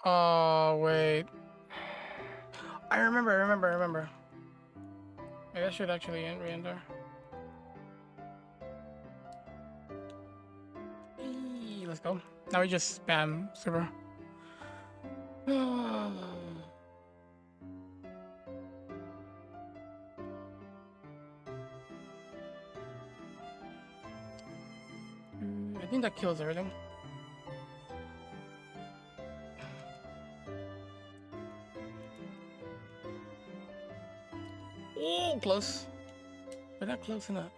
Oh, wait. I remember. Maybe I should actually re-enter. Let's go. Now we just spam super. I think that kills everything. Oh, close. But not close enough.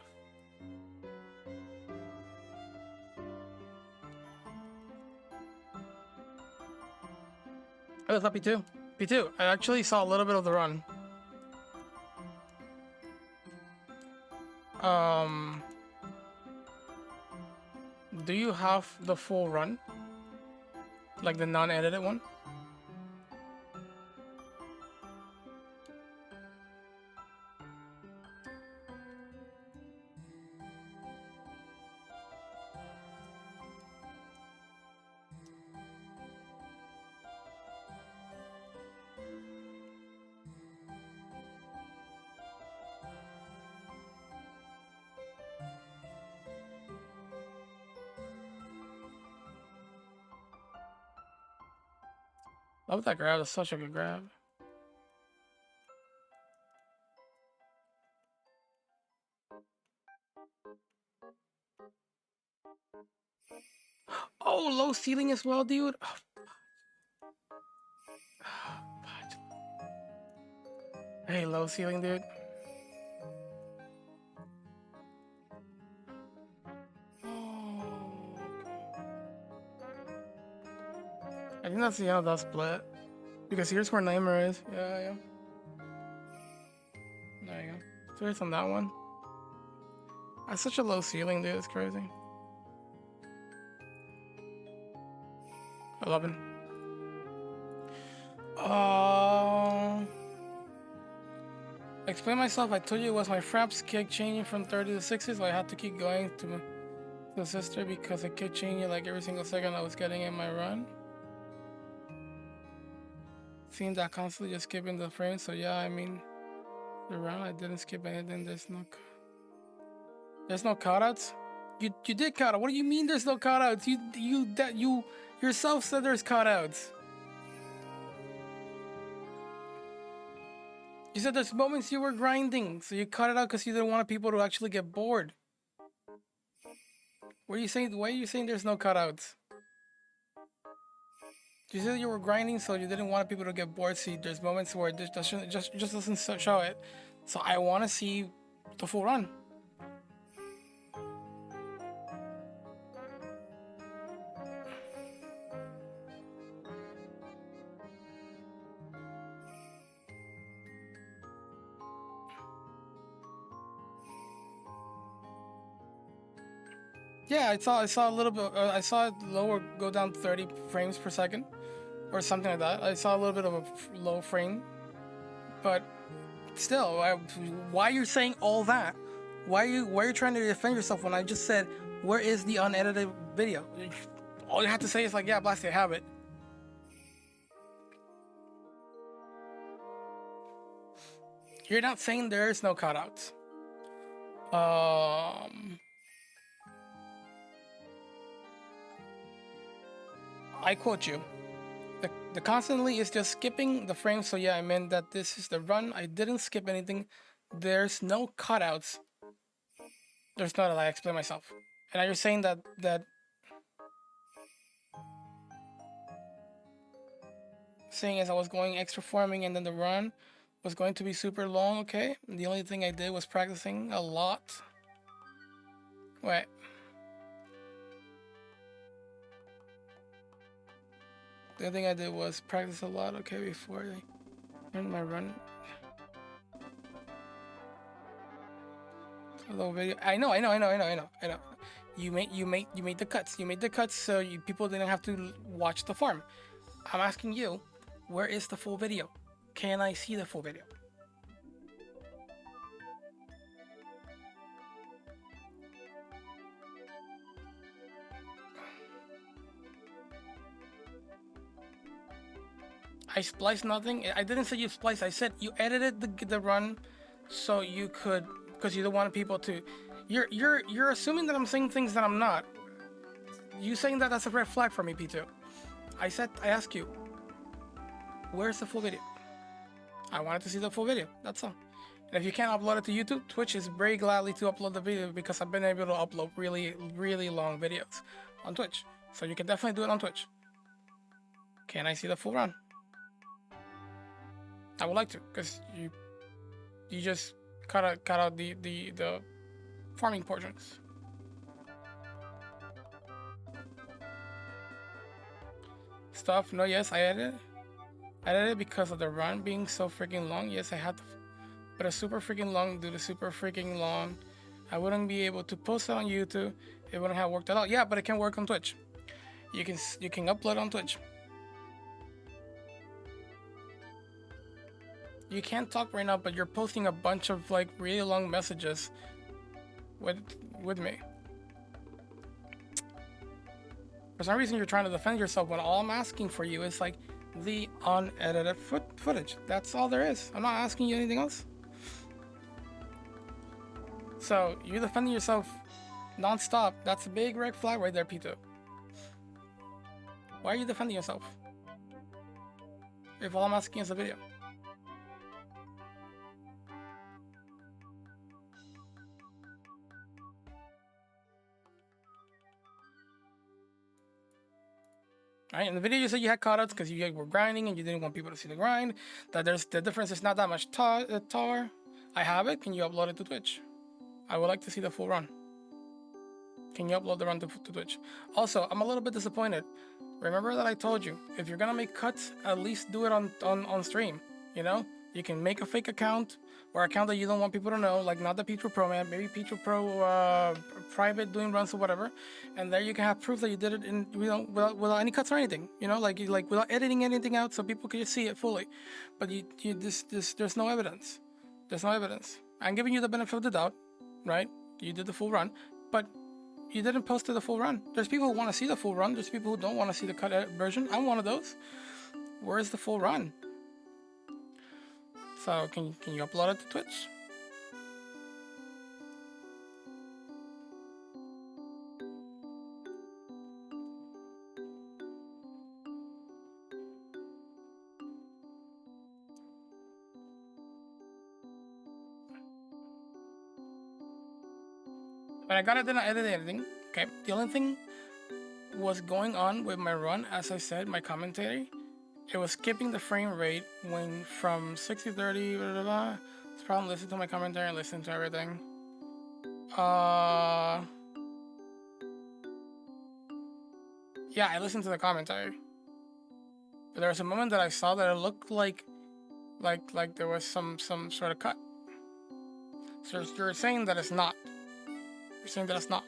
Oh, it's not P2. P2. I actually saw a little bit of the run. Do you have the full run? Like the non-edited one? Love that grab. That's such a good grab. Oh, low ceiling as well, dude. Oh, hey, low ceiling, dude. Oh. I think that's the end of that split. Because here's where Nightmare is. Yeah. There you go. So here's on that one. That's such a low ceiling, dude. It's crazy. 11. Explain myself. I told you it was my fraps kick changing from 30 to 60, so I had to keep going to the sister because it kept changing like every single second I was getting in my run. Seeing that constantly just skipping the frame, so yeah, I mean, the run I didn't skip anything. There's no cutouts. You did cut out. What do you mean there's no cutouts? You yourself said there's cutouts. You said there's moments you were grinding, so you cut it out because you didn't want people to actually get bored. What are you saying? Why are you saying there's no cutouts? You said you were grinding, so you didn't want people to get bored. See, there's moments where it just doesn't show it. So I want to see the full run. Yeah, I saw a little bit. I saw it lower, go down 30 frames per second, or something like that. I saw a little bit of a low frame, but still, why you're saying all that? Why are you trying to defend yourself when I just said where is the unedited video? All you have to say is like, yeah, Blast, I have it. You're not saying there's no cutouts. I quote you. The constantly is just skipping the frame, so yeah, I meant that this is the run. I didn't skip anything. There's no cutouts. There's not. I explain myself. And now you're saying that saying as I was going extra farming and then the run was going to be super long. Okay, the only thing I did was practicing a lot. Wait. The other thing I did was practice a lot. Okay, before I end my run. Hello, video. I know. You made the cuts. You made the cuts so people didn't have to watch the farm. I'm asking you, where is the full video? Can I see the full video? I spliced nothing. I didn't say you spliced. I said you edited the run so you could, because you don't want people to. You're assuming that I'm saying things that I'm not. You saying that, that's a red flag for me, P2. I asked you, where's the full video? I wanted to see the full video. That's all. And if you can't upload it to YouTube, Twitch is very gladly to upload the video, because I've been able to upload really, really long videos on Twitch. So you can definitely do it on Twitch. Can I see the full run? I would like to, because you just cut out the farming portions. Stuff. No, yes, I edited it because of the run being so freaking long. Yes, I had to, but it's super freaking long. Due to super freaking long, I wouldn't be able to post it on YouTube. It wouldn't have worked at all. Yeah, but it can work on Twitch. You can upload on Twitch. You can't talk right now, but you're posting a bunch of like really long messages with me. For some reason, you're trying to defend yourself when all I'm asking for you is like the unedited footage. That's all there is. I'm not asking you anything else. So you're defending yourself non-stop. That's a big red flag right there, P2. Why are you defending yourself if all I'm asking is a video? Right, in the video you said you had cutouts because you were grinding and you didn't want people to see the grind. That the difference is not that much tar. I have it. Can you upload it to Twitch? I would like to see the full run. Can you upload the run to Twitch? Also, I'm a little bit disappointed. Remember that I told you, if you're gonna make cuts, at least do it on stream. You know, you can make a fake account or account that you don't want people to know, like not the Petro Pro man, maybe Petro Pro private doing runs or whatever, and there you can have proof that you did it in, you know, without any cuts or anything. You know, like without editing anything out, so people can just see it fully. But there's no evidence. There's no evidence. I'm giving you the benefit of the doubt, right? You did the full run, but you didn't post to the full run. There's people who want to see the full run. There's people who don't want to see the cut version. I'm one of those. Where's the full run? So can you upload it to Twitch? When I got it, then I edited everything. Okay. The only thing was going on with my run, as I said, my commentary. It was skipping the frame rate when from 60 30, blah, blah, blah. It's probably listening to my commentary and listening to everything. Yeah, I listened to the commentary. But there was a moment that I saw that it looked like there was some sort of cut. So you're saying that it's not. You're saying that it's not.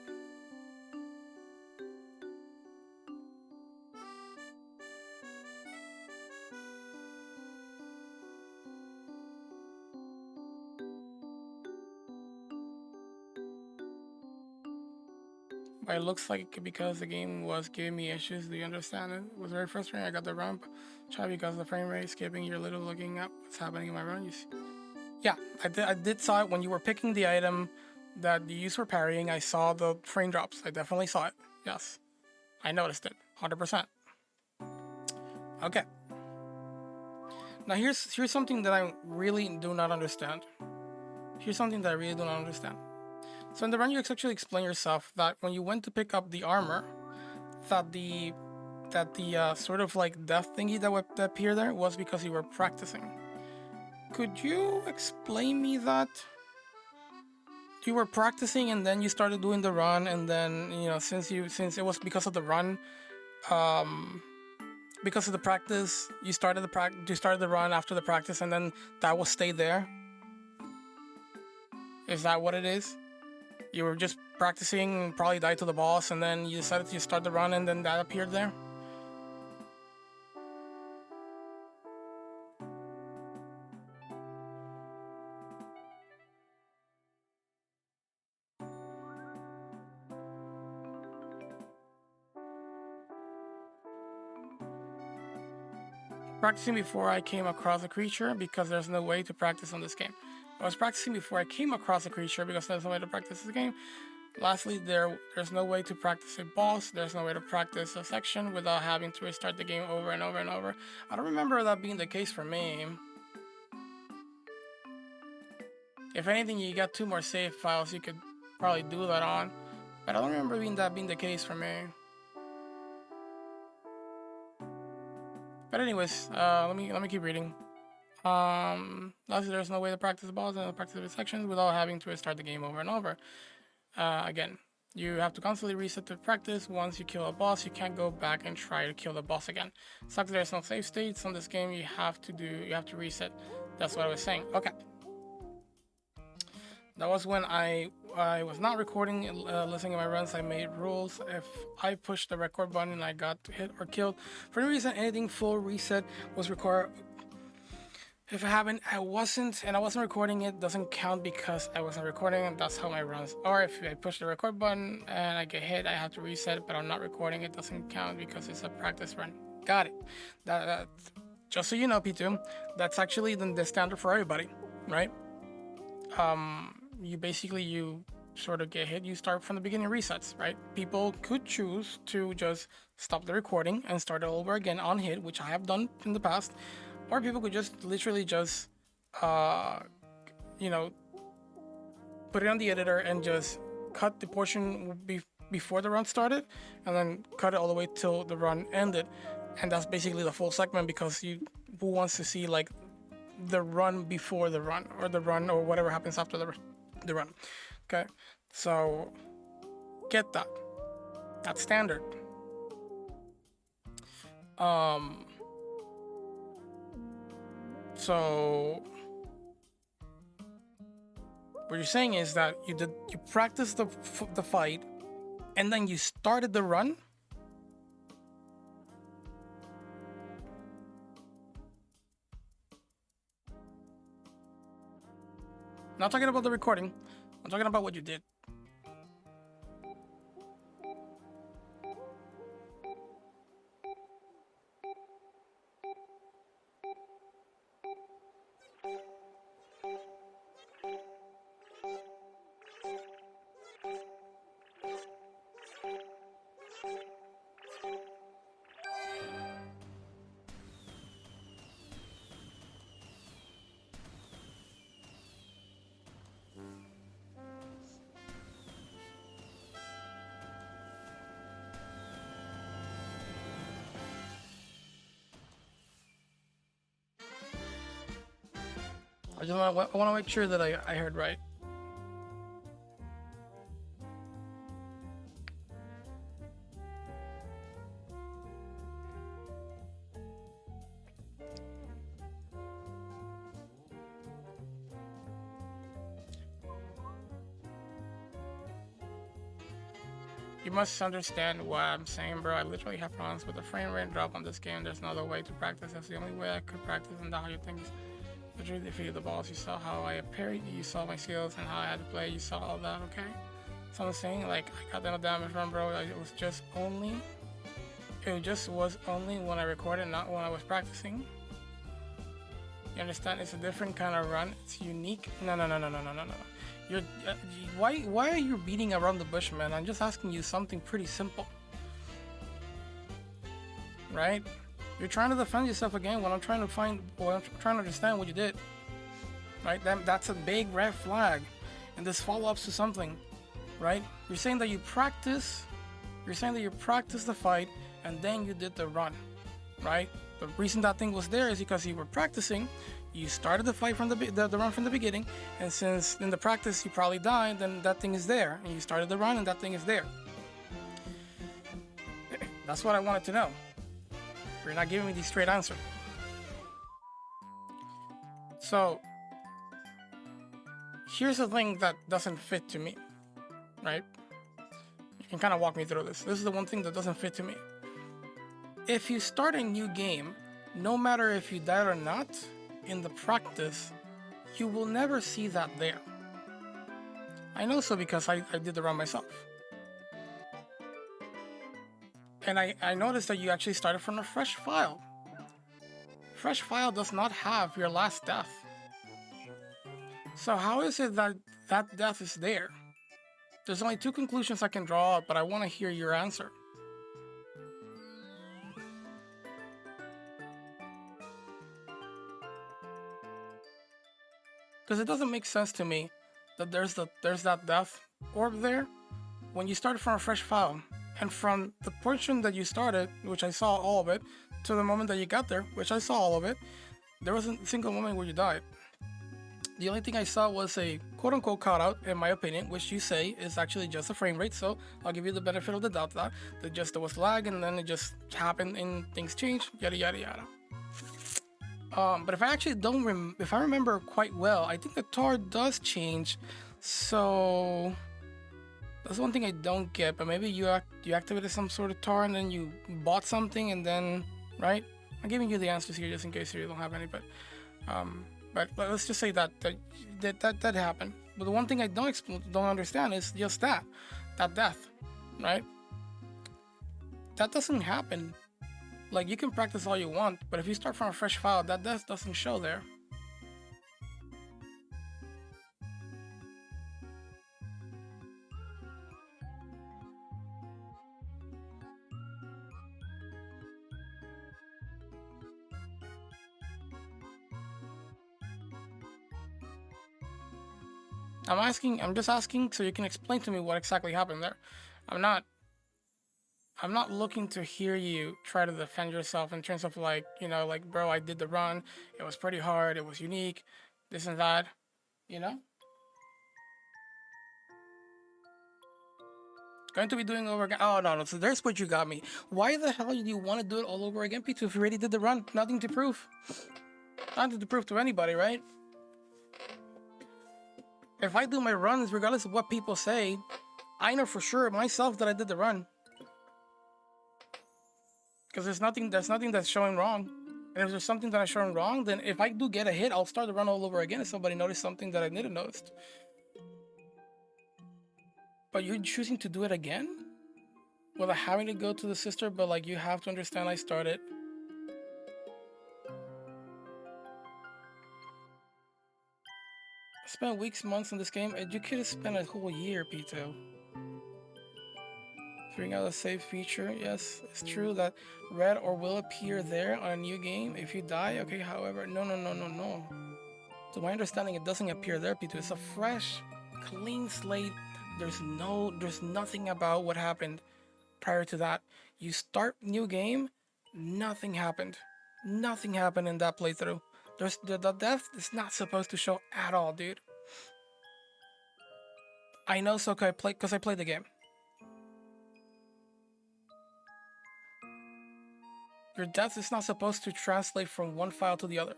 But it looks like because the game was giving me issues, do you understand it? It was very frustrating. I got the ramp. Try because of the frame rate skipping. You're literally looking at what's happening in my run. You see? Yeah, I did saw it when you were picking the item that you were parrying. I saw the frame drops. I definitely saw it. Yes, I noticed it. 100%. Okay. Now here's something that I really do not understand. Here's something that I really do not understand. So in the run, you actually explain yourself that when you went to pick up the armor, that the sort of like death thingy that appeared there was because you were practicing. Could you explain me that? You were practicing and then you started doing the run, and then since it was because of the run, because of the practice, you started the run after the practice, and then that will stay there. Is that what it is? You were just practicing, probably died to the boss, and then you decided to start the run, and then that appeared there? practicing before I came across a creature because there's no way to practice on this game. I was practicing before I came across a creature because there's no way to practice this game. Lastly, there's no way to practice a boss. There's no way to practice a section without having to restart the game over and over and over. I don't remember that being the case for me. If anything, you got 2 more save files you could probably do that on, but I don't remember that being the case for me. But anyways, let me keep reading. Lastly, there's no way to practice the boss and practice the sections without having to restart the game over and over. Again, you have to constantly reset the practice. Once you kill a boss, you can't go back and try to kill the boss again. Sucks there's no save states on this game. You have to reset. That's what I was saying. Okay. That was when I was not recording, listening to my runs. I made rules. If I pushed the record button and I got hit or killed, for any reason, anything full reset was required. If it happened, I wasn't recording, it doesn't count because I wasn't recording, and that's how my runs are. If I push the record button and I get hit, I have to reset it, but I'm not recording, it doesn't count because it's a practice run. Got it. That just so you know, P2, that's actually the standard for everybody, right? You sort of get hit, you start from the beginning resets, right? People could choose to just stop the recording and start it over again on hit, which I have done in the past. Or people could just literally just, put it on the editor and just cut the portion before the run started, and then cut it all the way till the run ended, and that's basically the full segment because who wants to see like the run before the run or whatever happens after the run. Okay, so get that. That's standard. So what you're saying is that you practiced the fight and then you started the run? I'm not talking about the recording. I'm talking about what you did. I want to make sure that I heard right. You must understand what I'm saying, bro. I literally have problems with the frame rate drop on this game. There's no other way to practice. That's the only way I could practice, and that's how you think. Literally defeated the boss. You saw how I parried. You saw my skills and how I had to play. You saw all that, okay? So I'm saying, like, I got that damage run, bro. It just was only when I recorded, not when I was practicing. You understand? It's a different kind of run. It's unique. No. You're why are you beating around the bush, man? I'm just asking you something pretty simple, right? You're trying to defend yourself again when I'm trying to understand what you did, right? That's a big red flag, and this follow-ups to something, right? You're saying that you practice the fight, and then you did the run, right? The reason that thing was there is because you were practicing. You started the fight from the run from the beginning, and since in the practice you probably died, then that thing is there, and you started the run, and that thing is there. That's what I wanted to know. You're not giving me the straight answer. So here's the thing that doesn't fit to me, right? You can kind of walk me through this. This is the one thing that doesn't fit to me. If you start a new game, no matter if you died or not, in the practice, you will never see that there. I know so because I did the run myself. And I noticed that you actually started from a fresh file. fresh file does not have your last death. So how is it that that death is there? There's only two conclusions I can draw out, but I want to hear your answer. Because it doesn't make sense to me that there's that death orb there when you started from a fresh file, and from the portion that you started, which I saw all of it, to the moment that you got there, which I saw all of it, there wasn't a single moment where you died. The only thing I saw was a quote-unquote cutout, in my opinion, which you say is actually just a frame rate, so I'll give you the benefit of the doubt that there was lag and then it just happened and things changed, yada yada yada. But if I actually if I remember quite well, I think the tar does change, so that's one thing I don't get. But maybe you activated some sort of tar and then you bought something and then, right? I'm giving you the answers here just in case you don't have any, but let's just say that happened. But the one thing I don't understand is just that death, right? That doesn't happen. Like, you can practice all you want, but if you start from a fresh file, that death doesn't show there. I'm just asking so you can explain to me what exactly happened there. I'm not looking to hear you try to defend yourself in terms of like, you know, like, bro, I did the run, it was pretty hard, it was unique, this and that, you know? Going to be doing over again. Oh, no, so there's what you got me. Why the hell do you want to do it all over again, P2, if you already did the run? Nothing to prove. Nothing to prove to anybody, right? If I do my runs, regardless of what people say, I know for sure myself that I did the run. Because there's nothing that's showing wrong. And if there's something that I'm showing wrong, then if I do get a hit, I'll start the run all over again if somebody noticed something that I didn't notice. But you're choosing to do it again? Without having to go to the sister, but like, you have to understand I started. I spent weeks, months in this game, and you could have spent a whole year, Pito. Figuring out a save feature. Yes, it's true that red or will appear there on a new game if you die. Okay, however, no. To my understanding, it doesn't appear there, Pito. It's a fresh, clean slate. There's nothing about what happened prior to that. You start new game, nothing happened. Nothing happened in that playthrough. The death is not supposed to show at all, dude. I know Soka because I played the game. Your death is not supposed to translate from one file to the other.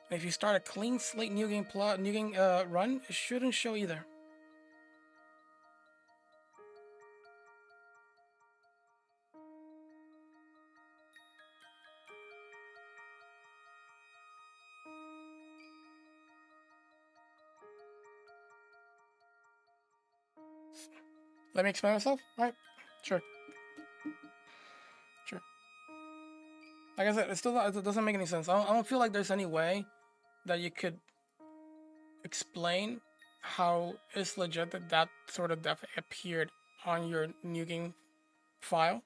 And if you start a clean slate new game run, it shouldn't show either. Let me explain myself? Right? Sure. Like I said, it doesn't make any sense. I don't feel like there's any way that you could explain how it's legit that sort of death appeared on your new game file.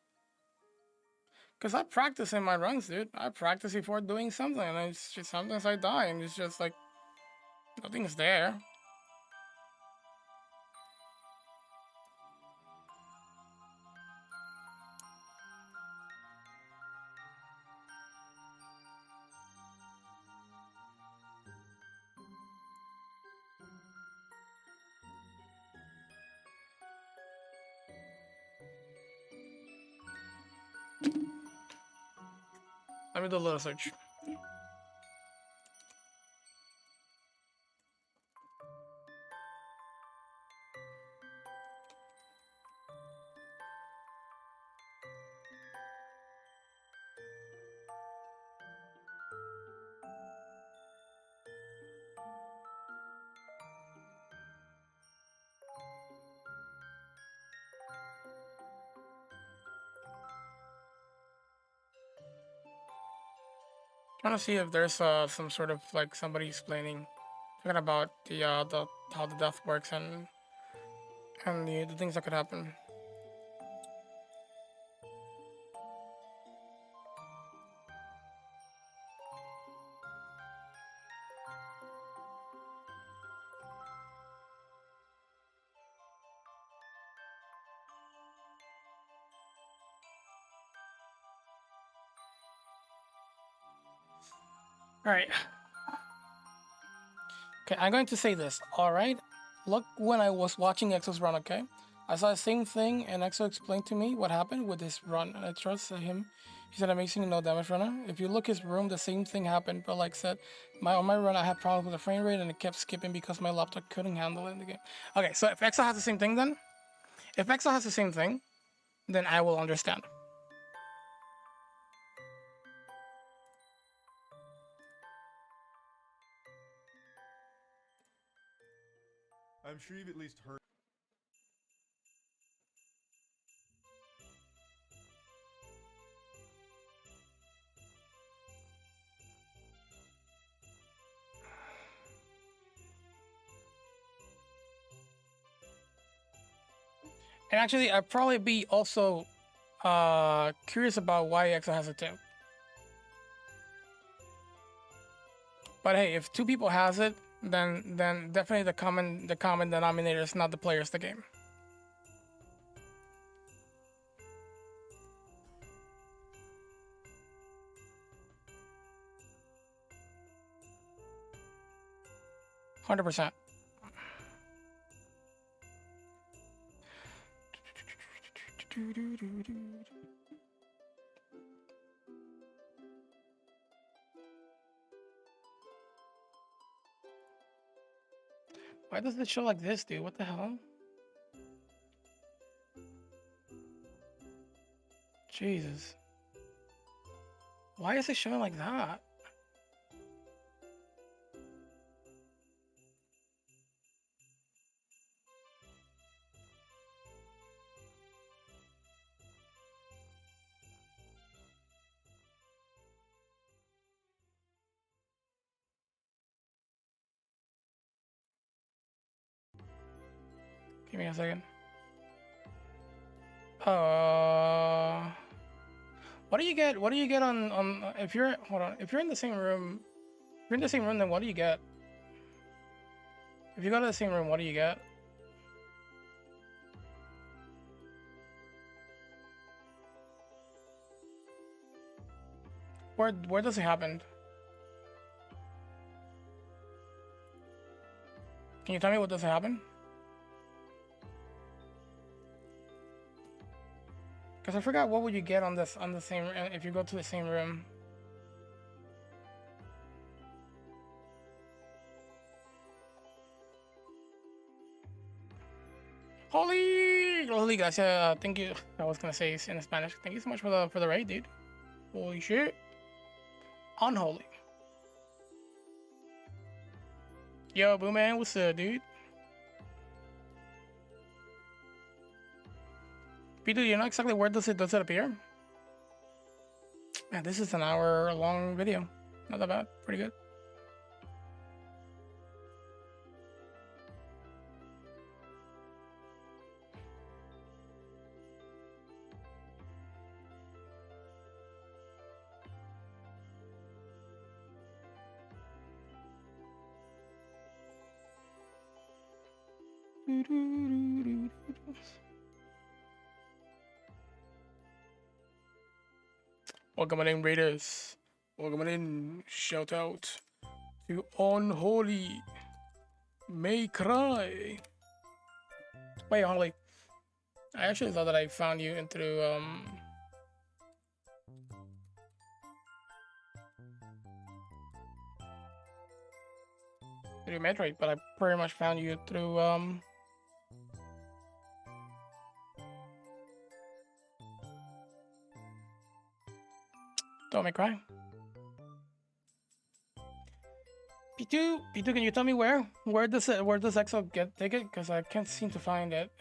Because I practice in my runs, dude. I practice before doing something, and it's just sometimes I die, and it's just like nothing's there. Let me do a little search. Trying to see if there's some sort of like somebody explaining, talking about the how the death works and the things that could happen. All right. Okay, I'm going to say this. All right. Look, when I was watching Exo's run, okay, I saw the same thing, and Exo explained to me what happened with his run, and I trust him. He said amazing no damage runner. If you look his room, the same thing happened, but like said, on my run I had problems with the frame rate, and it kept skipping because my laptop couldn't handle it in the game. Okay, so if Exo has the same thing, then if Exo has the same thing, then I will understand. I'm sure you've at least heard. And actually, I'd probably be also curious about why Exo has it too. But hey, if two people has it, then definitely the common denominator is not the players, the game. $100%. Why does it show like this, dude? What the hell? Jesus. Why is it showing like that? Give me a second. What do you get? What do you get on if you're hold on? If you're in the same room, if you're in the same room, then what do you get? If you go to the same room, what do you get? Where does it happen? Can you tell me what does it happen? Because I forgot what would you get on this on the same if you go to the same room. Holy gracias. Thank you. I was gonna say in Spanish. Thank you so much for the raid, dude. Holy shit. Unholy. Yo, Boo Man, what's up, dude? Peter, you know exactly where does it appear? Man, this is an hour-long video. Not that bad. Pretty good. Welcome in, Raiders. Welcome in. Shout out to Unholy. May cry. Wait, Unholy. I actually thought that I found you through Metroid, but I pretty much found you through Don't Make Cry. P2, can you tell me where does Exo take it? Because I can't seem to find it.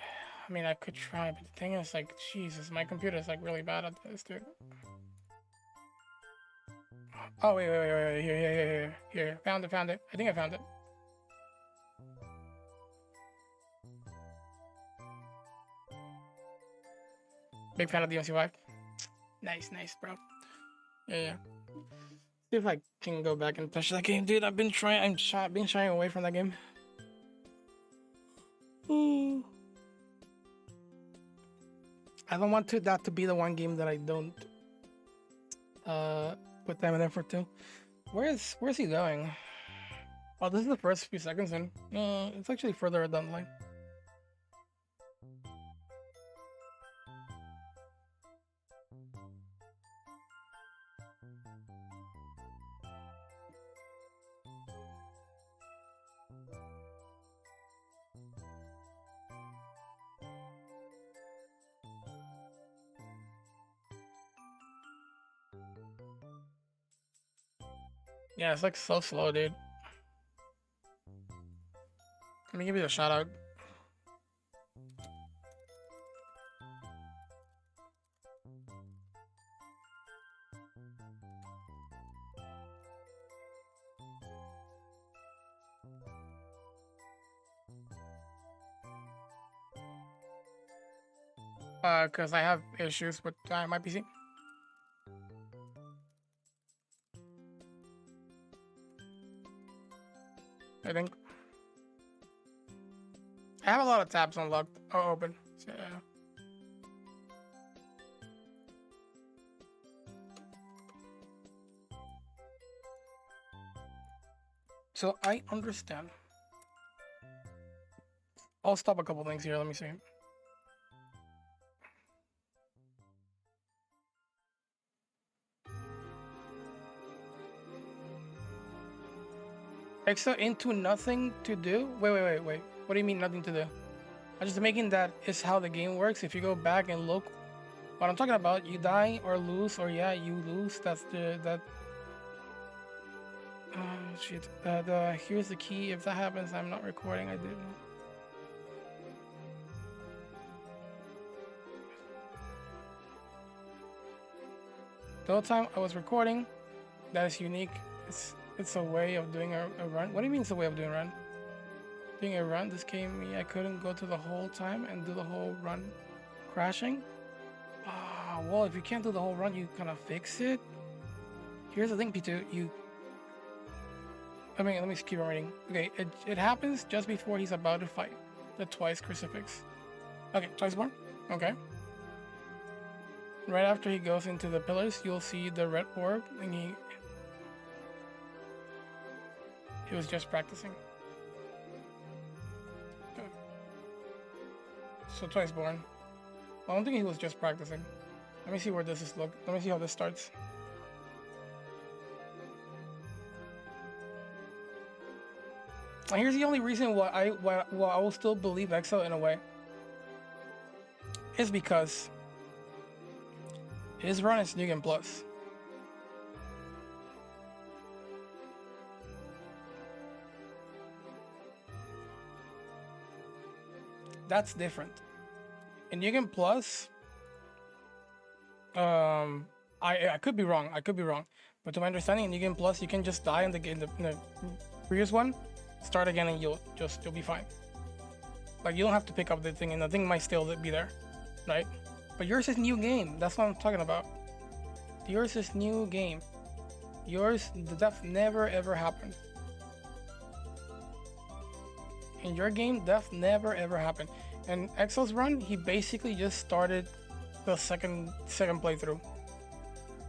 I mean, I could try, but the thing is, like, Jesus, my computer is like really bad at this, dude. Oh, wait. Here. Found it. I think I found it. Big fan of DMC5. Nice, bro. Yeah. See if I can go back and touch that game, dude. I've been trying. Been shying away from that game. Ooh. I don't want that to be the one game that I don't put time and effort to. Where's he going? Oh, this is the first few seconds in. It's actually further down the line. Yeah, it's like so slow, dude. Let me give you a shout out. Because I have issues with my PC. I think I have a lot of tabs unlocked or open. So, yeah. So I understand. I'll stop a couple things here. Let me see. Extra into nothing to do? Wait. What do you mean nothing to do? I'm just making that is how the game works. If you go back and look what I'm talking about, you die or lose, or yeah, you lose. That's that. Oh shit. Here's the key. If that happens, I'm not recording. I didn't. The whole time I was recording, that is unique. It's a way of doing a run. What do you mean it's a way of doing a run? Doing a run, this came, I couldn't go to the whole time and do the whole run crashing. Well, if you can't do the whole run, you kind of fix it. Here's the thing, P2, let me keep reading. Okay, it happens just before he's about to fight the twice crucifix. Okay, Twiceborn. Okay. Right after he goes into the pillars, you'll see the red orb, and he was just practicing. Good. So Twiceborn. I don't think he was just practicing. Let me see where this is. Let me see how this starts. And here's the only reason why I will still believe Exo in a way. Is because his run is Negan Plus. That's different. In Negan Plus, I could be wrong. But to my understanding, in Negan Plus, you can just die in the previous one, start again, and you'll be fine. Like, you don't have to pick up the thing, and the thing might still be there, right? But yours is new game. That's what I'm talking about. Yours is new game. Yours, the death never ever happened. In your game, death never ever happened. And Exo's run, he basically just started the second playthrough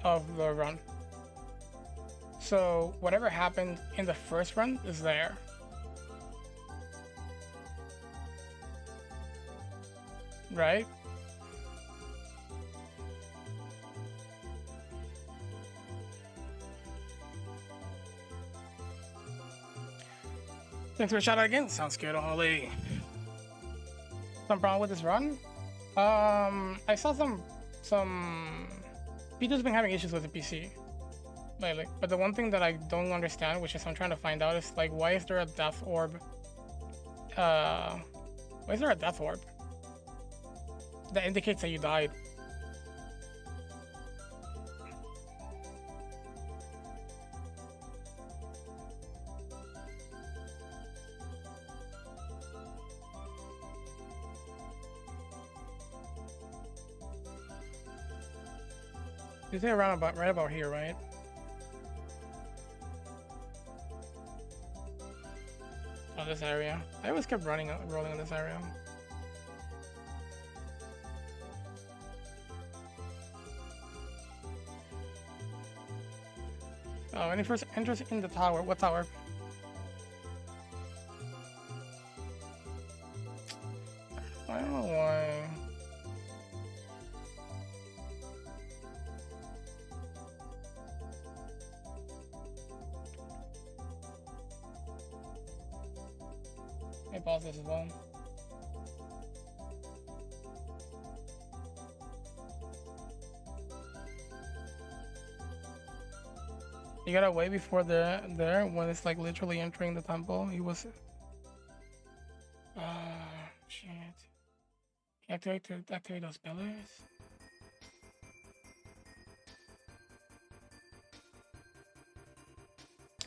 of the run. So whatever happened in the first run is there. Right? Thanks for the shout out again. Sounds good, Ollie. Some problem with this run? I saw some P2's been having issues with the PC lately. But the one thing that I don't understand, which is I'm trying to find out, is like, why is there a death orb? Why is there a death orb that indicates that you died? You say around about right about here, right? Oh, this area. I always kept rolling in this area. Oh, any first interest in the tower? What tower? I don't know why. Let me pause this as well. You gotta wait before there when it's like literally entering the temple. He was. Shit. Activate those pillars.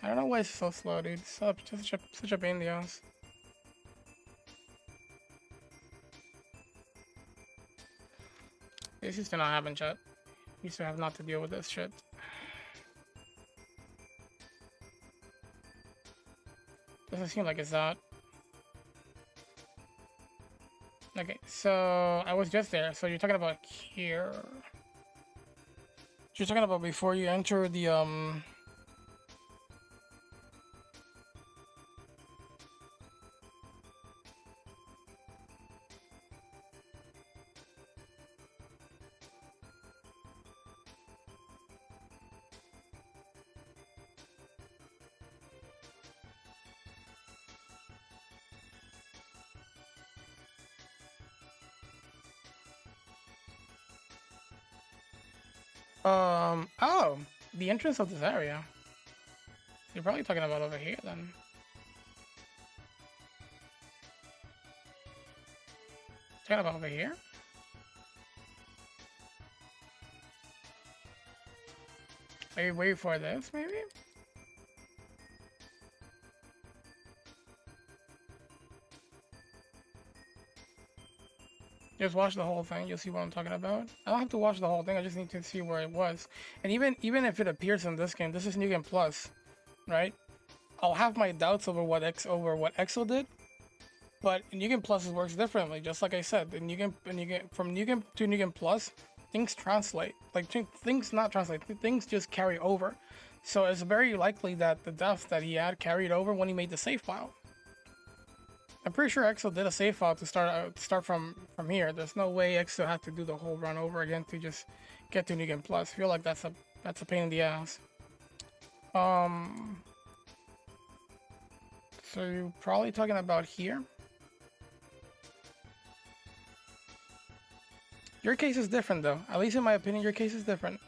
I don't know why it's so slow, dude. It's such a pain in the ass. This used to not happen, chat. Used to have not to deal with this shit. Doesn't seem like it's that. Okay, so I was just there. So you're talking about here. You're talking about before you enter the oh, the entrance of this area. You're probably talking about over here then. Talking about over here? Are you waiting for this, maybe? Just watch the whole thing, you'll see what I'm talking about. I don't have to watch the whole thing, I just need to see where it was. And even if it appears in this game, this is New Game Plus, right? I'll have my doubts over what EXO did, but New Game Plus works differently. Just like I said, from New Game to New Game Plus, things translate. Like things not translate, things just carry over. So it's very likely that the deaths that he had carried over when he made the save file. I'm pretty sure EXO did a save file to start from here. There's no way EXO had to do the whole run over again to just get to New Game Plus. I feel like that's a pain in the ass. So you're probably talking about here. Your case is different though. At least in my opinion, your case is different.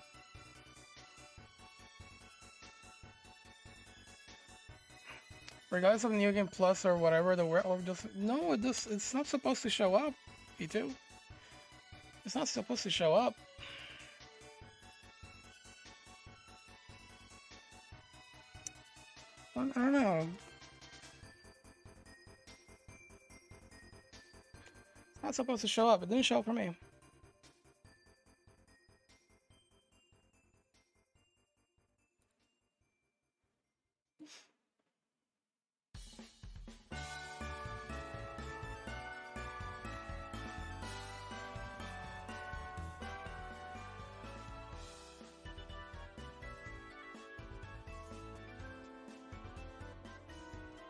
Regardless of New Game Plus or whatever, it's not supposed to show up, P2. It's not supposed to show up. I don't know. It's not supposed to show up. It didn't show up for me.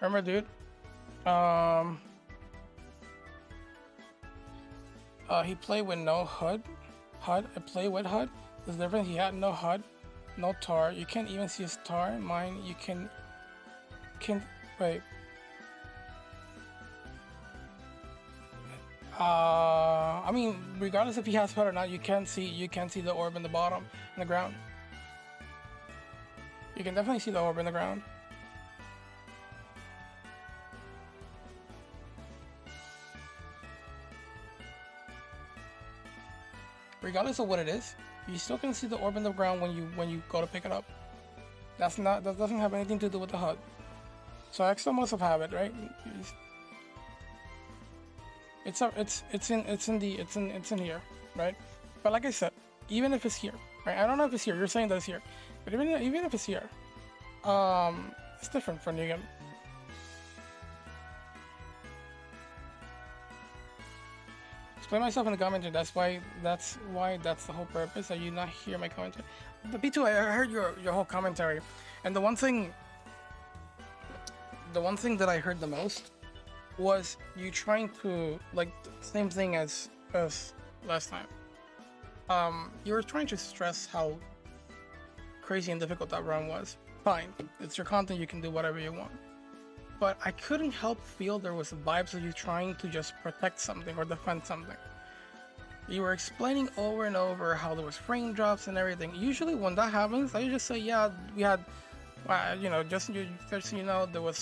Remember, dude? He played with no HUD. I play with HUD. There's a difference. He had no HUD, no tar. You can't even see his tar. Mine, you can wait. I mean, regardless if he has HUD or not, you can see the orb in the bottom, in the ground. You can definitely see the orb in the ground. Regardless of what it is, you still can see the orb in the ground when you go to pick it up. That doesn't have anything to do with the HUD. So EXO must have it, right? It's in here, right? But like I said, even if it's here, Right? I don't know if it's here. You're saying that it's here, but even if it's here, it's different for new game. Explain myself in the commentary. That's why that's the whole purpose. That you not hear my commentary. But B2, I heard your whole commentary, and the one thing that I heard the most was you trying to, like, the same thing as last time. You were trying to stress how crazy and difficult that run was. Fine, it's your content, you can do whatever you want. But I couldn't help feel there was vibes of you trying to just protect something or defend something. You were explaining over and over how there was frame drops and everything. Usually when that happens, I just say, yeah, we had, you know, just so you know, there was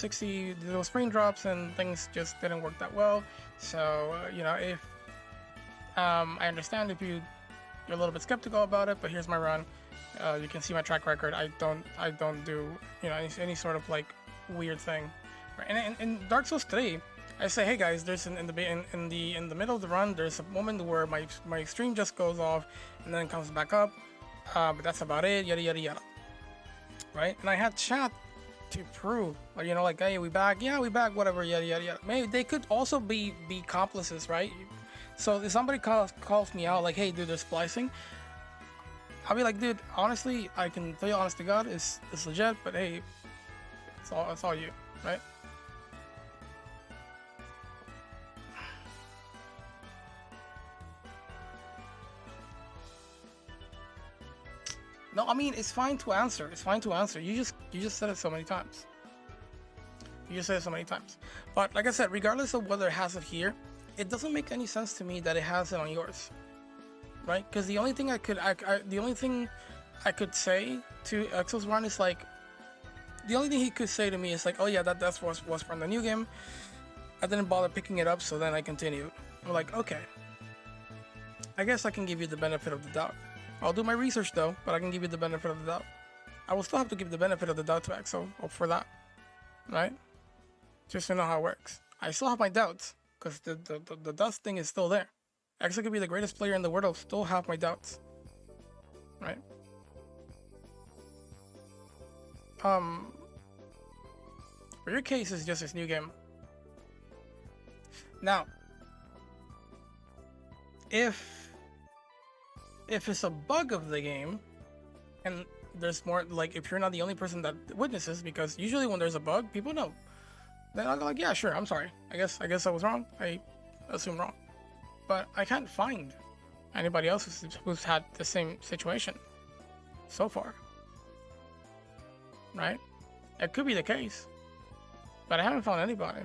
frame drops and things just didn't work that well. So, you know, if, I understand if you're a little bit skeptical about it, but here's my run. You can see my track record. I don't do, you know, any sort of like weird thing. Right? And in Dark Souls 3, I say, hey guys, there's in the middle of the run, there's a moment where my stream just goes off and then comes back up, but that's about it. Yada yada yada. Right? And I had chat to prove, you know, like, hey, we back, yeah, we back, whatever, yada yada yada. Maybe they could also be accomplices, right? So if somebody calls me out, like, hey, dude, they're splicing, I'll be like, dude, honestly, I can tell you, honest to God, it's legit, but hey, it's all you, right? No, I mean, it's fine to answer. It's fine to answer. You just said it so many times. You just said it so many times. But like I said, regardless of whether it has it here, it doesn't make any sense to me that it has it on yours, right? Because the only thing I could say to Exo's run is like, the only thing he could say to me is like, oh yeah, that was from the new game. I didn't bother picking it up, so then I continued. I'm like, okay, I guess I can give you the benefit of the doubt. I'll do my research though, but I can give you the benefit of the doubt. I will still have to give the benefit of the doubt to Exo for that, right? Just to know how it works. I still have my doubts, because the dust thing is still there. Exo could be the greatest player in the world, I'll still have my doubts, right? For your case, it's just this new game. Now, if it's a bug of the game, and there's more, like, if you're not the only person that witnesses, because usually when there's a bug, people know. Then I'll go like, yeah, sure, I'm sorry. I guess I was wrong. I assume wrong. But I can't find anybody else who's had the same situation so far. Right? It could be the case, but I haven't found anybody.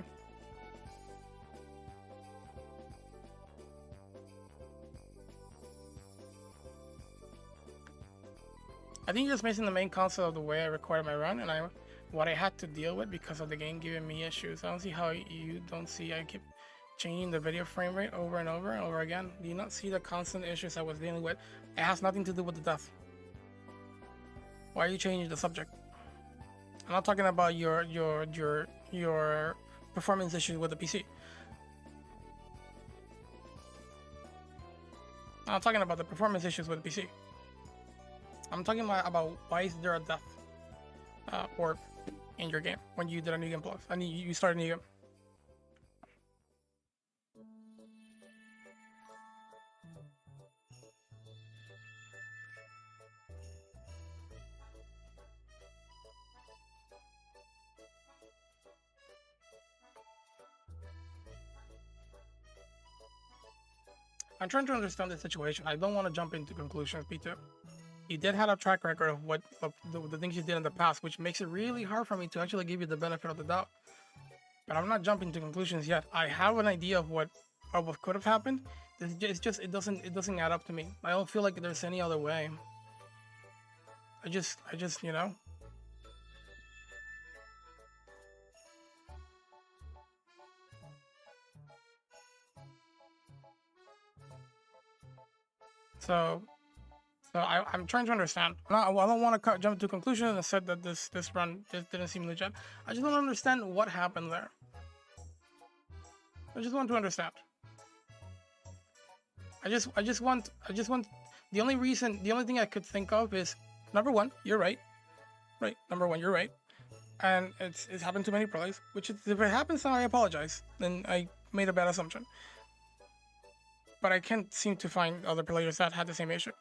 I think you're just missing the main concept of the way I recorded my run and what I had to deal with because of the game giving me issues. I don't see how you don't see I keep changing the video frame rate over and over and over again. Do you not see the constant issues I was dealing with? It has nothing to do with the death. Why are you changing the subject? I'm not talking about your performance issues with the PC. I'm not talking about the performance issues with the PC. I'm talking about why is there a death orb in your game when you did a new game plus. I mean, you started a new game. I'm trying to understand the situation. I don't want to jump into conclusions, Peter. You did have a track record of the things you did in the past, which makes it really hard for me to actually give you the benefit of the doubt. But I'm not jumping to conclusions yet. I have an idea of what could have happened. It's just it doesn't add up to me. I don't feel like there's any other way. I just you know. So I'm trying to understand. I don't want to jump to conclusions and said that this run just didn't seem legit. I just want to understand what happened there. I just want to understand. I just want. The only thing I could think of is number one. You're right. Right. Number one, you're right. And it's happened to many players. Which if it happens now, I apologize. Then I made a bad assumption. But I can't seem to find other players that had the same issue.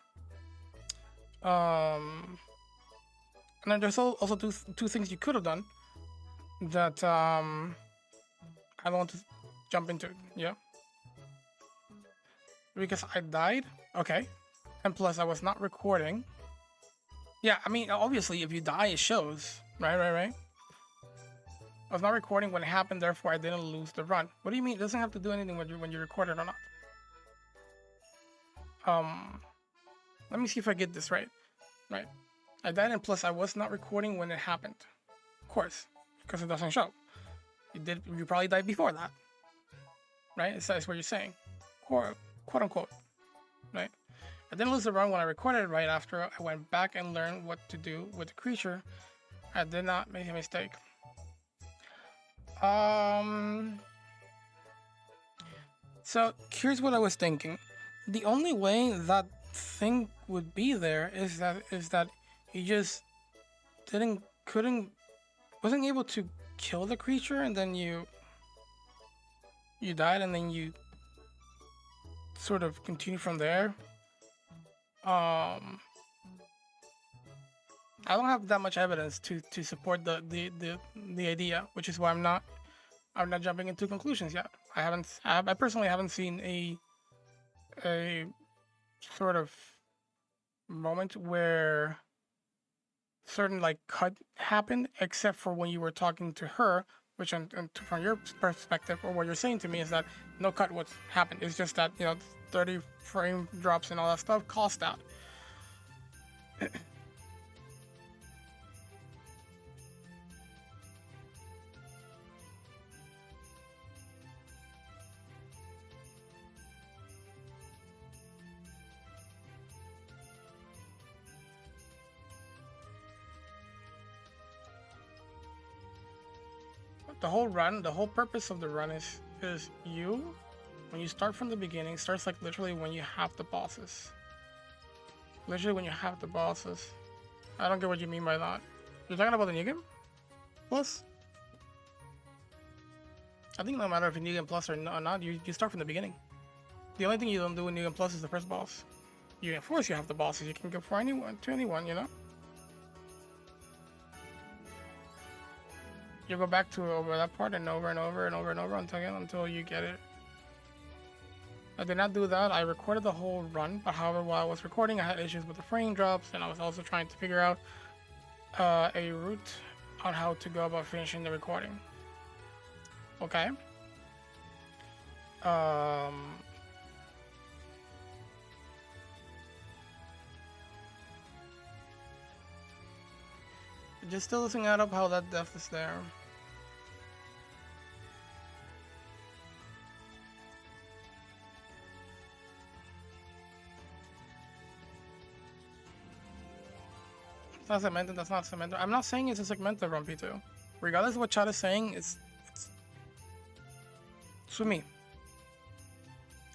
And then there's also two things you could have done that I don't want to jump into. Yeah. Because I died. Okay. And plus I was not recording. Yeah, I mean, obviously if you die it shows. Right. I was not recording when it happened, therefore I didn't lose the run. What do you mean? It doesn't have to do anything when you record it or not. Let me see if I get this right. Right. I died and plus I was not recording when it happened. Of course, because it doesn't show. You probably died before that. Right? That's what you're saying. Quote unquote. Right? I didn't lose the run when I recorded it right after I went back and learned what to do with the creature. I did not make a mistake. So here's what I was thinking. The only way that thing would be there is that he just wasn't able to kill the creature, and then you died, and then you sort of continue from there. I don't have that much evidence to support the idea, which is why I'm not jumping into conclusions yet. I personally haven't seen a sort of moment where certain like cut happened, except for when you were talking to her, which from your perspective, or what you're saying to me, is that no cut what's happened. It's just that 30 frame drops and all that stuff caused that. The whole purpose of the run is you, when you start from the beginning, starts like literally when you have the bosses. Literally when you have the bosses. I don't get what you mean by that. You're talking about the New Game Plus? I think no matter if you New Game Plus or not, you start from the beginning. The only thing you don't do in New Game Plus is the first boss. Of course you have the bosses, you can go for anyone, You go back to over that part and over and over and over and over until you get it. I did not do that. I recorded the whole run, but however, while I was recording, I had issues with the frame drops, and I was also trying to figure out a route on how to go about finishing the recording. Okay. It just still doesn't add up how that death is there. That's not segmented, that's not segmented. I'm not saying it's a segmented run, P2. Regardless of what chat is saying, it's with me.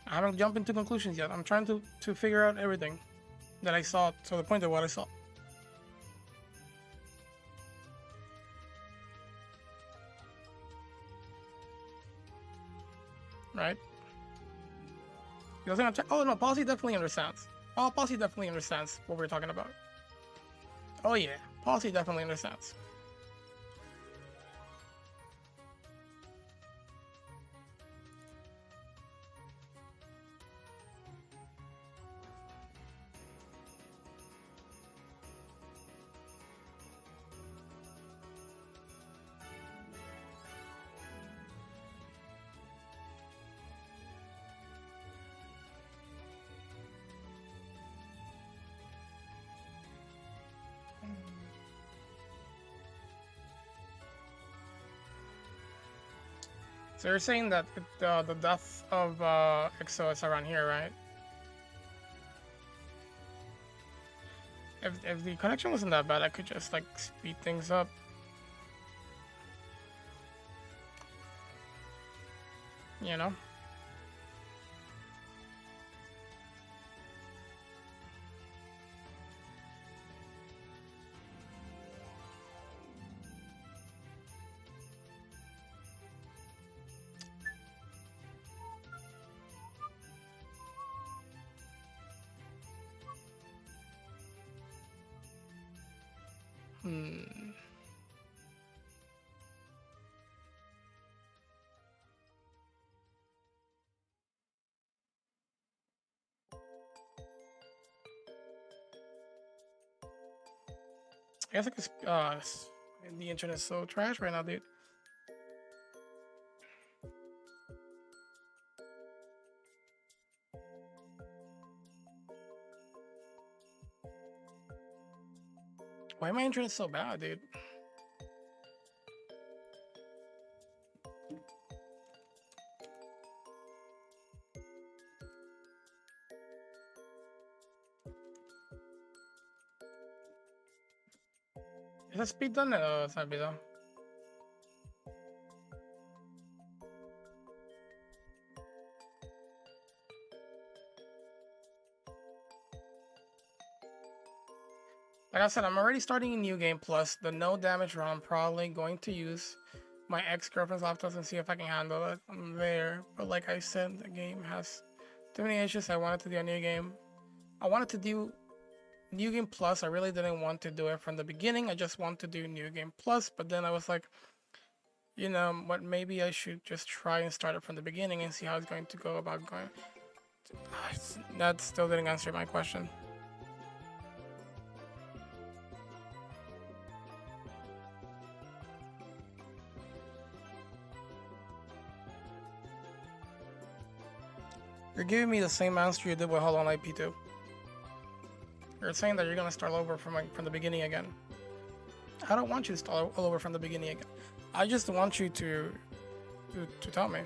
I haven't jumped into conclusions yet. I'm trying to figure out everything that I saw to the point of what I saw. Right? He doesn't have oh no, Posse definitely understands. Oh, Posse definitely understands what we're talking about. Oh yeah, Posse definitely understands. So you're saying that the death of Exo is around here, right? If the connection wasn't that bad, I could just like speed things up. You know? I guess I could. The internet's so trash right now, dude. Why my internet so bad, dude? Is that speed done? No, it's not speed done. Like I said, I'm already starting a new game. Plus the no damage run. I'm probably going to use my ex-girlfriend's laptop and see if I can handle it. I'm there, but like I said, the game has too many issues. I wanted to do a new game. I wanted to do New Game Plus. I really didn't want to do it from the beginning. I just want to do New Game Plus. But then I was like, you know what? Maybe I should just try and start it from the beginning and see how it's going to go about going. That still didn't answer my question. You're giving me the same answer you did with Hollow Knight P2. You're saying that you're gonna start over from the beginning again. I don't want you to start all over from the beginning again. I just want you to tell me.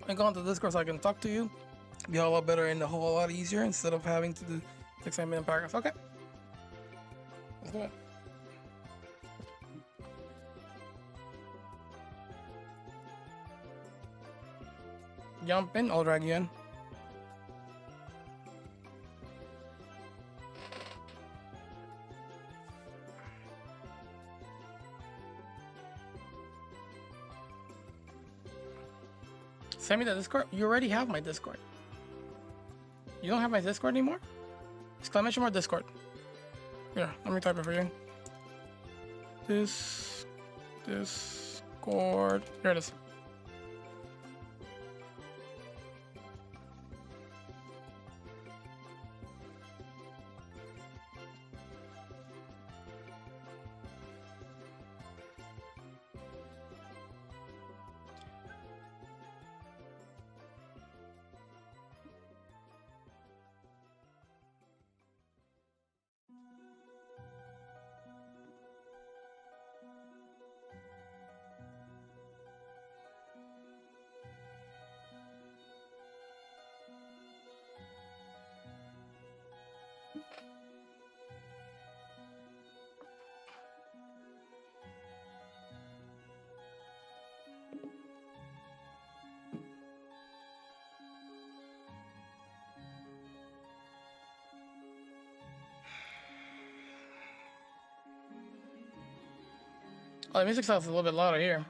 I go onto Discord so I can talk to you. Be a lot better and a whole lot easier instead of having to do 6-9 minute paragraphs. Okay. Let's do it. Jump in, I'll drag you in. Send me the Discord. You already have my Discord. You don't have my Discord anymore? Exclamation mark Discord. Here, let me type it for you. Discord. Here it is. Oh, the music sounds a little bit louder here.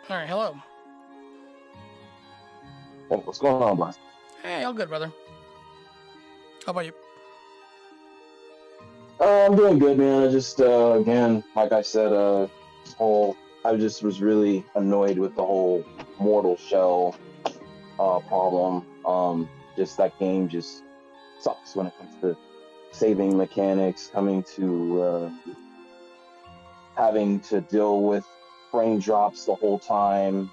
All right, hello. Hey, what's going on, boss? Hey, all good, brother. How about you? I'm doing good, man. I just, again, like I said, I just was really annoyed with the whole Mortal Shell problem. Just that game just sucks when it comes to saving mechanics, coming to having to deal with frame drops the whole time.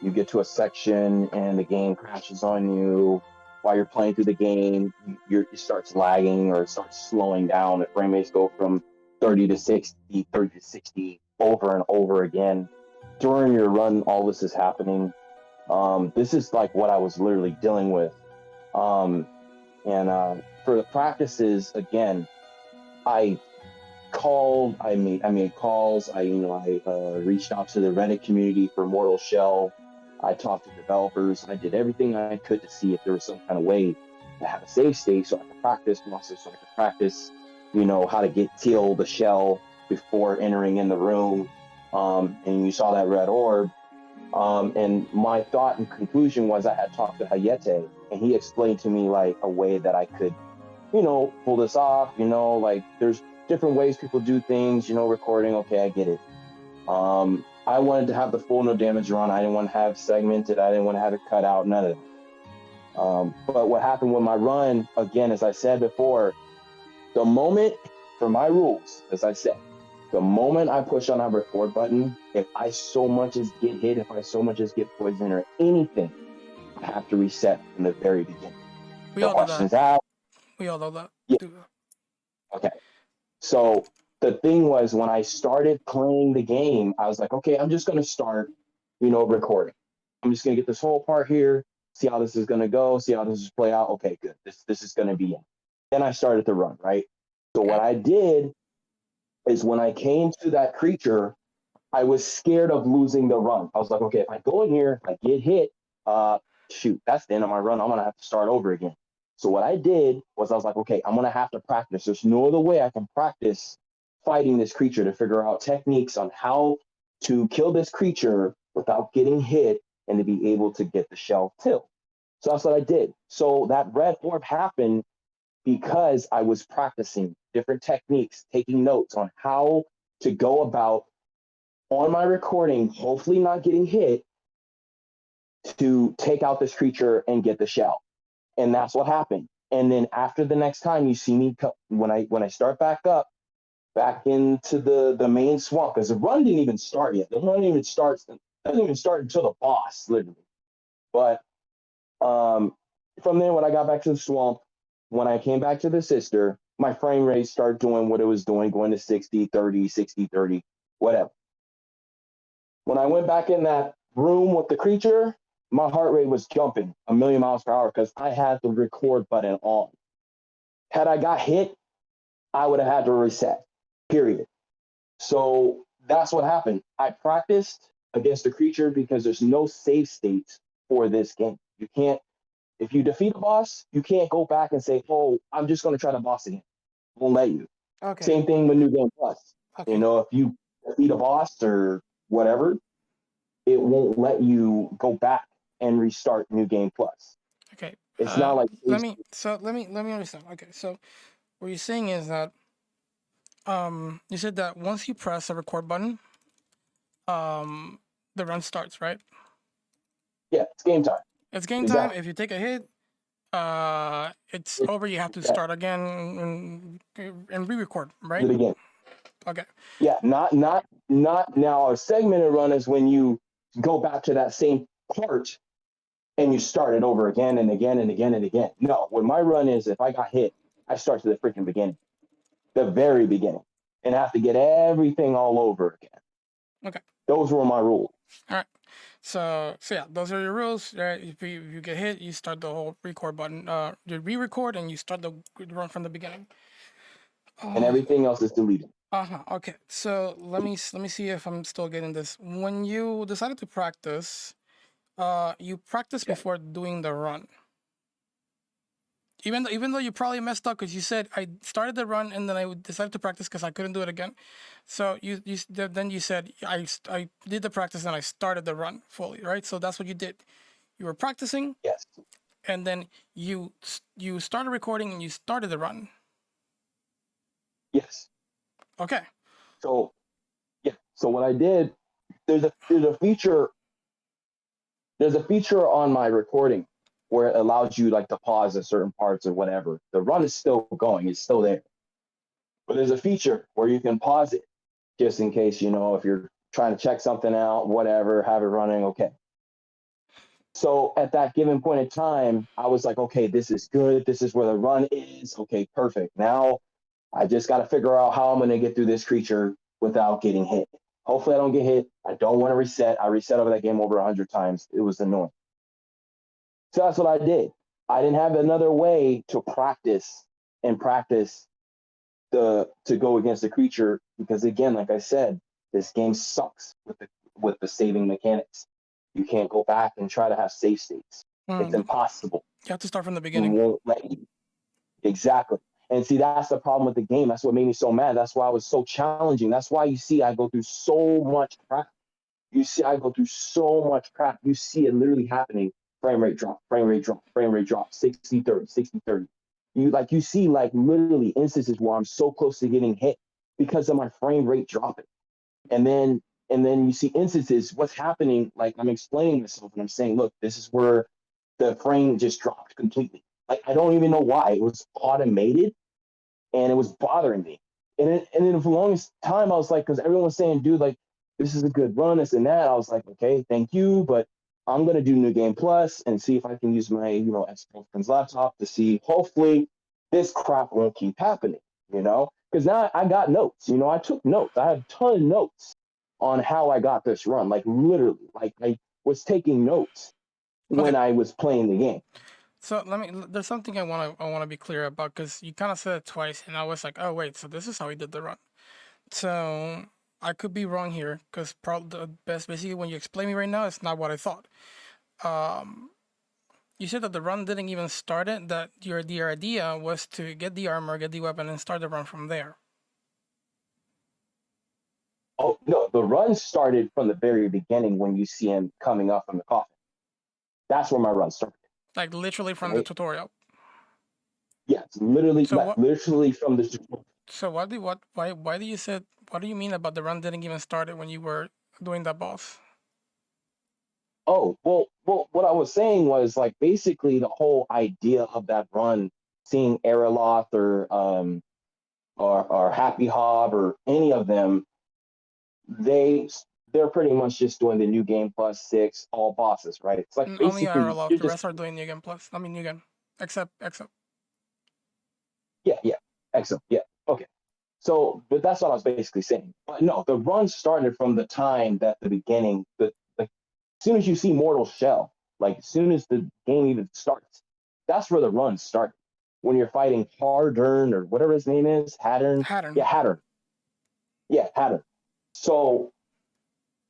You get to a section and the game crashes on you while you're playing through the game. It starts lagging or it starts slowing down. The frame rates go from 30 to 60, 30 to 60 over and over again. During your run, all this is happening. This is like what I was literally dealing with. For the practices, again, I called, I made calls, I reached out to the Reddit community for Mortal Shell. I talked to developers. I did everything I could to see if there was some kind of way to have a save state so I could practice, but also so I could practice, how to kill the shell before entering in the room. And you saw that red orb. And my thought and conclusion was I had talked to Hayete, and he explained to me like a way that I could, pull this off. Like there's different ways people do things. Recording. Okay, I get it. I wanted to have the full no damage run. I didn't want to have segmented. I didn't want to have it cut out. None of that. But what happened with my run, again, as I said before, the moment for my rules, as I said, the moment I push on that record button, if I so much as get hit, if I so much as get poisoned or anything, I have to reset from the very beginning. We No all know questions that. asked. We all know that. Yeah. Okay. So the thing was, when I started playing the game, I was like, okay, I'm just going to start, recording. I'm just going to get this whole part here, see how this is going to go, see how this is play out. Okay, good. This is going to be it. Then I started to run, right? So what I did is when I came to that creature, I was scared of losing the run. I was like, okay, if I go in here, if I get hit, shoot, that's the end of my run. I'm going to have to start over again. So what I did was I was like, okay, I'm going to have to practice. There's no other way I can practice fighting this creature to figure out techniques on how to kill this creature without getting hit and to be able to get the shell tilt. So that's what I did. So that red orb happened because I was practicing different techniques, taking notes on how to go about on my recording, hopefully not getting hit, to take out this creature and get the shell. And that's what happened. And then after the next time you see me, when I start back up, back into the main swamp, because the run didn't even start yet. The run doesn't even start until the boss, literally. But from there, when I got back to the swamp, when I came back to the sister, my frame rate started doing what it was doing, going to 60, 30, 60, 30, whatever. When I went back in that room with the creature, my heart rate was jumping 1,000,000 miles per hour because I had the record button on. Had I got hit, I would have had to reset, period. So that's what happened. I practiced against the creature because there's no save states for this game. You can't, if you defeat a boss, you can't go back and say, oh, I'm just going to try the boss again. Won't let you. Okay. Same thing with New Game Plus. Okay. If you defeat a boss or whatever, it won't let you go back and restart New Game Plus. Okay. It's not like let me understand. Okay, so what you're saying is that you said that once you press the record button, the run starts, right? Yeah, it's game time. It's game Exactly. time. If you take a hit, it's over. You have to start again and re-record, right? Do it again. Okay. Yeah, not now. A segmented run is when you go back to that same part and you start it over again and again and again and again. No, what my run is, if I got hit, I start to the freaking beginning, the very beginning, and have to get everything all over again. Okay. Those were my rules. All right. So yeah, those are your rules. Right? If you get hit, you start the whole record button. You re-record and you start the run from the beginning. And everything else is deleted. Okay. So let me see if I'm still getting this. When you decided to practice, you practiced before doing the run. Even though you probably messed up because you said I started the run and then I decided to practice because I couldn't do it again. So then you said I did the practice and I started the run fully, right? So that's what you did. You were practicing. Yes. And then you started recording and you started the run. Yes. Okay. So yeah. So what I did, there's a feature on my recording where it allows you like to pause at certain parts or whatever. The run is still going, it's still there. But there's a feature where you can pause it just in case, if you're trying to check something out, whatever, have it running, okay. So at that given point in time, I was like, okay, this is good. This is where the run is. Okay, perfect. Now I just got to figure out how I'm going to get through this creature without getting hit. Hopefully I don't get hit. I don't want to reset. I reset over that game over 100 times. It was annoying. So that's what I did. I didn't have another way to practice to go against the creature because, again, like I said, this game sucks with the saving mechanics. You can't go back and try to have save states. It's Mm, impossible. you have to start from the It beginning. won't let you. Exactly. And see, that's the problem with the game. That's what made me so mad. That's why it was so challenging. That's why you see I go through so much crap. You see I go through so much crap. You see it literally happening. Frame rate drop, frame rate drop, frame rate drop, 60 30, 60 30. You see like literally instances where I'm so close to getting hit because of my frame rate dropping. And then you see instances what's happening, like I'm explaining myself and I'm saying, look, this is where the frame just dropped completely. Like I don't even know why. It was automated and it was bothering me. And then for the longest time, I was like, because everyone was saying, dude, like, this is a good run, this and that. I was like, okay, thank you, but I'm gonna do New Game Plus and see if I can use my, ex girlfriend's laptop to see. Hopefully, this crap won't keep happening, because now I got notes. I took notes. I have a ton of notes on how I got this run. Like literally, like I was taking notes Okay. when I was playing the game. So there's something I wanna be clear about because you kind of said it twice, and I was like, oh wait, so this is how he did the run. So I could be wrong here because probably the best basically when you explain me right now, it's not what I thought. Um, you said that the run didn't even start it. That the idea was to get the armor, get the weapon, and start the run from there. Oh no, the run started from the very beginning when you see him coming up from the coffin. That's where my run started. Like literally from the Right? tutorial. Yeah, it's literally So what? literally from the. So why do you said what do you mean about the run didn't even start it when you were doing that boss? Oh well. What I was saying was like basically the whole idea of that run, seeing Ariloth or Happy Hob or any of them, they they're pretty much just doing the New Game Plus 6 all bosses, right? It's like Only basically Araloth. you're The just. rest are doing New Game Plus. I mean New Game, except. Yeah, excellent, yeah, okay. So, but that's what I was basically saying. But no, the run started from the time that the beginning, as soon as you see Mortal Shell, like as soon as the game even starts, that's where the run started. When you're fighting Hardern or whatever his name is, Hattern. Hattern. Yeah, Hattern. Yeah, Hattern. So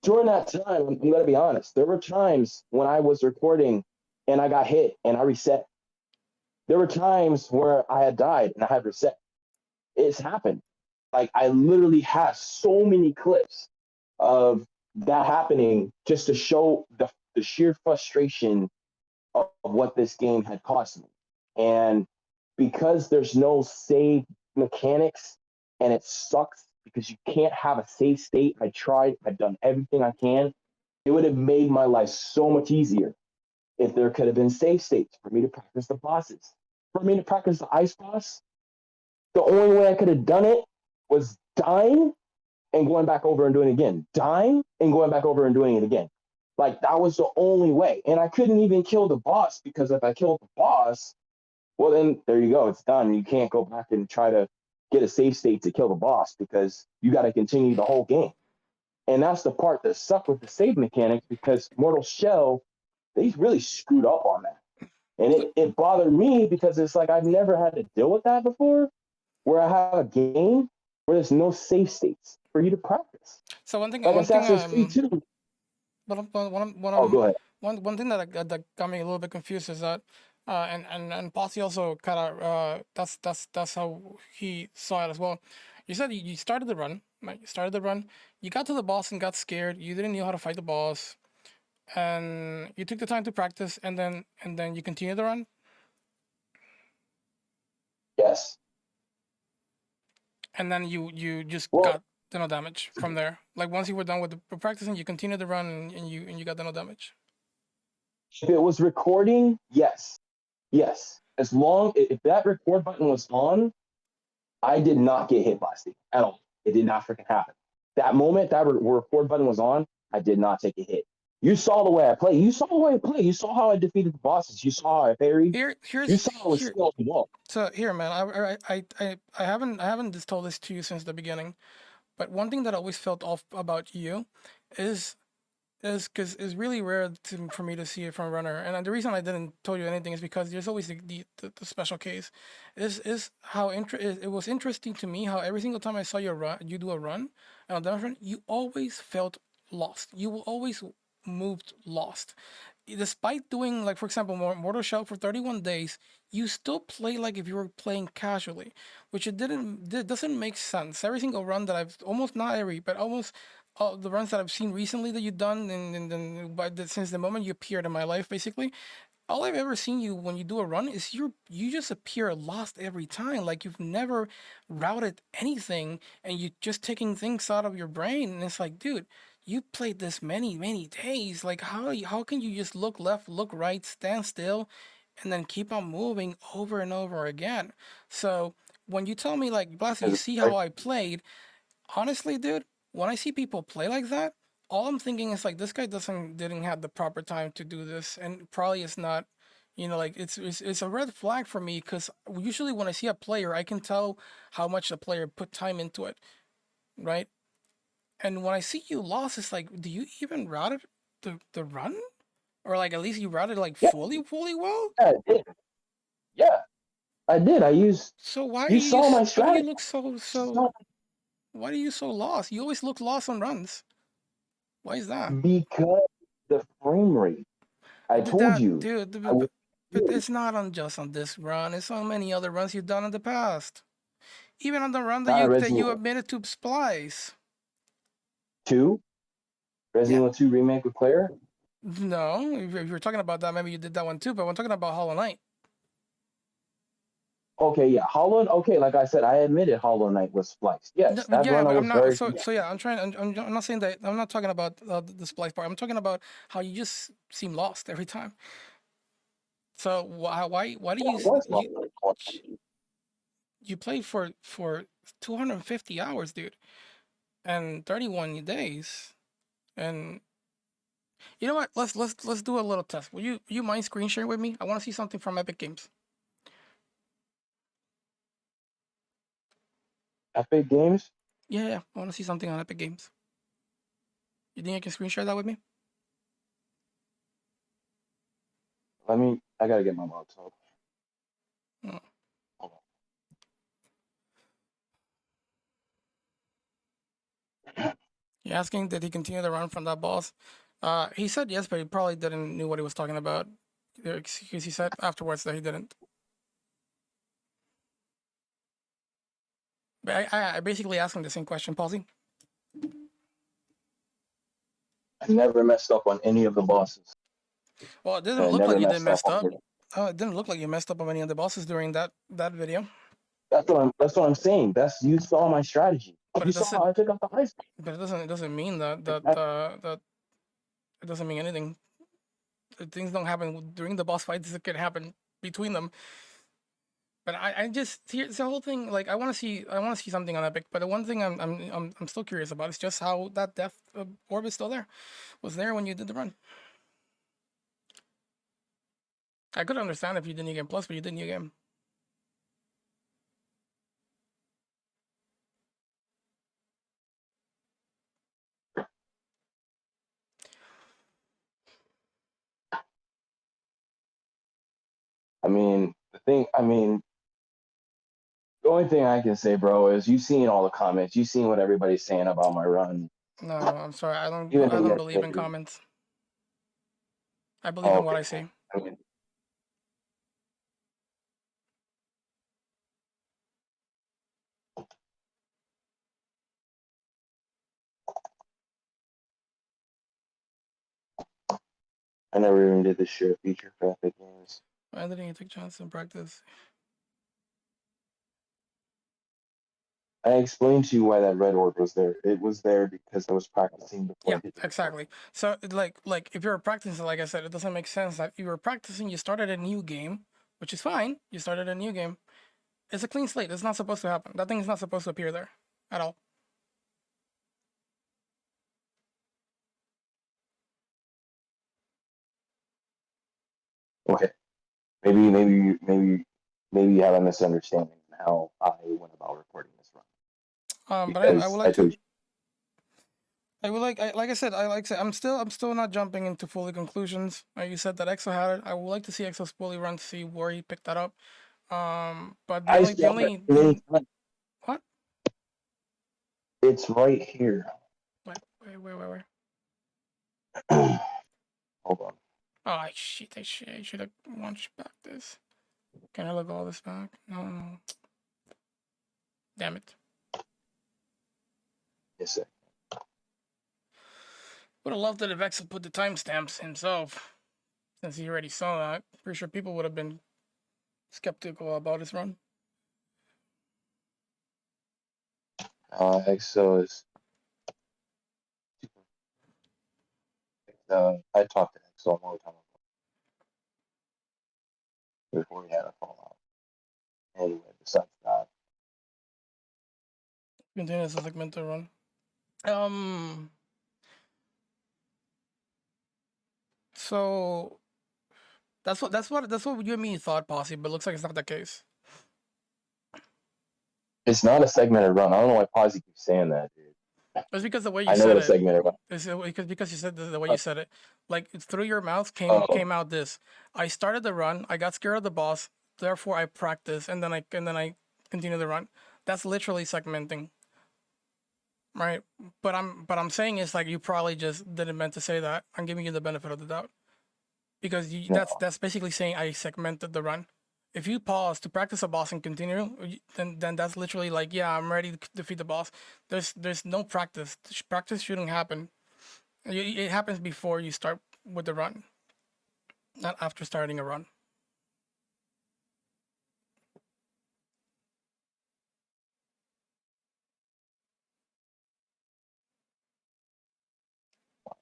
during that time, I'm gonna be honest, there were times when I was recording and I got hit and I reset. There were times where I had died and I had reset. It's happened. Like I literally have so many clips of that happening just to show the sheer frustration of what this game had cost me. And because there's no save mechanics and it sucks because you can't have a save state. I tried, I've done everything I can. It would have made my life so much easier if there could have been save states for me to practice the bosses. For me to practice the ice boss, the only way I could have done it was dying and going back over and doing it again, dying and going back over and doing it again. Like that was the only way. And I couldn't even kill the boss because if I killed the boss, well, then there you go. It's done. You can't go back and try to get a save state to kill the boss because you got to continue the whole game. And that's the part that sucked with the save mechanics because Mortal Shell, they really screwed up on that. And it bothered me because it's like I've never had to deal with that before, where I have a game where there's no save states for you to practice. So one thing, Like one thing, Assassin's Creed 2. Oh, go ahead. one thing that got me a little bit confused is that, and Posse also kind of, that's how he saw it as well. You said you started the run, right? You started the run, you got to the boss and got scared. You didn't know how to fight the boss, and you took the time to practice, and then you continued the run, Yes. and then you just Well, got the no damage from there. Like once you were done with the practicing, you continued the run, and you got the no damage. if it was recording, yes. Yes. As long if that record button was on, I did not get hit by Steve at all. It did not freaking happen. That moment that record button was on, I did not take a hit. You saw the way I play. You saw the way I play. You saw how I defeated the bosses. You saw how I parried. You saw how I was Here. still wall. So here, man, I haven't just told this to you since the beginning, but one thing that I always felt off about you is because it's really rare for me to see it from a runner, and the reason I didn't tell you anything is because there's always the special case, is how it was interesting to me how every single time I saw you do a run, and on that run, you always felt lost. You will always moved lost. despite doing, like, for example, Mortal Shell for 31 days, you still play like if you were playing casually, which doesn't make sense. Every single run that I've, almost not every, but almost all the runs that I've seen recently that you've done, since the moment you appeared in my life, basically, all I've ever seen you when you do a run is you just appear lost every time. Like you've never routed anything and you just taking things out of your brain. And it's like, dude, you played this many days. Like how can you just look left, look right, stand still, and then keep on moving over and over again? So when you tell me like, Blast, you Because see how I played, honestly, dude, when I see people play like that, all I'm thinking is like this guy didn't have the proper time to do this, and probably it's not, like it's a red flag for me because usually when I see a player, I can tell how much the player put time into it, right? And when I see you lost, it's like, do you even route it the run, or like at least you routed like yeah, fully well? yeah, I did. Yeah, I did. So why are You you saw my why do you strategy. look So why are you so lost? You always look lost on runs. Why is that? because the frame rate. I told That you. dude, I was but it's not on just on this run. It's on many other runs you've done in the past. Even on the run that not a you Resident admitted to Splice. 2, Yeah. Resident Evil 2 remake with Claire. No, if you're talking about that, maybe you did that one too. But I'm talking about Hollow Knight. Okay, yeah, Hollow. Okay, like I said, I admitted Hollow Knight was spliced. No, Yes, that yeah, run I but I'm was not. very. So yeah, I'm trying. I'm not saying that. I'm not talking about the Splice part. I'm talking about how you just seem lost every time. So why do Yeah, you it was you Hollow you played for 250 hours, dude, and 31 days, and you know what? Let's do a little test. Will you mind screen sharing with me? I want to see something from Epic Games. Epic Games. Yeah, I want to see something on Epic Games. You think you can screen share that with me? Let me. I gotta get my mods up. Mm. Hold You're asking did he continue the run from that boss? He said yes, but he probably didn't knew what he was talking about. Excuse, he said afterwards that he didn't. But I basically asked him the same question, Palsy. I never messed up on any of the bosses. Well, it And didn't I look never like you did messed up messed on up. any. It didn't look like you messed up on any of the bosses during that video. That's what I'm saying. You saw my strategy. But You it saw how doesn't. I took out the ice. But it doesn't mean that it doesn't mean anything. Things don't happen during the boss fights. It could happen between them. But I just here's the whole thing. Like I want to see something on Epic. But the one thing I'm still curious about is just how that death orb is still there. Was there when you did the run. I could understand if you did New Game Plus, but you did New Game. The only thing I can say, bro, is you've seen all the comments. You've seen what everybody's saying about my run. No, I'm sorry. Even I though don't you believe guys in say, comments. I believe oh, in what okay. I see. I mean, I never even did this shit feature for Epic Games. Why didn't you take chance in practice? I explained to you why that red orb was there. It was there because I was practicing before Yeah, I did the exactly. So like if you're practicing, like I said, it doesn't make sense that you were practicing. You started a new game, which is fine. You started a new game. It's a clean slate. It's not supposed to happen. That thing is not supposed to appear there at all. Okay. Maybe you have a misunderstanding on how I went about recording this run. But anyway, I would Because I like told to. you. Like I said, I'm still not jumping into fully conclusions. You said that EXO had it. I would like to see EXO's fully run to see where he picked that up. But I saw it many times. what? It's right here. Wait. Hold on. Oh shit! I should have launched back this. Can I look all this back? No. Damn it. Yes, sir. Would have loved that if Vex had put the timestamps himself, since he already saw that. Pretty sure people would have been skeptical about his run. Exo is. I talked to Exo a long time ago before we had a fallout. Anyway, besides that, Continue as a segmental run. So that's what you and me thought, Posse, but it looks like it's not the case. it's not a segmented run. I don't know why Posy keeps saying that, dude. It's because the way you I know said what a it. segmented run. It's because you said the way you said it. Like it's through your mouth Oh, came out this. I started the run. I got scared of the boss. Therefore, I practiced, and then I continue the run. That's literally segmenting, right? But I'm saying it's like you probably just didn't meant to say that. I'm giving you the benefit of the doubt because no. that's basically saying I segmented the run. If you pause to practice a boss and continue, then that's literally like, yeah, I'm ready to defeat the boss. There's no practice. Practice shouldn't happen. It happens before you start with the run, not after starting a run.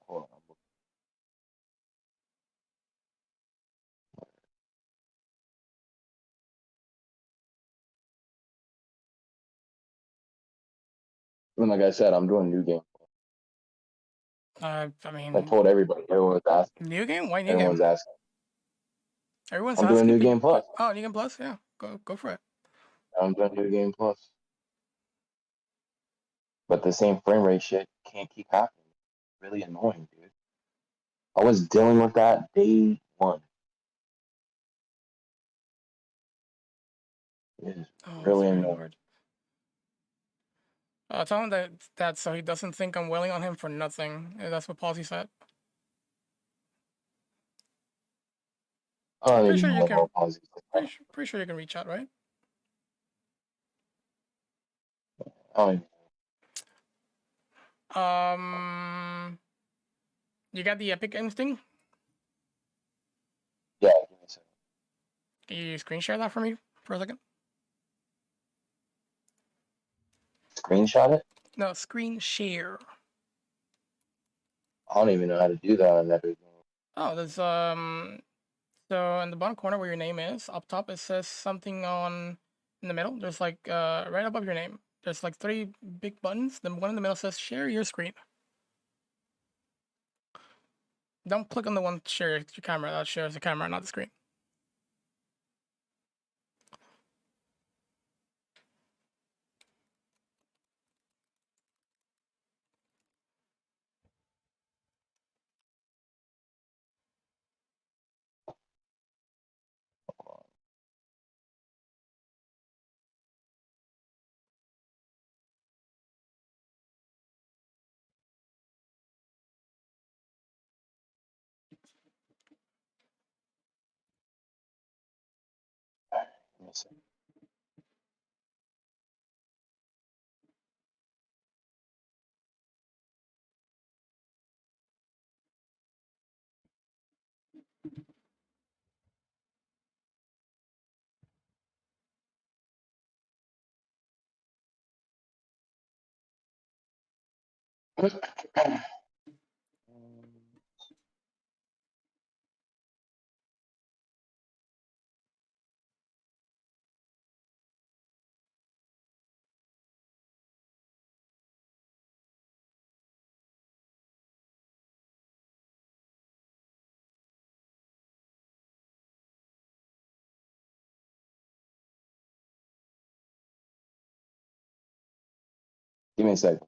Hold on. And like I said, I'm doing new game. I I mean, told everybody. Everyone was asking. new game? Why new Everyone's game? asking. Everyone's I'm doing asking. new game plus. Oh, new game plus? Yeah, go for it. I'm doing new game plus. But the same frame rate shit can't keep happening. Really annoying, dude. I was dealing with that day one. It is Oh, it's really very annoying. hard. Tell him that so he doesn't think I'm wailing on him for nothing. That's what Palsy said. I don't Pretty even sure know you can. what Posy said. Pretty sure you can reach out, right? I don't even, You got the Epic Games thing? yeah, give me a second. Can you screen share that for me for a second? Screenshot it? No, screen share. I don't even know how to do that on that big game. Oh, there's so in the bottom corner where your name is, up top it says something on in the middle. There's like right above your name. There's like three big buttons. The one in the middle says share your screen. Don't click on the one share your camera. That shares the camera, not the screen. Give me a second. Give me a second.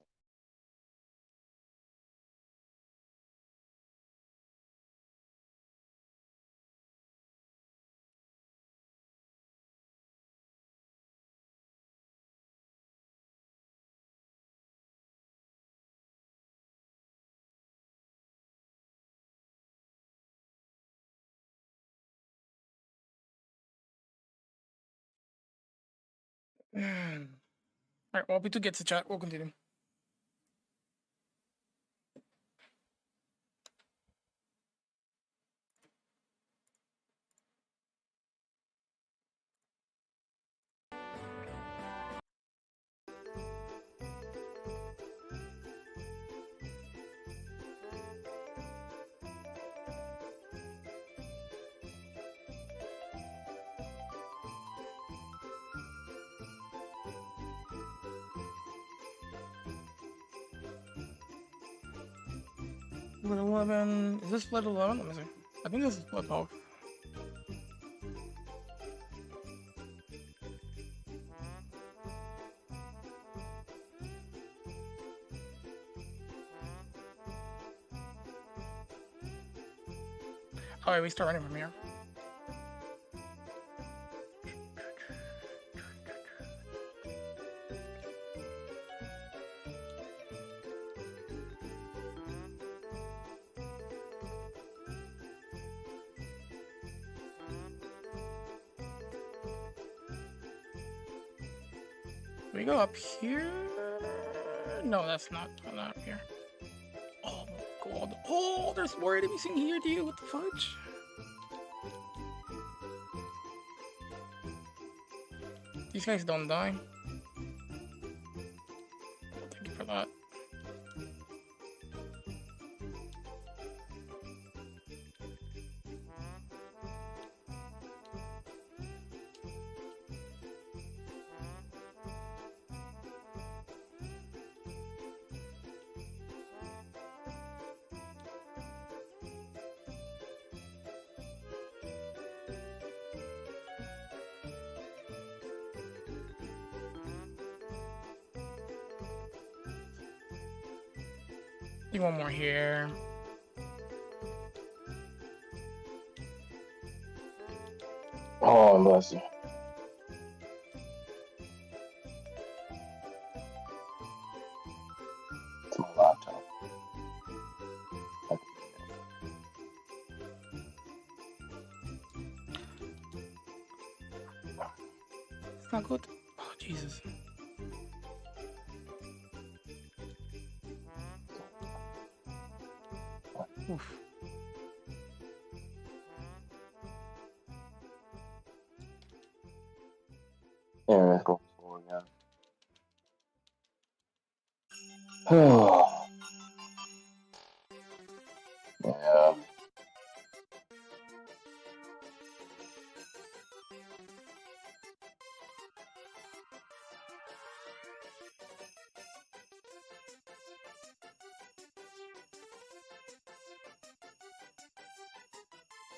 Alright, well, B2 gets a chat. We'll continue. Split 11. Is this split 11? Let me see. I think this is split 12. Alright, we start running from here. We go up here? No, that's not up here. Oh my god. Oh, there's more enemies in here, dude. What the fudge? These guys don't die. Thank you for that. Do one more here. Oh, bless you. It's my laptop. It's not good. Oh, Jesus. Oof. Yeah, let's go forward now. Oh. Yeah.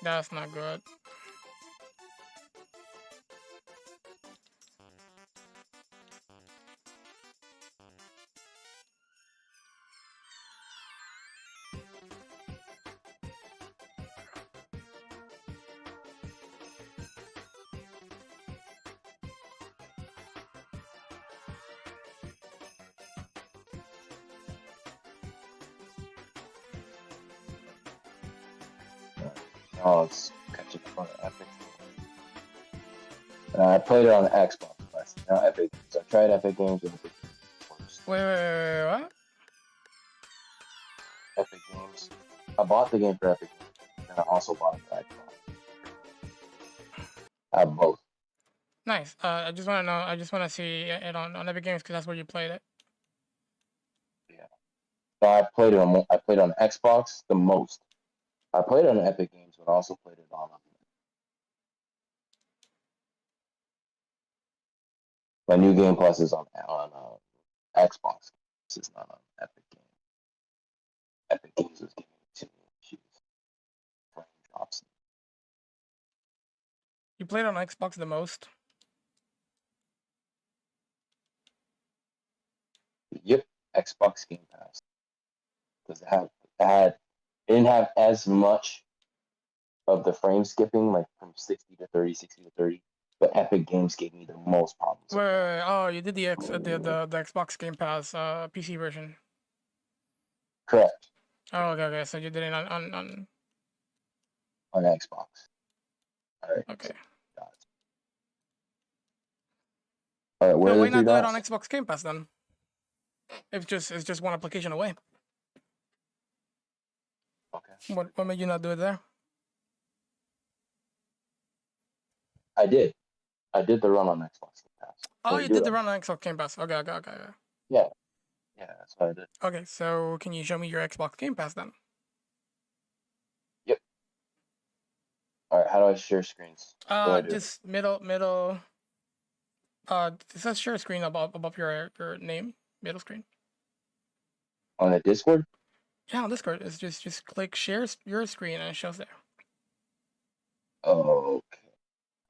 That's not good. Oh, it's catching up on Epic. I played it on the Xbox, but now Epic. So I tried Epic Games and Epic Games. Wait, what? Epic Games. I bought the game for Epic Games, and I also bought it for Xbox. I have both. Nice. I just want to know. I just want to see it on Epic Games because that's where you played it. Yeah. So I played it on Xbox the most. I played it on Epic Games, but I also played it on my new Game Plus is on Xbox. This is not on Epic Games. Epic Games is giving me too many issues. Frame drops. You played on Xbox the most. Yep, Xbox Game Pass. Because it didn't have as much of the frame skipping, like from 60 to 30, 60 to 30. But Epic Games gave me the most problems. Wait. Oh, you did the Xbox Game Pass PC version. Correct. Oh, okay. So you did it on On Xbox. All right. Okay. Got All right, where So are why the three not do it on dots? Xbox Game Pass then? It's just one application away. Okay. What made you not do it there? I did. I did the run on Xbox Game Pass. Oh, Can't you do did it the on- run on Xbox Game Pass. Okay. Yeah. Yeah, that's what I did. Okay, so can you show me your Xbox Game Pass then? Yep. All right, how do I share screens? What do I do? Just middle. It says share screen above your name, middle screen. On the Discord? Yeah, on Discord, it's just click share your screen and it shows there. Oh, okay.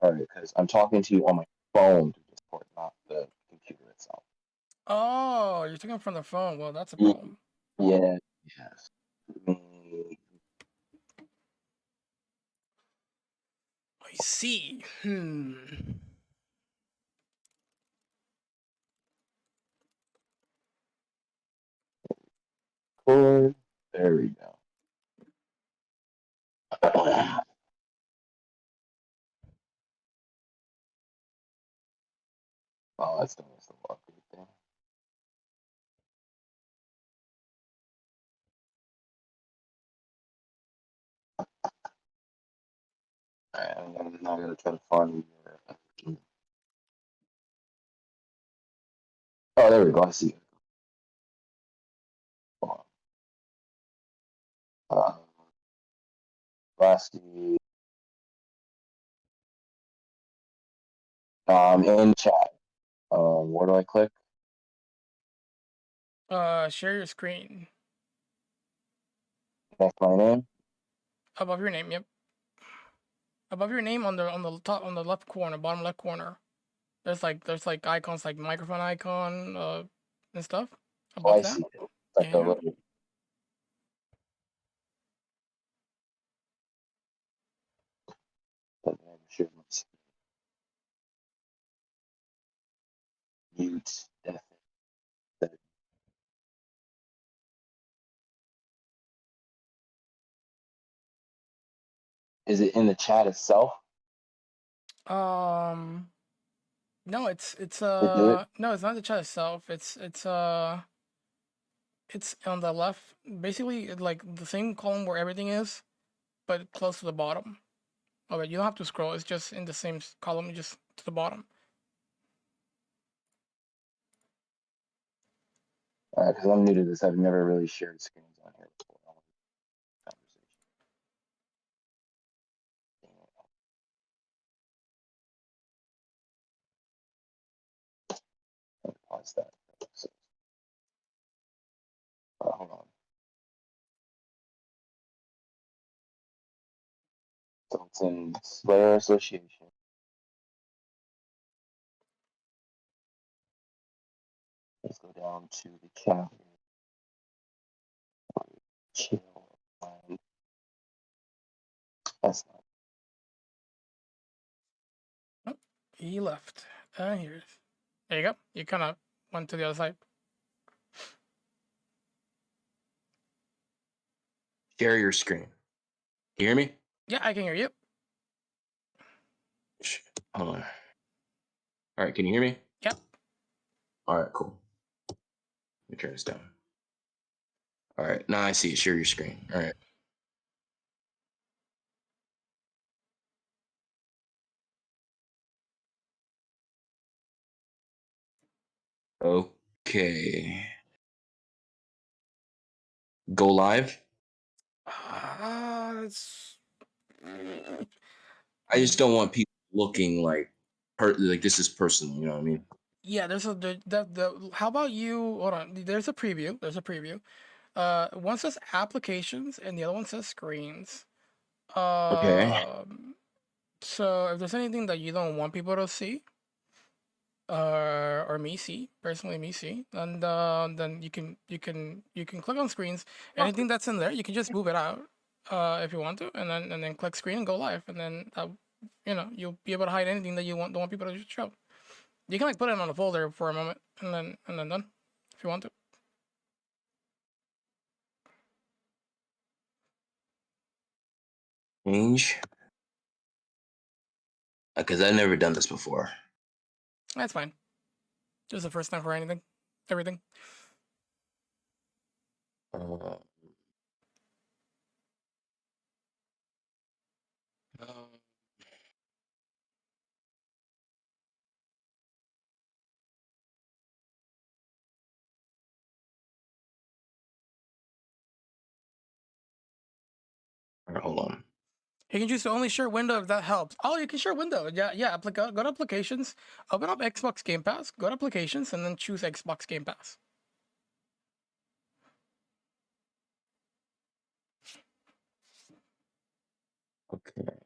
All right, because I'm talking to you on my phone to Discord, not the computer itself. Oh, you're taking it from the phone. Well, that's a Ye- problem. Yeah. Yes. I see. Discord. There we go. Oh, that's the update thing. Alright, I'm now gonna try to find your. Oh, there we go. I see it. Hold on. Lasky. In chat. Where do I click? Share your screen Next my name. above your name. Yep. Above your name on the top on the left corner, bottom left corner. There's like icons like microphone icon and stuff Oh, above I that. see it. It's like a Yeah. little. Share my screen. Mute. Death. Is it in the chat itself? No, it's To do it? no, it's not the chat itself. It's on the left, basically like the same column where everything is, but close to the bottom. Okay, you don't have to scroll. It's just in the same column, just to the bottom. Because I'm new to this, I've never really shared screens on here before. Pause that. Hold on. So it's in Slayer Association. Let's go down to the chat. Chill. That's not. Oh, he left. Here's. There you go. You kind of went to the other side. Share your screen. You hear me? Yeah, I can hear you. Hold on. All right, can you hear me? Yep. All right, cool. Let me turn this down. All right, now I see it. Share your screen. All right. Okay. Go live. It's. I just don't want people looking like this is personal. You know what I mean? Yeah, there's a the how about you hold on. There's a preview. There's a preview. One says applications and the other one says screens. Okay. So if there's anything that you don't want people to see, or me see, personally me see, and then you can click on screens. Anything that's in there, you can just move it out, if you want to, and then click screen and go live, and then you'll be able to hide anything that you don't want people to show. You can like put it on a folder for a moment, and then done, if you want to. Change. Because I've never done this before. That's fine. Just the first time for anything, everything. Uh, alright, hold on. You can choose to only share window if that helps. Oh, you can share window. Yeah, yeah. Go to applications, open up Xbox Game Pass, go to applications, and then choose Xbox Game Pass. Okay.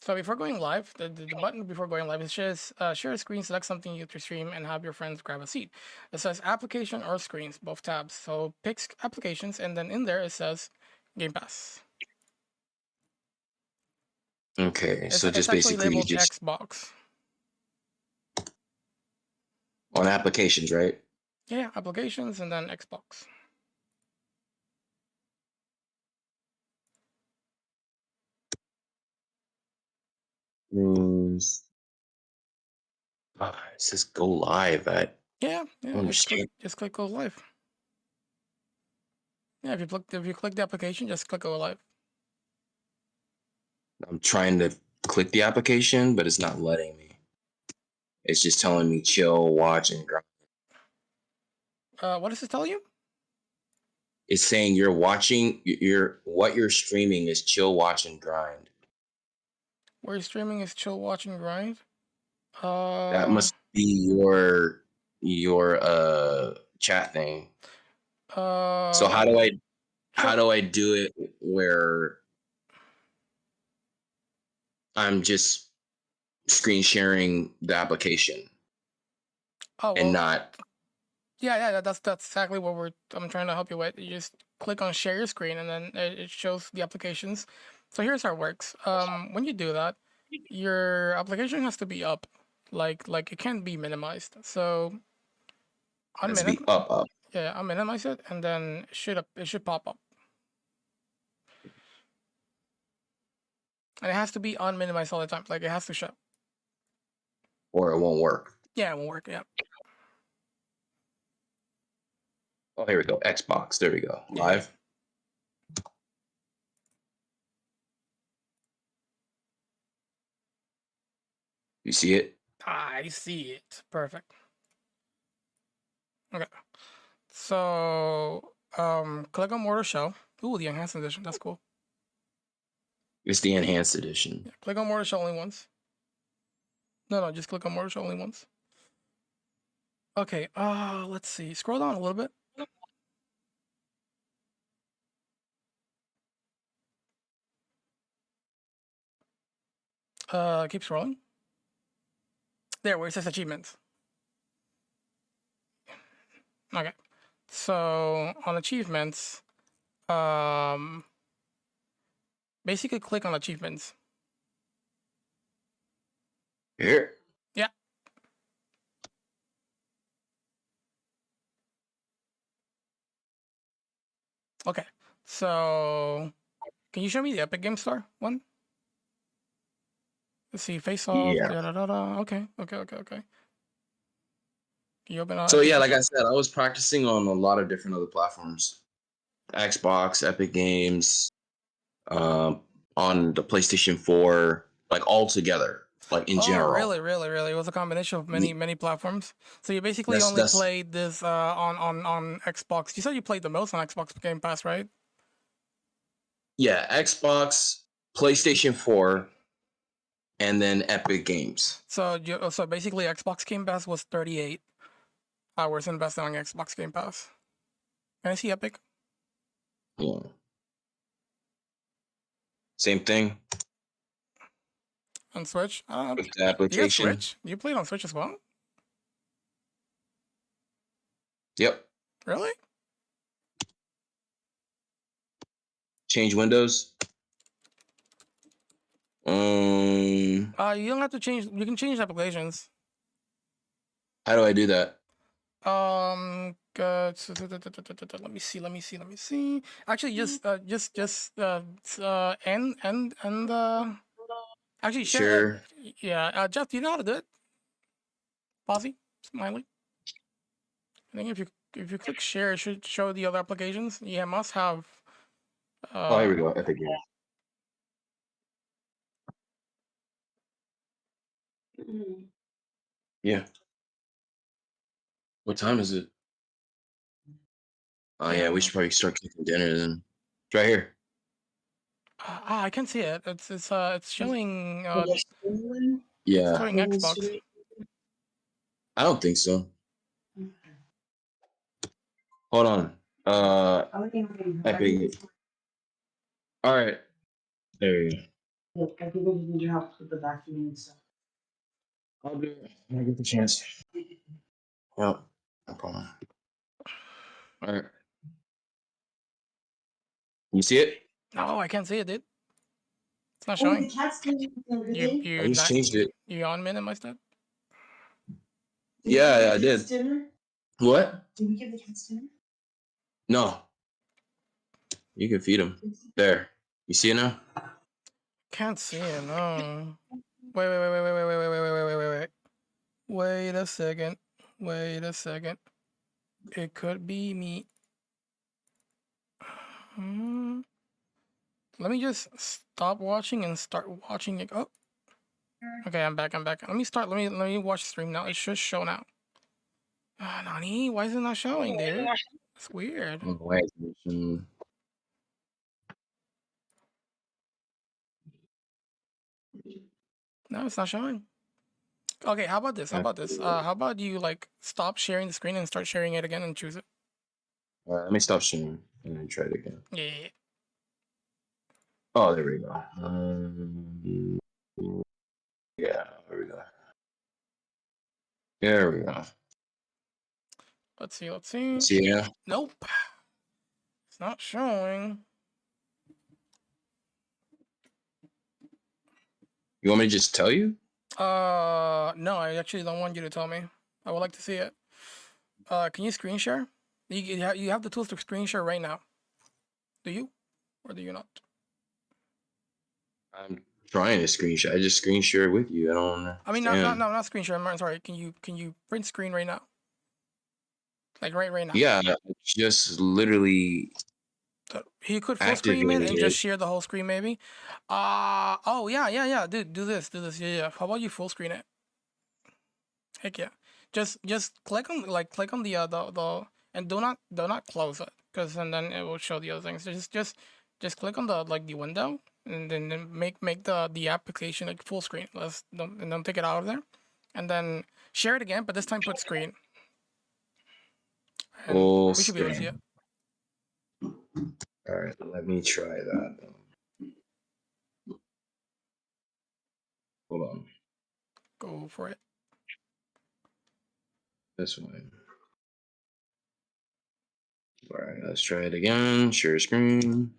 So before going live, the button before going live, it says share a screen, select something you to stream, and have your friends grab a seat. It says application or screens, both tabs. So pick applications, and then in there it says Game Pass. Okay, so It's just actually basically labeled just Xbox. on applications, right? Yeah, applications and then Xbox. It says go live at. Yeah, Oh, just click go live. Yeah, if you click the application, just click go live. I'm trying to click the application, but it's not letting me. It's just telling me chill, watch, and grind. What does it tell you? It's saying you're watching. What you're streaming is chill, watch, and grind. Where you're streaming is chill, watch, and grind. That must be your chat thing. So how do I do it where I'm just screen sharing the application and not? Yeah, that's exactly what I'm trying to help you with. You just click on share your screen, and then it shows the applications. So here's how it works. When you do that, your application has to be up, like it can't be minimized. So Has to be up. Yeah, I'll minimize it, and then it should pop up. And it has to be unminimized all the time. Like it has to show. Or it won't work. Yeah, it won't work. Yeah. Oh, here we go. Xbox. There we go. Live. You see it? I see it. Perfect. Okay. So click on Mortal Shell. Ooh, the enhanced edition. That's cool. It's the enhanced edition. Yeah, click on Mortal Shell only once. No, just click on Mortal Shell only once. Okay, let's see. Scroll down a little bit. Keep scrolling. There, where it says achievements. Okay. So on achievements, basically click on achievements. Here. Yeah. Okay. So can you show me the Epic Game Store one? Let's see. Face off. Yeah. Okay. Can you open up? So yeah, like I said, I was practicing on a lot of different other platforms. Xbox, Epic Games, on the PlayStation 4, like all together, like in general. Really? It was a combination of many platforms. So you basically only played this on Xbox. You said you played the most on Xbox Game Pass, right? Yeah, Xbox, PlayStation 4, and then Epic Games. So basically Xbox Game Pass was 38 hours invested on Xbox Game Pass. Can I see Epic? Yeah. Same thing. On Switch? With the application. You got Switch? You played on Switch as well? Yep. Really? Change windows. You don't have to change. You can change applications. How do I do that? Let me see. Actually, actually Sure. Yeah, Jeff, do you know how to do it? Posy? Smiley. I think if you click share, it should show the other applications. Yeah, must have. Oh, here we go. Epic Games. Yeah. What time is it? Oh yeah, we should probably start cooking dinner then. It's right here. I can see it. It's showing. Yeah. It's showing Xbox. I don't think so. Hold on. Epic. All right. There you go. I think I just need your help with the vacuuming and stuff. I'll do it when I get the chance. Yep. No problem. All right. You see it? No, I can't see it, dude. It's not Oh, showing. the cat's doing everything. I just changed it. You on minute, my stud? Yeah, I did. Dinner? What? Did we give the cats dinner? No. You can feed them. There. You see it now? Can't see it. No. Wait. Wait a second. Wait a second. It could be me. Let me just stop watching and start watching it. Oh. Okay, I'm back. Let me watch stream now. It should show now. Nani, why is it not showing, dude? It's weird. No, it's not showing. Okay, how about this? How about you like stop sharing the screen and start sharing it again and choose it? All right, let me stop sharing and then try it again. Yeah. Oh, there we go. Yeah, there we go. There we go. Let's see. See ya. Nope. It's not showing. You want me to just tell you? No, I actually don't want you to tell me. I would like to see it. Can you screen share? You have the tools to screen share right now. Do you? Or do you not? I'm trying to screen share. I just screen share with you. I don't. I mean, not screen share. I'm sorry. Can you print screen right now? Like right now. Yeah, I just literally. He could full screen it and just share the whole screen, maybe. Oh yeah. Dude, do this. Yeah. How about you full screen it? Heck yeah. Just click on the and do not close it, because and then it will show the other things. Just click on the window and then make the application like full screen. Don't take it out of there, and then share it again, but this time put screen. And we should be able to see it. All right, let me try that. Hold on. Go for it. This one. All right, let's try it again. Share screen.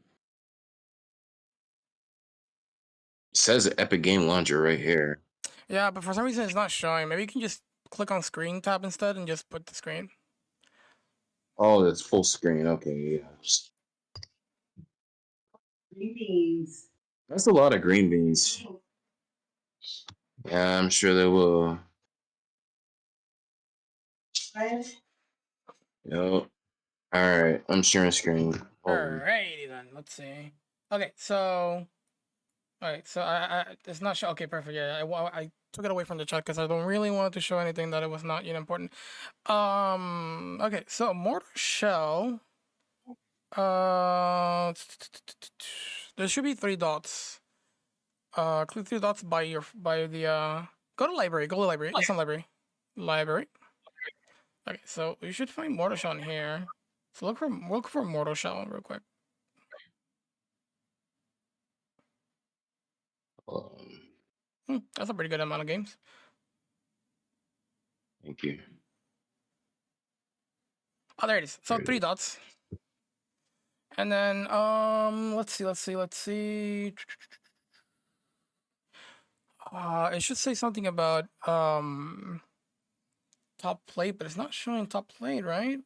It says Epic Game Launcher right here. Yeah, but for some reason it's not showing. Maybe you can just click on screen tab instead and just put the screen. Oh, that's full screen. Okay, yeah. Green beans. That's a lot of green beans. Yeah, I'm sure they will. Yep. All right, I'm sharing screen. Alrighty then. Let's see. Okay, so. Alright, so I it's not show. Okay, perfect. Yeah, I took it away from the chat because I don't really want it to show anything that it was not important. Okay, so Mortar Shell. There should be 3 dots. Click 3 dots by the go to library. It's on library. Okay, so you should find Mortar Shell in here. So look for Mortar Shell real quick. That's a pretty good amount of games. Thank you. Oh, there it is. So 3 dots. And then let's see. It should say something about top plate, but it's not showing top plate, right?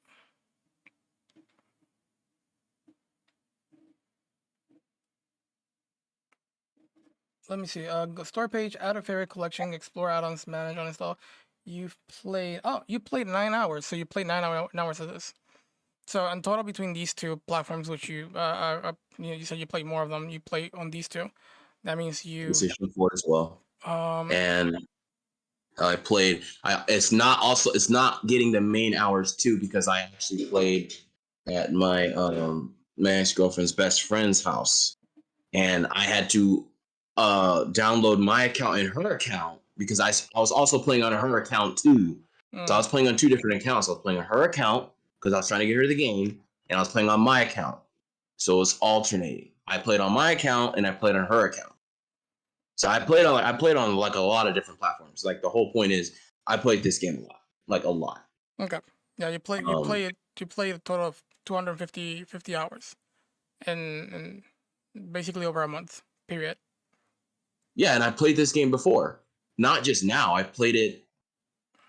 Let me see. Go store page, add a favorite collection, explore add-ons, manage, uninstall. You've played. Oh, you played 9 hours. So you played 9 hours of this. So in total between these two platforms, which you said you played more of them. You play on these two. That means you. PlayStation 4 as well. Um. And I played. It's not getting the main hours too because I actually played at my ex girlfriend's best friend's house, and I had to download my account and her account because I was also playing on her account too. So I was playing on two different accounts. I was playing on her account because I was trying to get her the game, and I was playing on my account. So it was alternating. I played on my account and I played on her account. So I played on like a lot of different platforms. Like the whole point is I played this game a lot, like a lot. Okay. Yeah, you play a total of 250 hours, and basically over a month period. Yeah, and I played this game before, not just now. I played it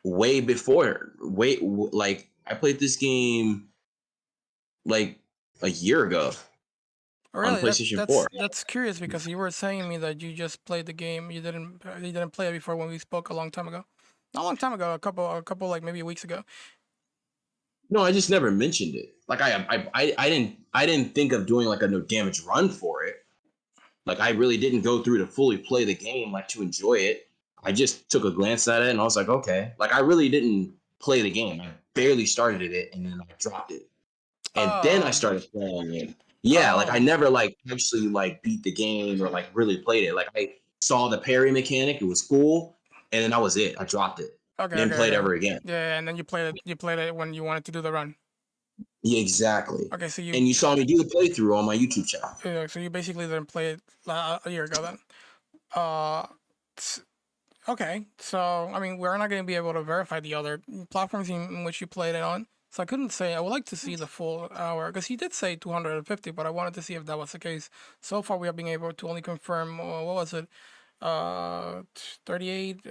way before. Like I played this game like a year ago Oh, on really? PlayStation 4. That's curious because you were saying me that you just played the game. You didn't play it before when we spoke a long time ago. Not a long time ago. A couple like maybe weeks ago. No, I just never mentioned it. Like I didn't think of doing like a no damage run for it. Like I really didn't go through to fully play the game, like to enjoy it. I just took a glance at it and I was like, okay. Like I really didn't play the game. I barely started it and then I dropped it. And then I Oh. started playing it. Yeah, like I Oh. never like actually like beat the game or like really played it. Like I saw the parry mechanic, it was cool, and then that was it. I dropped it. Okay. Didn't Okay. play it Okay. ever again. Yeah, and then you played it. You played it when you wanted to do the run. Yeah, exactly. Okay, so you And you saw me do the playthrough on my YouTube channel. so you basically didn't play it a year ago then. Uh, s- okay. So I mean, we're not going to be able to verify the other platforms in which you played it on. So I couldn't say. I would like to see the full hour because he did say 250, but I wanted to see if that was the case. So far, we have been able to only confirm. What was it? 38.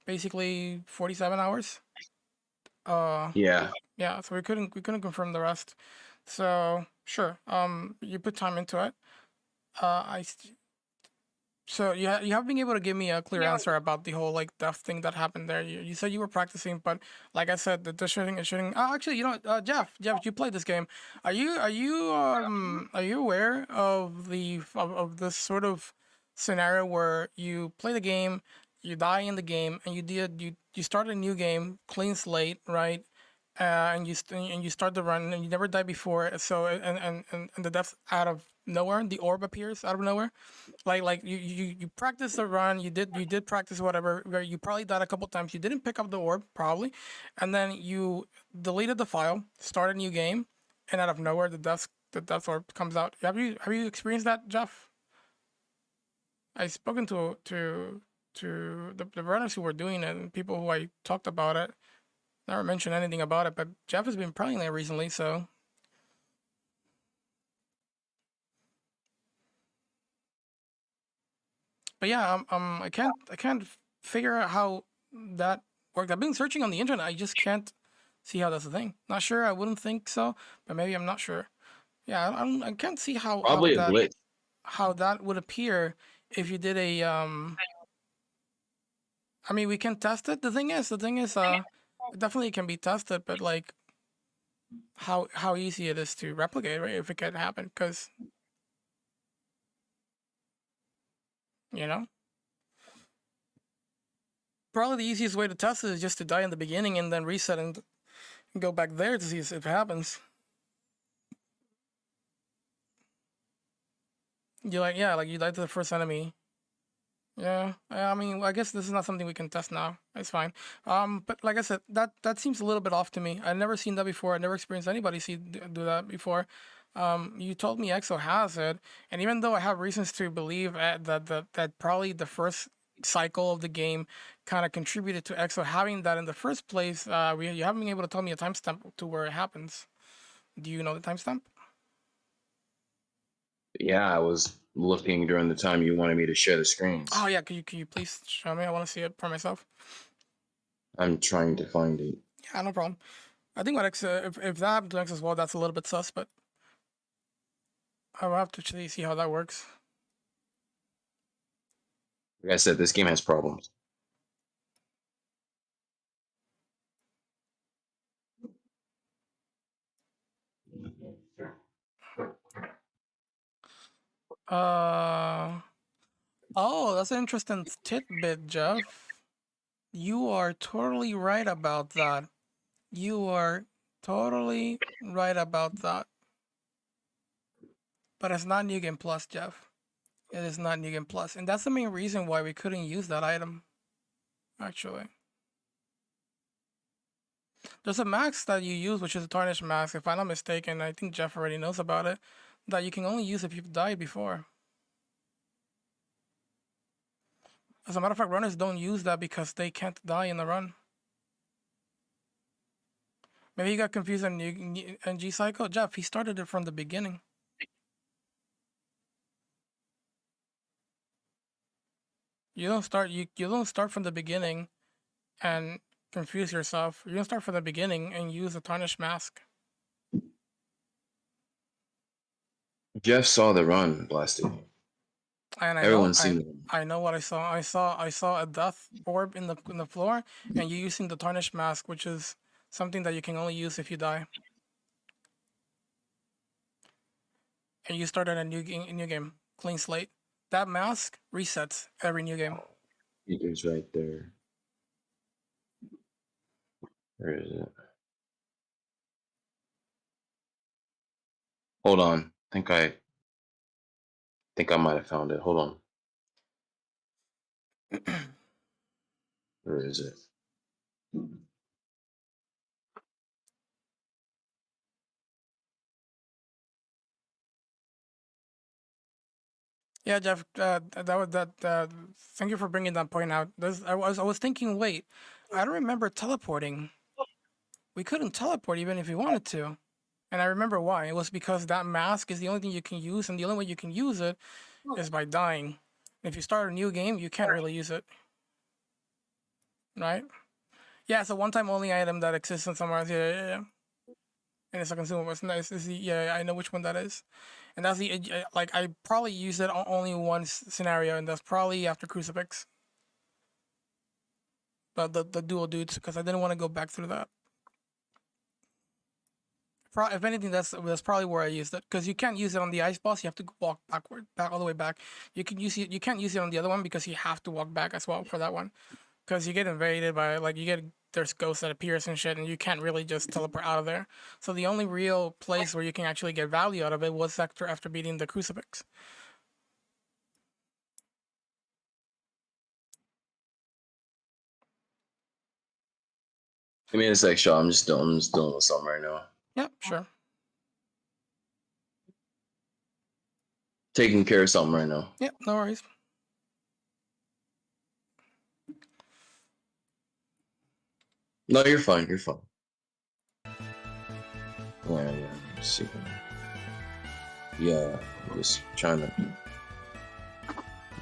Basically 47 hours. Uh, Yeah. yeah. So we couldn't confirm the rest. So sure. You put time into it. I So you have been able to give me a clear answer about the whole like death thing that happened there. You said you were practicing, but like I said, the shooting is shooting. Oh, actually, Jeff, you played this game. Are you aware of of this sort of scenario where you play the game, you die in the game, and you start a new game, clean slate, right? And you start the run, and you never died before. So and the death out of nowhere, the orb appears out of nowhere like you practice the run, you did practice whatever, where you probably died a couple times, you didn't pick up the orb probably, and then you deleted the file, start a new game, and out of nowhere the death orb comes out. Have you experienced that, Jeff? I've spoken to the runners who were doing it and people who I talked about it, never mentioned anything about it, but Jeff has been playing it recently, so but yeah, I can't figure out how that worked. I've been searching on the internet. I just can't see how that's a thing. Not sure. I wouldn't think so, but maybe I'm not sure. Yeah, I can't see how how Probably a that glitch. how that would appear if you did a I mean, we can test it. The thing is, it definitely can be tested, but like how easy it is to replicate, right? If it can happen, because you know, probably the easiest way to test it is just to die in the beginning and then reset and go back there to see if it happens. Like you died to the first enemy. Yeah, I mean, I guess this is not something we can test now. It's fine. But like I said, that seems a little bit off to me. I've never seen that before. I never experienced anybody do that before. You told me EXO has it, and even though I have reasons to believe that probably the first cycle of the game kind of contributed to EXO having that in the first place, you haven't been able to tell me a timestamp to where it happens. Do you know the timestamp? Yeah, I was looking during the time you wanted me to share the Oh screens. yeah, can you please show me? I want to see it for myself. I'm trying to find it. Yeah, no problem. I think what X if that happened to X as well, that's a little bit sus, but I'll have to actually see how that works. Like I said, this game has problems. Oh, that's an interesting tidbit, Jeff. You are totally right about that. You are totally right about that. But it's not New Game Plus, Jeff. It is not New Game Plus. And that's the main reason why we couldn't use that item, actually. There's a mask that you use, which is a Tarnished Mask, if I'm not mistaken. I think Jeff already knows about it. That you can only use if you've died before. As a matter of fact, runners don't use that because they can't die in the run. Maybe you got confused on G Cycle? Jeff, he started it from the beginning. You don't start from the beginning and confuse yourself. You don't start from the beginning and use a Tarnished Mask. Jeff saw the run blasted. And Everyone's seen it. I know what I saw. I saw a death orb in the floor, and you using the Tarnished Mask, which is something that you can only use if you die. And you started a new game, clean slate. That mask resets every new game. It is right there. Where is it? Hold on. I think I might have found it. Hold on. Where is it? Yeah, Jeff. Thank you for bringing that point out. I was thinking. Wait, I don't remember teleporting. We couldn't teleport even if we wanted to, and I remember why. It was because that mask is the only thing you can use, and the only way you can use it is by dying. If you start a new game, you can't really use it, right? Yeah, it's a one-time only item that exists in somewhere else. Yeah. And it's a consumable. It's nice. Yeah, I know which one that is. And that's like I probably used it on only one scenario, and that's probably after Crucifix. But the dual dudes, because I didn't want to go back through that. If anything, that's probably where I used it, because you can't use it on the ice boss. You have to walk back all the way back. You can't use it on the other one because you have to walk back as well for that one, because you get invaded by there's ghosts that appears and shit, and you can't really just teleport out of there. So the only real place where you can actually get value out of it was after beating the Crucifix. Give me a sec, Shaw. I'm just dealing with something right now. Yep, sure. Taking care of something right now. Yep, no worries. No, you're fine. You're fine. Yeah. Let's see. Yeah, I'm just trying to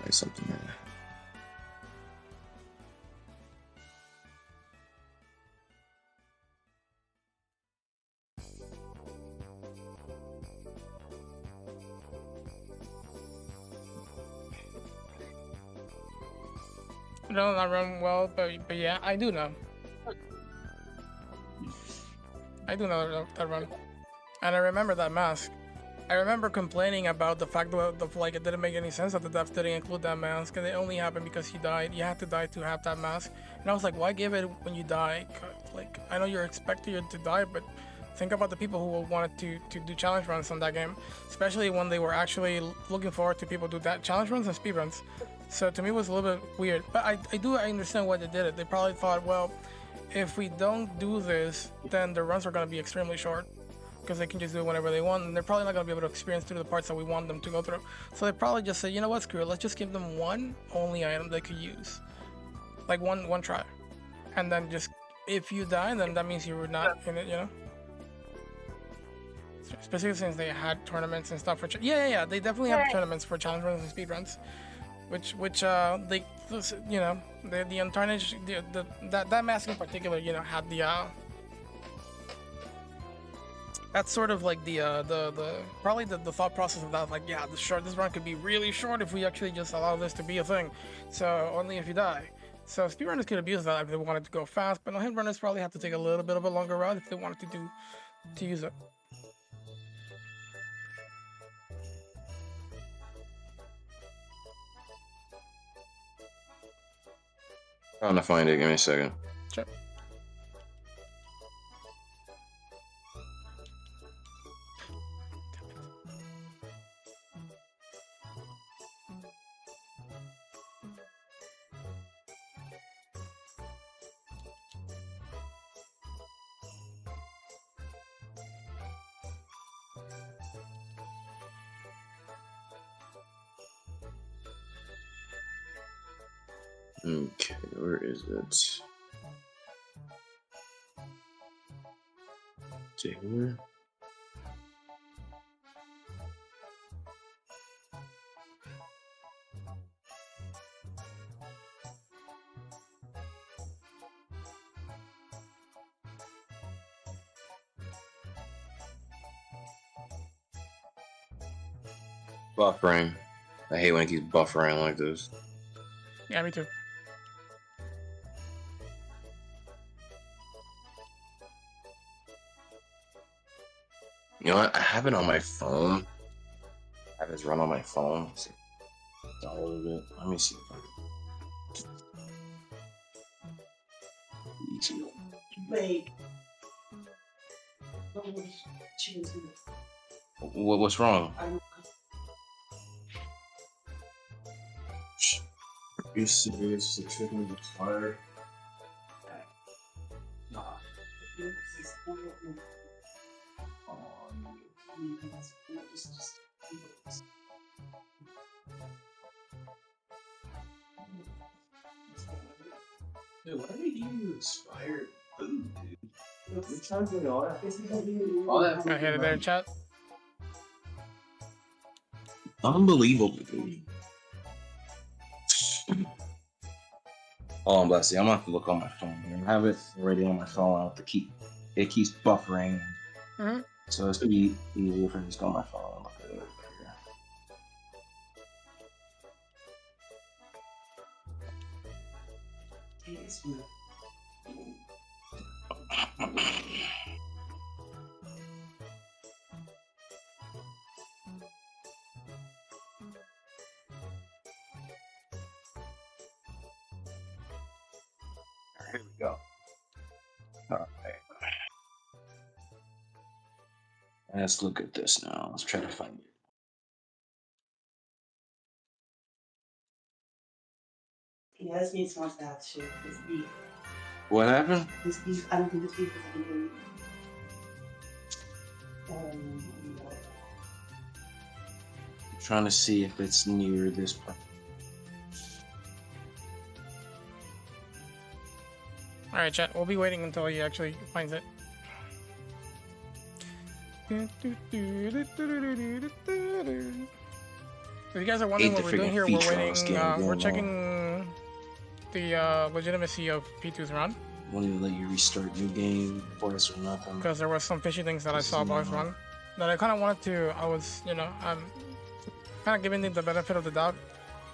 write something there. No, not run well, but yeah, I do know. I do know that run, and I remember that mask. I remember complaining about the fact that like it didn't make any sense that the deaths didn't include that mask, and it only happened because he died. You had to die to have that mask, and I was like, why give it when you die? Like, I know you're expected to die, but think about the people who wanted to do challenge runs on that game, especially when they were actually looking forward to people do that challenge runs and speed runs. So to me, it was a little bit weird, but I understand why they did it. They probably thought, well, if we don't do this, then the runs are going to be extremely short, because they can just do it whenever they want, and they're probably not going to be able to experience through the parts that we want them to go through. So they probably just said, you know what, screw it, let's just give them one only item they could use, like one try, and then just if you die, then that means you were not in it, you know. Especially since they had tournaments and stuff for yeah, they definitely have tournaments for challenge runs and speed runs, which they, you know, the Untarnished, that mask in particular, you know, had the that's sort of like the probably the thought process of that, like, yeah, this run could be really short if we actually just allow this to be a thing, so only if you die. So speedrunners could abuse that if they wanted to go fast, but no, hit runners probably have to take a little bit of a longer route if they wanted to use it. Trying to find it. Give me a second. Sure. Okay, where is it? Taylor. Buffering. I hate when it keeps buffering like this. Yeah, me too. You know what? I have it on my phone. I have it run on my phone. Let's see. Download it. Let me see if I can. Easy. Wait. Oh, choose. What's wrong? Are you serious? The chicken is expired. Dude, why are you eating expired food, dude? All that I hit it there, chat. Unbelievable, dude. Oh, bless you. I'm gonna have to look on my phone. I have it already on my phone. I have to keep it keeps buffering. Mhm. So it's gonna be easier if I just go on my phone and look at it. Here we go. All right. Let's look at this now. Let's try to find it. Yeah, this needs more that shit. This beef. What happened? This beef. I don't think this beef is any good. I'm trying to see if it's near this part. All right, chat. We'll be waiting until he actually finds it. If you guys are wondering Hate what the we're doing freaking here, we're feature on waiting. this game We're again, checking the legitimacy of P2's run Won't even let you restart new game, force or nothing. because there was some fishy things that I saw about his run that I kind of wanted to. I was, I'm kind of giving him the benefit of the doubt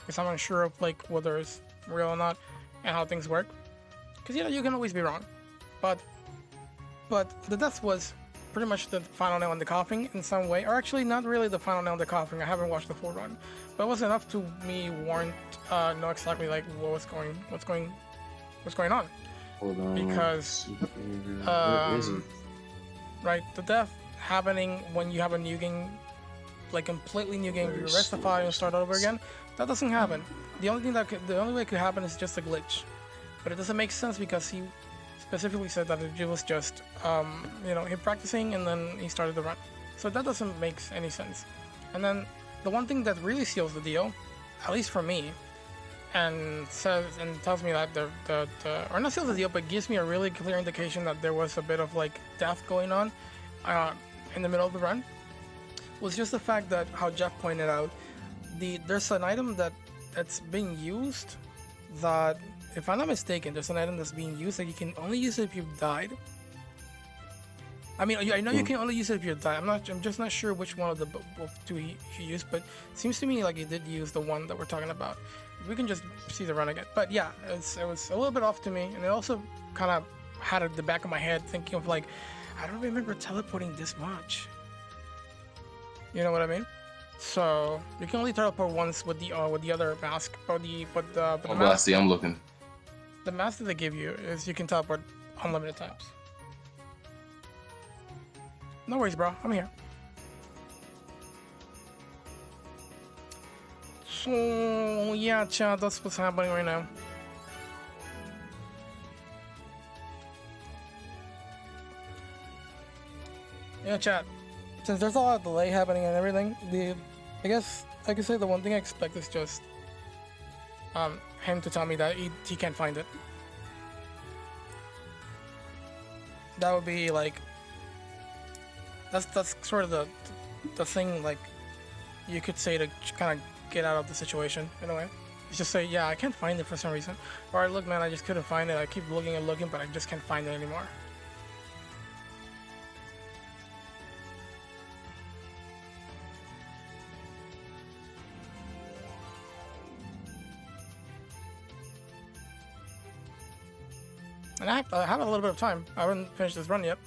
because I'm unsure of like whether it's real or not and how things work. Because you can always be wrong, but the death was pretty much the final nail in the coffin in some way, or actually not really the final nail in the coffin. I haven't watched the full run, but it was enough to me warrant know exactly like what's going on. Hold on. Because Where is it? right, the death happening when you have a new game, like completely new game, you rest the file and start over again. That doesn't happen. The only way it could happen is just a glitch, but it doesn't make sense because he specifically said that it was just him practicing and then he started the run. So that doesn't make any sense. And then the one thing that really seals the deal, at least for me, and tells me that or not seals the deal, but gives me a really clear indication that there was a bit of like death going on in the middle of the run, was just the fact that how Jeff pointed out, there's an item that's being used that, if I'm not mistaken, there's an item that's being used that you can only use it if you've died. I mean, I know you can only use it if you die. I'm just not sure which one of the two he used, but it seems to me like he did use the one that we're talking about. We can just see the run again. But yeah, it was a little bit off to me, and it also kind of had at the back of my head thinking of like, I don't remember teleporting this much. You know what I mean? So you can only teleport once with the other mask, but the Oh, bless you. I'm looking. The master they give you is you can teleport unlimited times. No worries, bro. I'm here. So yeah, chat. That's what's happening right now. Yeah, chat. Since there's a lot of delay happening and everything, I guess I could say the one thing I expect is just him to tell me that he can't find it. That would be like that's sort of the thing like you could say to kind of get out of the situation in a way. It's just say, yeah, I can't find it for some reason. Or look, man, I just couldn't find it. I keep looking and looking, but I just can't find it anymore. And I have a little bit of time. I haven't finished this run yet.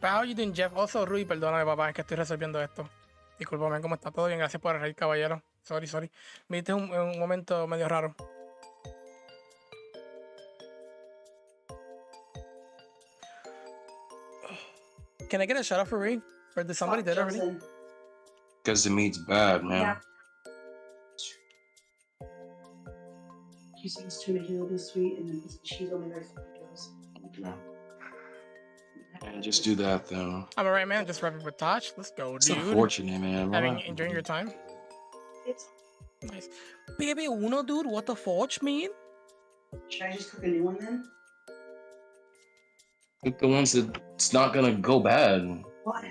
But how you doing, Jeff? Also, Rui, perdóname, papá, es que estoy resolviendo esto. Discúlpame, ¿cómo está? ¿Todo bien? Gracias por reír, caballero. Sorry. Me diste un momento medio raro. Can I get a shout out for Rui? Or did somebody did already? Because the meat's bad, man. Yeah. He seems to make it a little bit sweet, and then she's only very Yeah. And just do that, though. I'm alright, man. Just rapping with Tosh. Let's go, It's dude. unfortunate, man. Enjoying your time? It's. Nice. Baby Uno, dude. What the forge mean? Should I just cook a new one then? Pick the ones that it's not gonna go bad. What?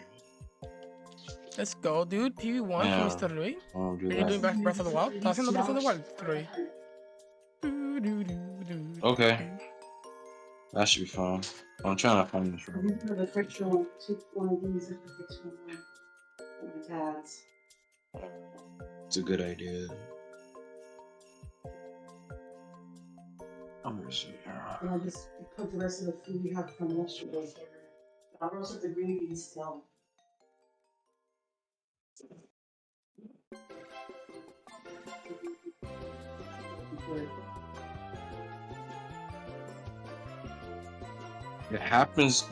Let's go, dude. PV1 Yeah. for Mr. Rui. I'll do Are you that. doing Breath of the Wild? Estás haciendo Breath of the Wild, Rui. Okay. That should be fun. I'm trying to find this I room. think for the frictional, took one of these and the frictional one of the tabs. It's a good idea. I'm gonna see here. And I'll just put the rest of the food we have from yesterday here. I'll roast up the green beans still. Good. It happens.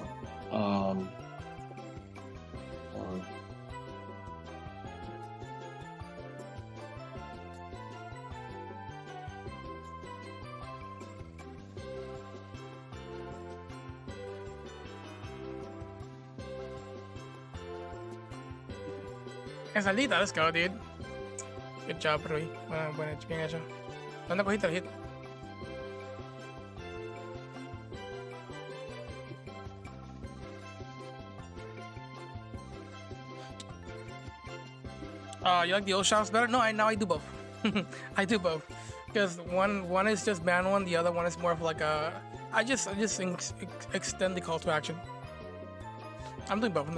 En saldita, let's go, dude. Good job, Rui. Bueno, bien hecho. ¿Dónde cogiste el hit? You like the old shops better? No, now I do both. I do both. Because one is just ban one, the other one is more of like a... I just extend the call to action. I'm doing both.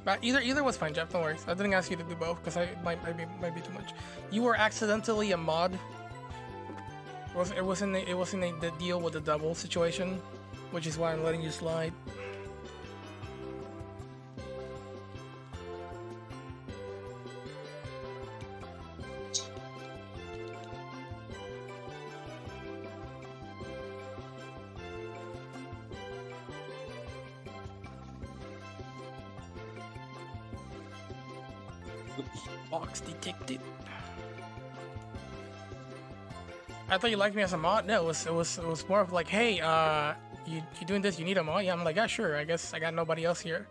But either was fine, Jeff. Don't worry. I didn't ask you to do both because it might be too much. You were accidentally a mod. It wasn't the deal with the double situation, which is why I'm letting you slide. Box detected. I thought you liked me as a mod. No, it was more of like, hey, you doing this? You need a mod? Yeah, I'm like, yeah, sure. I guess I got nobody else here.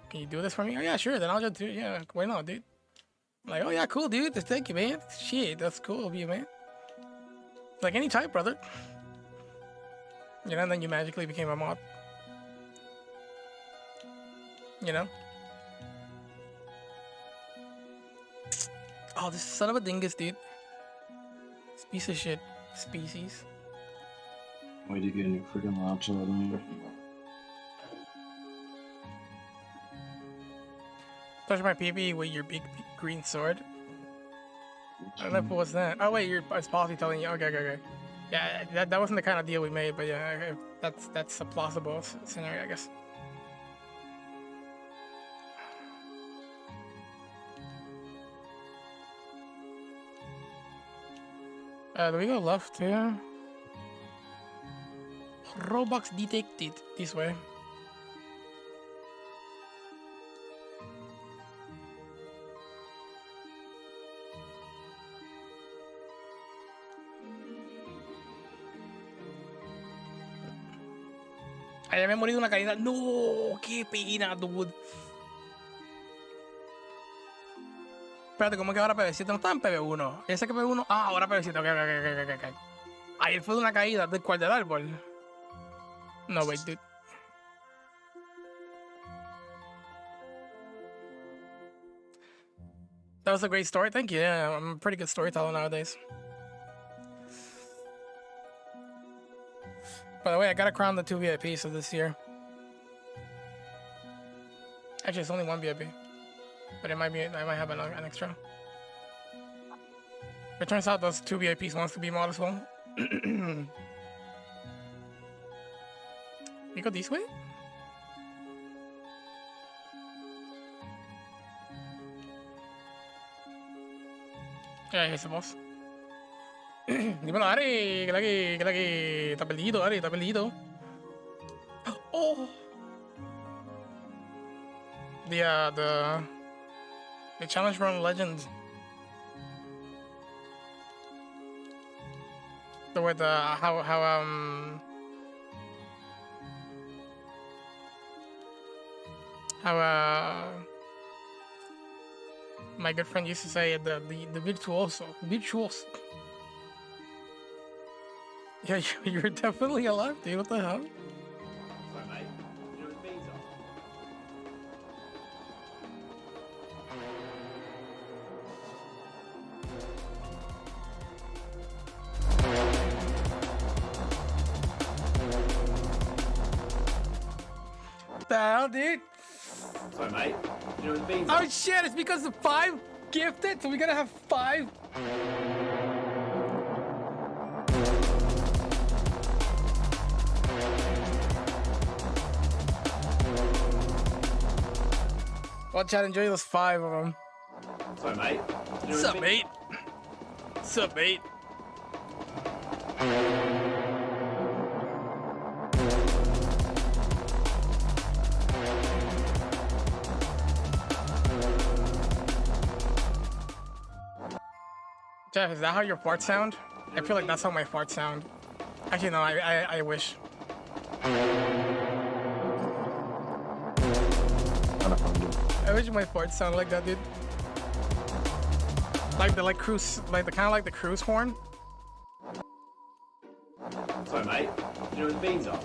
Can you do this for me? Oh yeah, sure. Then I'll just do it. Yeah, why not, dude? I'm like, oh yeah, cool, dude. Thank you, man. Shit, that's cool of you, man. Like any type, brother. You know, and then you magically became a mod. You know? Oh, this son of a dingus, dude. This piece of shit. Species. Wait to get a new freaking laptop. Touch my PB with your big green sword. I don't know if it was that. Oh wait, it's policy telling you. Okay. Yeah, that wasn't the kind of deal we made, but yeah, that's a plausible scenario, I guess. Do we go left here? Robux detected. This way. Ay, me he morido una caída. No, qué pena, dude. Espérate, ¿cómo que ahora PB7 no estaba en PB1? Ese que PB1. Ah, ahora PB7. Ok. Ayer fue de una caída del cual del árbol. No, wait, dude. That was a great story. Thank you. Yeah, I'm a pretty good storyteller nowadays. By the way, I gotta crown the 2 VIPs of this year. Actually, it's only 1 VIP, but I might have an extra. It turns out those 2 VIPs wants to be mod as well. We go this way? Yeah, here's the boss. Dímelo, Ari, que la que está perdido, Ari, está perdido. Oh, the challenge run legend. The way how my good friend used to say the virtuoso. Yeah, you're definitely alive, dude. What the hell? Sorry, mate. You know what the beans are? What the hell, dude? Sorry, mate. You know what the beans are? Oh shit! It's because of 5 gifted, so we gotta have 5. Well, Chad, enjoy those 5 of them. Sorry, mate. You know What's what up, the mate? What's up, mate? Jeff, is that how your farts sound? I feel like that's how my farts sound. Actually, no, I wish. I wish my farts sound like that, dude. Like the cruise, like the kind of like the cruise horn. Sorry, mate. You know what the beans are?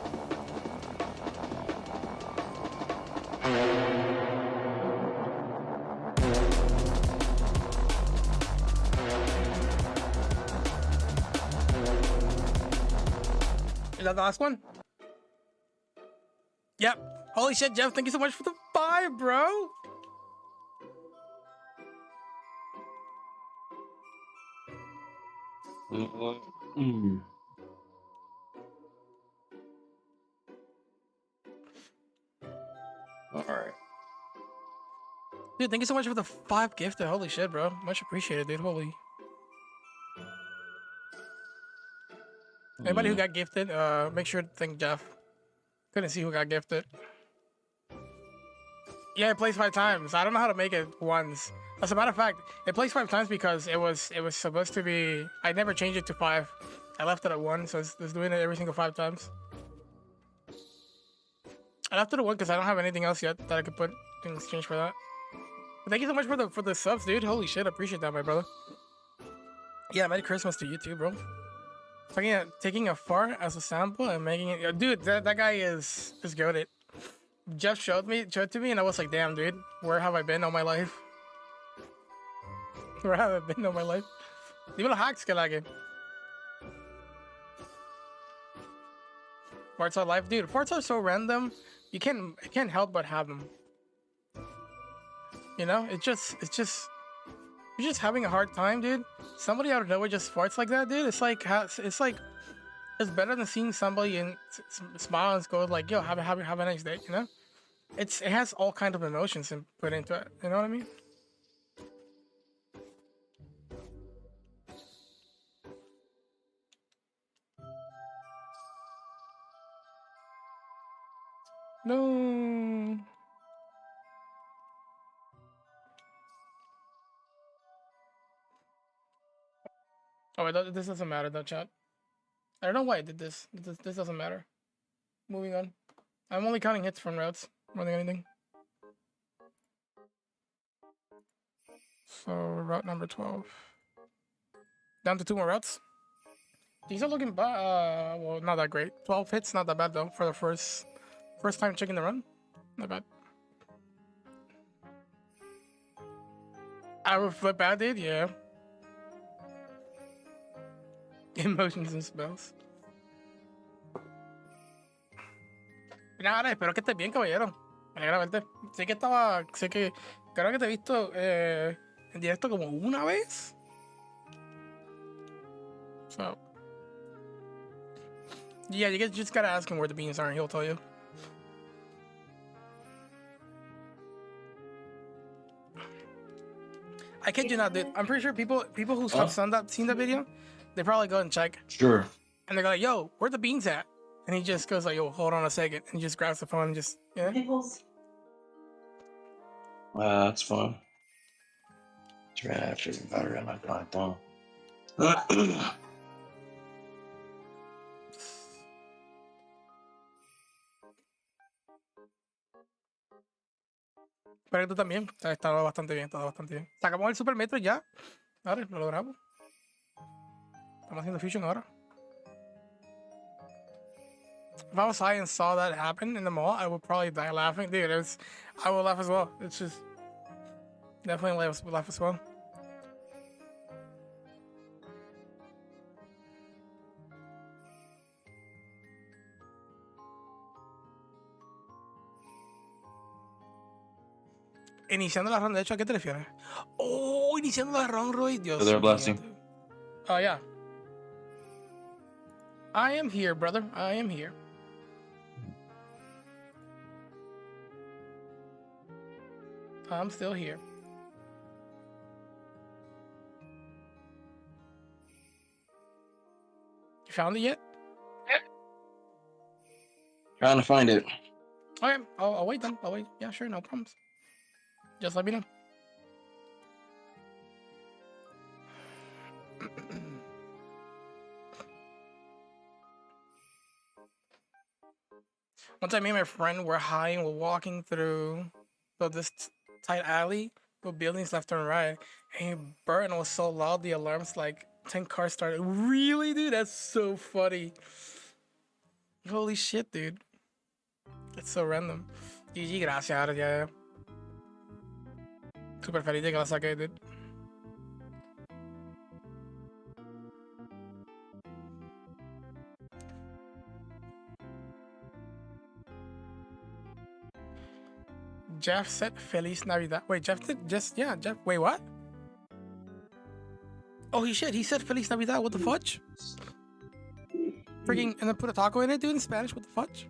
Is that the last one? Yep. Holy shit, Jeff, thank you so much for the 5, bro. All right. Dude, thank you so much for the 5 gifted. Holy shit, bro. Much appreciated, dude. Holy. Anybody who got gifted, make sure to thank Jeff. Couldn't see who got gifted. Yeah, it plays 5 times. I don't know how to make it once. As a matter of fact, it plays 5 times because it was supposed to be. I never changed it to 5. I left it at 1, so it's doing it every single 5 times. I left it at 1 because I don't have anything else yet that I could put in exchange for that. But thank you so much for the subs, dude. Holy shit, I appreciate that, my brother. Yeah, Merry Christmas to you too, bro. Taking a fart as a sample and making it, dude. That guy is goated. Jeff showed to me, and I was like, damn, dude, where have I been all my life? Where have I been all my life? Dímelo, hacks que lage. Farts are life, dude. Farts are so random. You can't help but have them. You know, it's just you're just having a hard time, dude. Somebody out of nowhere just farts like that, dude. It's like it's better than seeing somebody and smile and go like, yo, have a nice day, you know? It has all kind of emotions and put into it. You know what I mean? No. Oh, wait, this doesn't matter though, chat. I don't know why I did this. This doesn't matter. Moving on. I'm only counting hits from routes more than anything. So route number 12. Down to 2 more routes. These are looking bad. Well, not that great. 12 hits, not that bad though for the first time checking the run. Not bad. I would flip out, dude. Yeah. Emotions and spells. Nada, espero que estés bien, caballero. Me alegra verte. Sé que creo que te he visto en directo como una vez. So, yeah, you just gotta ask him where the beans are and he'll tell you. I kid you not, dude. I'm pretty sure people who have seen that video, they probably go and check. Sure. And they're like, yo, where the beans at? And he just goes like, yo, hold on a second. And he just grabs the phone and just, yeah. Nipples. That's fun. It's right after the battery on my phone. Pero tú también. Está bastante bien, está bastante bien. Sacamos el Super Metro ya. Ahora lo logramos. Estamos haciendo Fusion ahora. If I was high and saw that happen in the mall, I would probably die laughing. Dude, I would laugh as well. It's just definitely laugh as well. Iniciando la ronda, de hecho, ¿a qué te refieres? Oh, iniciando la ronda, Roy. Dios For their mío. blessing. Oh, yeah. I am here, brother. I am here. I'm still here. You found it yet? Trying to find it. Okay, I'll wait then. I'll wait. Yeah, sure, no problems. Just let me know. One time, me and my friend were high and we're walking through this tight alley with buildings left and right. And Burton was so loud, the alarms, like 10 cars started. Really, dude? That's so funny. Holy shit, dude. It's so random. GG, gracias, ahora ya. Super feliz de que la saqué, dude. Jeff said Feliz Navidad. Wait, Jeff did just, yeah, Jeff. Wait, what? Oh, he said Feliz Navidad. What the fudge? Freaking, and then put a taco in it, dude, in Spanish. What the fudge?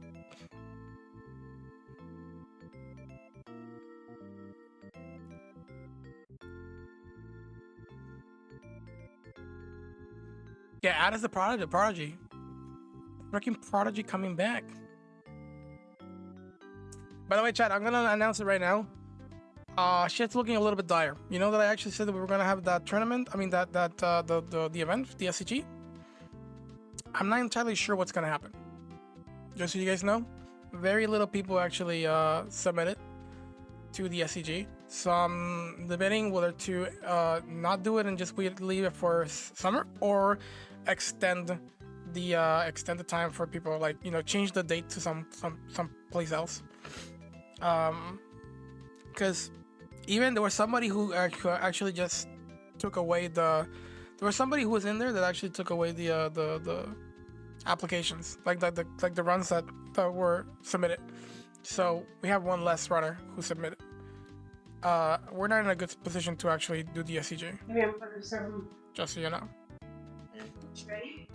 Yeah, add as the Prodigy. Freaking Prodigy coming back. By the way, chat, I'm gonna announce it right now. Shit's looking a little bit dire. You know that I actually said that we were gonna have that tournament. I mean the event, the SCG. I'm not entirely sure what's gonna happen. Just so you guys know, very little people actually submitted to the SCG. So I'm debating whether to not do it and just leave it for summer, or extend the time for people, like, you know, change the date to some place else. Because even there was somebody who actually just took away there was somebody who was in there that actually took away the applications, like the runs that were submitted. So we have one less runner who submitted. We're not in a good position to actually do the SCG. Maybe I'm gonna serve them. Just so you know. Ready?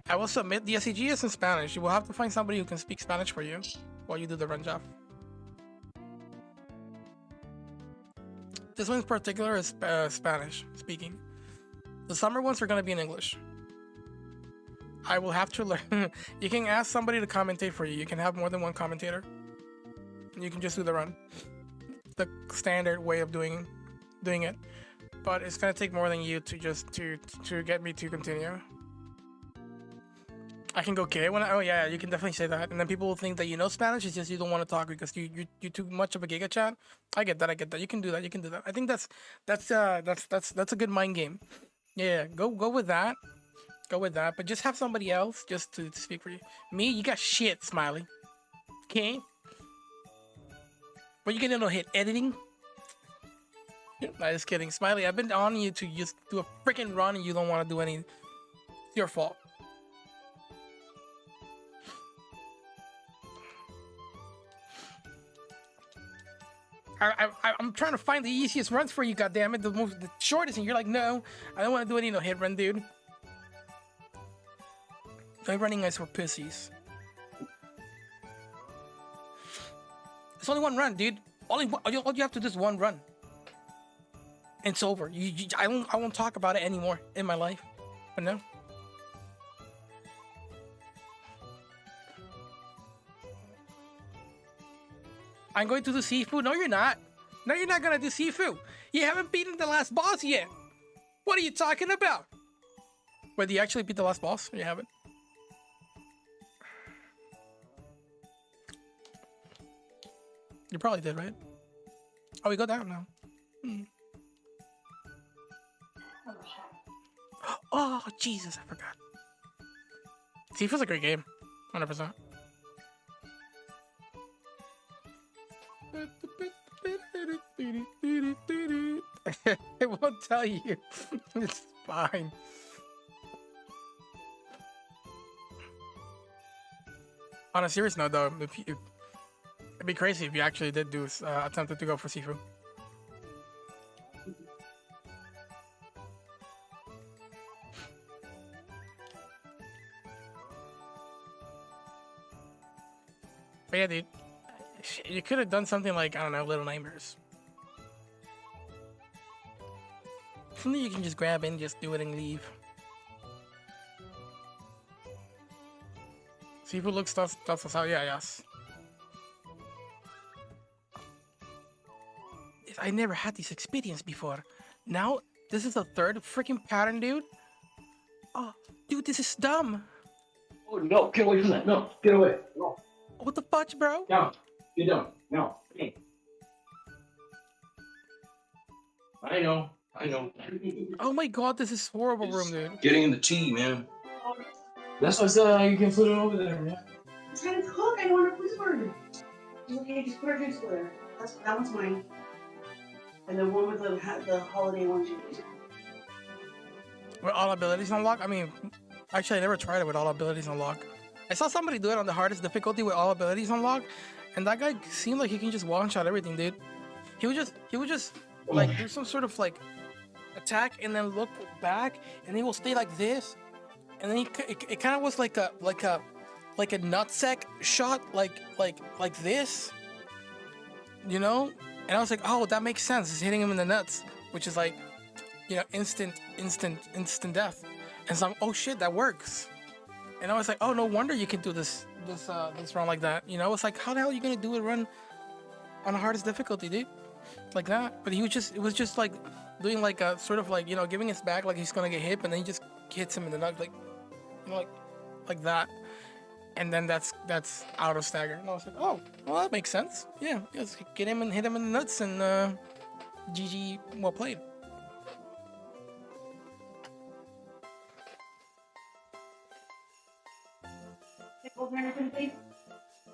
I will submit the SCG is in Spanish. You will have to find somebody who can speak Spanish for you while you do the run job. This one in particular is Spanish speaking. The summer ones are gonna be in English. I will have to learn. You can ask somebody to commentate for you. You can have more than one commentator. You can just do the run, the standard way of doing it. But it's gonna take more than you to just to get me to continue. I can go okay when oh yeah, you can definitely say that, and then people will think that you know Spanish. It's just you don't want to talk because you're too much of a Giga chat. I get that. You can do that. I think that's a good mind game. Yeah, go with that. Go with that. But just have somebody else just to speak for you. Me, you got shit, Smiley. Okay. But you gonna hit editing? Nah, just kidding, Smiley. I've been on you to just do a freaking run and you don't want to do any. It's your fault. I'm trying to find the easiest runs for you, goddammit, the shortest, and you're like, no, I don't want to do any hit run, dude. I'm running guys for pussies. It's only one run, dude. All you have to do is one run. And it's over. I won't talk about it anymore in my life. But no. I'm going to do Sifu. No, you're not. No, you're not gonna do Sifu. You haven't beaten the last boss yet. What are you talking about? Wait, did you actually beat the last boss? You haven't. You probably did, right? Oh, we go down now. Oh, Jesus, I forgot. Sifu's a great game. 100%. I won't tell you. It's fine. On a serious note, though, it'd be crazy if you actually did do attempted to go for Sifu. But yeah, dude, you could have done something like, I don't know, Little Nightmares. Something you can just grab and just do it and leave. Sifu looks that's how, yeah, yes. I never had this experience before. Now, this is the third freaking pattern, dude. Oh, dude, this is dumb. Oh no, get away from that. No, get away. No. What the fudge, bro? Down. Get down. No. Hey. I know. Oh my god, this is horrible room, dude. Getting in the tea, man. That's why I said you can put it over there, man. I'm trying to cook. I want a police burger. Okay, just put it next to there. That one's mine. And the one with the holiday one. With all abilities unlocked? I mean, actually, I never tried it with all abilities unlocked. I saw somebody do it on the hardest difficulty with all abilities unlocked, and that guy seemed like he can just one-shot everything, dude. He would just like do some sort of like attack and then look back, and he will stay like this, and then it kind of was like a nutsack shot, like this, you know. And I was like, oh, that makes sense. It's hitting him in the nuts, which is like, you know, instant death. And so I'm, oh shit, that works. And I was like, oh, no wonder you can do this run like that. You know, it's like, how the hell are you gonna do a run on the hardest difficulty, dude? Like that. But it was just like doing like a sort of like, you know, giving his back like he's gonna get hit, and then he just hits him in the nuts, like, you know, like that. And then that's out of stagger. And I was like, oh, well, that makes sense. Yeah, just get him and hit him in the nuts, and GG, well played.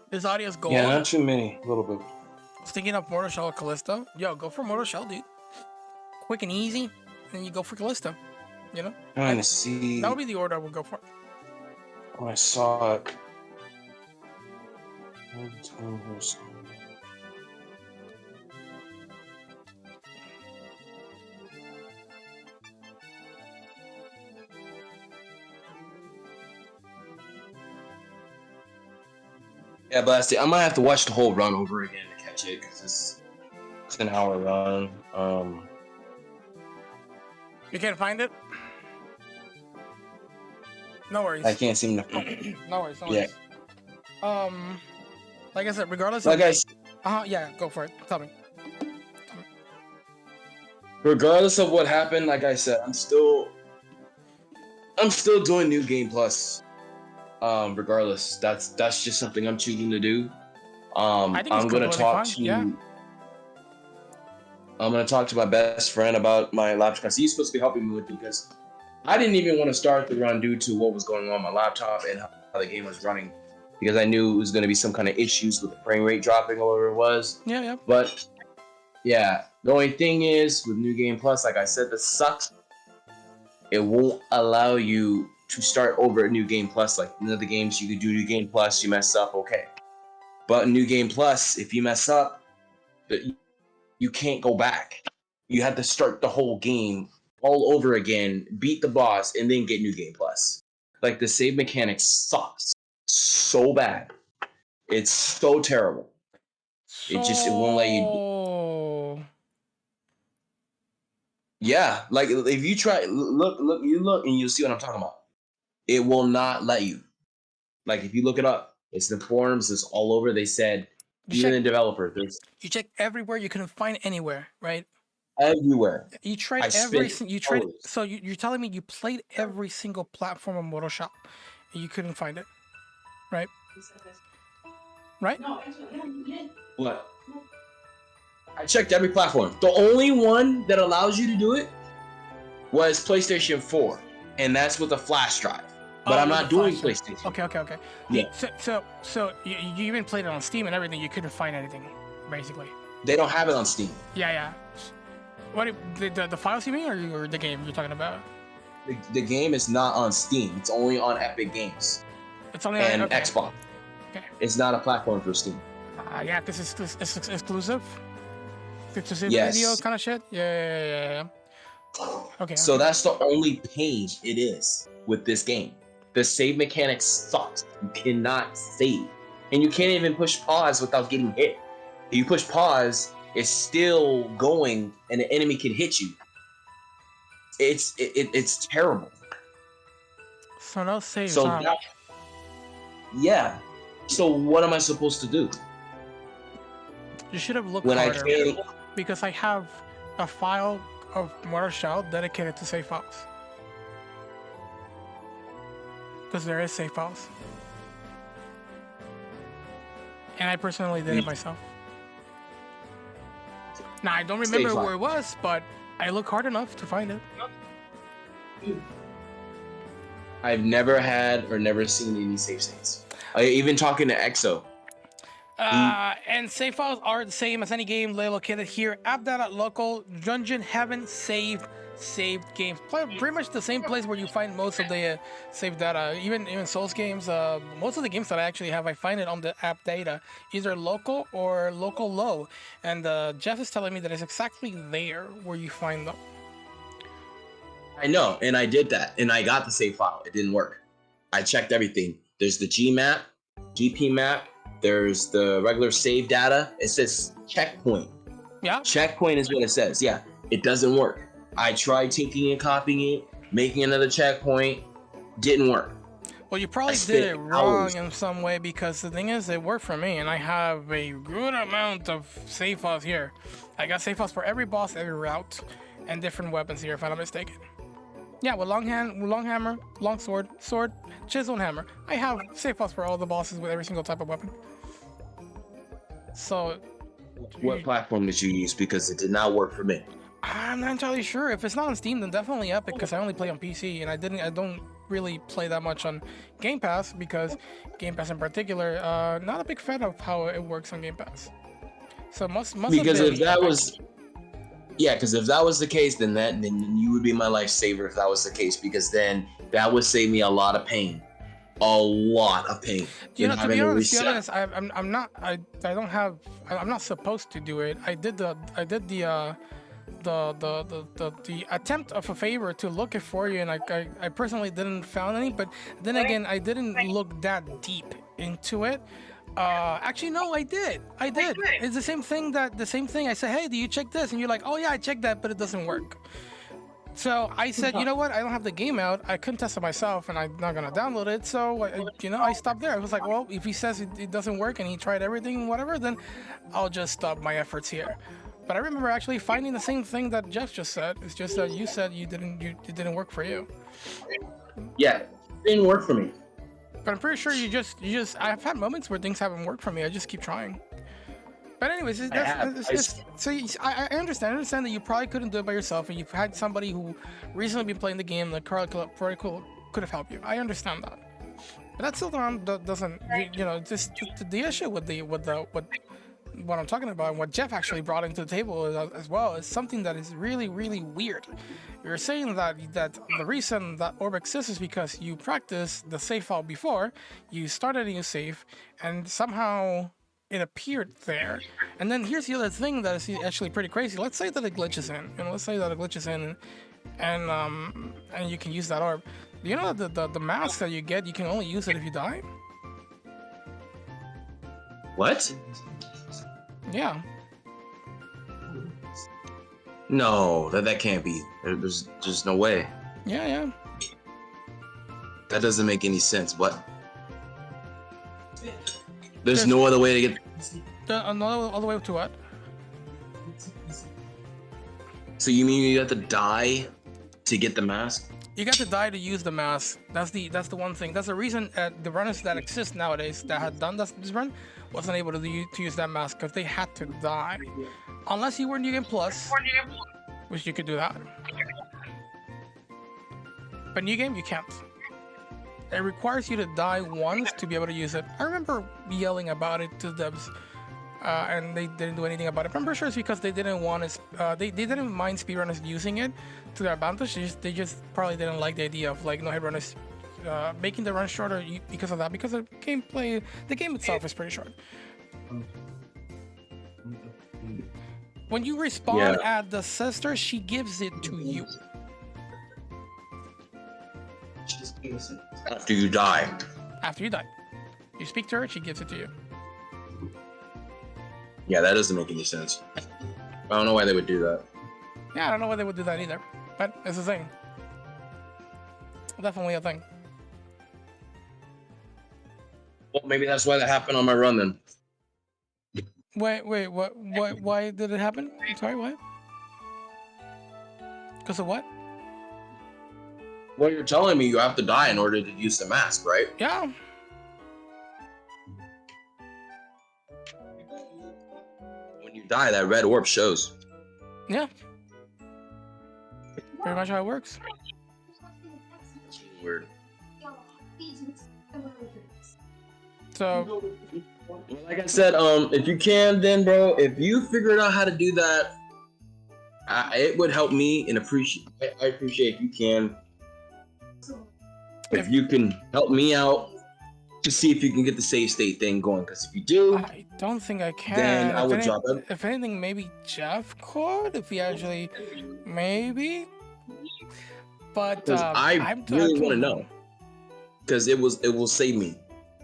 His audio's gold. Yeah, not too many. A little bit. I was thinking of Mortal Shell or Callisto. Yo, go for Mortal Shell, dude. Quick and easy, and you go for Callisto. You know? Trying to see. That would be the order I would go for. Oh, I saw it. Yeah, Blasty, I might have to watch the whole run over again to catch it, because it's an hour run. You can't find it? No worries. I can't seem to. No worries. No Yeah. worries. Like I said, regardless Like I, of yeah, go for it. Tell me. regardless of what happened, like I said, I'm still doing New Game Plus. Regardless, that's just something I'm choosing to do. I think it's I'm gonna completely talk fine, to. yeah. I'm gonna talk to my best friend about my laptop because he's supposed to be helping me with it because I didn't even want to start the run due to what was going on my laptop and how the game was running because I knew it was gonna be some kind of issues with the frame rate dropping or whatever it was. Yeah, yeah. But yeah, the only thing is with New Game Plus, like I said, that sucks. It won't allow you to start over at New Game Plus. Like in other games, you could do New Game Plus, you mess up, okay. But New Game Plus, if you mess up, you can't go back. You have to start the whole game all over again, beat the boss, and then get New Game Plus. Like the save mechanic sucks so bad. It's so terrible. It won't let you. So... Yeah, like if you try, look, and you'll see what I'm talking about. It will not let you. Like if you look it up, it's in the forums, it's all over. They said even the developer, there's You checked everywhere, you couldn't find anywhere, right? everywhere. You tried I every spent you tried hours. so you're telling me you played every single platform on Photoshop and you couldn't find it, right? Right? No, actually, yeah, you did. What? I checked every platform. The only one that allows you to do it was PlayStation 4, and that's with a flash drive. But Oh, I'm with not the doing flash drive. PlayStation. Okay. Yeah. So you even played it on Steam and everything. You couldn't find anything, basically. They don't have it on Steam. Yeah. What the files you mean, or the game you're talking about? The game is not on Steam. It's only on Epic Games It's only and okay. Xbox. Okay. It's not a platform for Steam. Yeah, because it's exclusive. Exclusive Yes. video kind of shit. Yeah. Okay. So okay. that's the only pain it is with this game. The save mechanic sucks. You cannot save. And you can't even push pause without getting hit. If you push pause, it's still going and the enemy can hit you. It's terrible. So no saves. So huh? yeah. So what am I supposed to do? You should have looked When I harder. can't Because I have a file of Mortal Shell dedicated to save files. Because there is save files. And I personally did it myself. Now, I don't remember file. where it was, but I looked hard enough to find it. I've never had or never seen any save states. Even talking to EXO. And save files are the same as any game located here. App data, local, dungeon, heaven, saved games. Pretty much the same place where you find most of the save data. Even Souls games, most of the games that I actually have, I find it on the app data, either local or local low. And Jeff is telling me that it's exactly there where you find them. I know, and I did that, and I got the save file. It didn't work. I checked everything. There's the GP map. There's the regular save data. It says checkpoint. Yeah. Checkpoint is what it says. Yeah, it doesn't work. I tried taking and copying it, making another checkpoint. Didn't work. Well, you probably did it wrong in some way, because the thing is, it worked for me, and I have a good amount of save files here. I got save files for every boss, every route, and different weapons here, if I'm not mistaken. Yeah, with long hammer, long sword, chisel, and hammer. I have save files for all the bosses with every single type of weapon. So, What platform did you use? Because it did not work for me. I'm not entirely sure. If it's not on Steam, then definitely Epic, because I only play on PC, and I don't really play that much on Game Pass, because Game Pass in particular, not a big fan of how it works on Game Pass. So most Because of if that was, yeah, because if that was the case, then you would be my lifesaver if that was the case, because then that would save me a lot of pain, You know, to be honest, I'm not supposed to do it. I did the attempt of a favor to look it for you, and I personally didn't found any. But then again, I didn't look that deep into it. Actually, no, I did. It's the same thing. I said, hey, do you check this? And you're like, oh yeah, I checked that, but it doesn't work. So I said, you know what? I don't have the game out. I couldn't test it myself, and I'm not gonna download it. So I stopped there. I was like, well, if he says it doesn't work and he tried everything, whatever, then I'll just stop my efforts here. But I remember actually finding the same thing that Jeff just said. It's just that you said it didn't work for you. Yeah, it didn't work for me. But I'm pretty sure you just I've had moments where things haven't worked for me. I just keep trying. But anyways, I understand that you probably couldn't do it by yourself, and you've had somebody who recently been playing the game that probably could have helped you. I understand that, but that still doesn't just the issue with what I'm talking about and what Jeff actually brought into the table as well is something that is really, really weird. You're saying that the reason that orb exists is because you practiced the save file before, you started a new save, and somehow it appeared there. And then here's the other thing that is actually pretty crazy. Let's say that it glitches in, and you can use that orb. Do you know that the mask that you get, you can only use it if you die? What? Yeah. No, that can't be. There's just no way. Yeah. That doesn't make any sense. But there's no other way to get. Another other way to what? So you mean you have to die to get the mask? You got to die to use the mask. That's the one thing. That's the reason the runners that exist nowadays that had done this run wasn't able to use that mask because they had to die. Unless you were New Game Plus, which you could do that. But New Game, you can't. It requires you to die once to be able to use it. I remember yelling about it to devs, and they didn't do anything about it. But I'm pretty sure it's because they didn't want they didn't mind speedrunners using it to their advantage. They just probably didn't like the idea of like no headrunners making the run shorter because of that. Because the game itself is pretty short. When you respawn at the sister, she gives it to you. After you die. After you die. You speak to her, she gives it to you. Yeah, that doesn't make any sense. I don't know why they would do that. Yeah, I don't know why they would do that either. But it's a thing. Definitely a thing. Well, maybe that's why that happened on my run then. Wait, what? Why did it happen? I'm sorry, what? Because of what? Well, you're telling me you have to die in order to use the mask, right? Yeah. When you die, that red orb shows. Yeah. Pretty much how it works. Weird. So, like I said, if you can, then bro, if you figured out how to do that, it would help me and I appreciate if you can. If you can help me out to see if you can get the save state thing going, because if you do, I don't think I can. Then I would drop it. If anything, maybe Jeff could. If he actually, maybe. But I really want to know, because it will save me,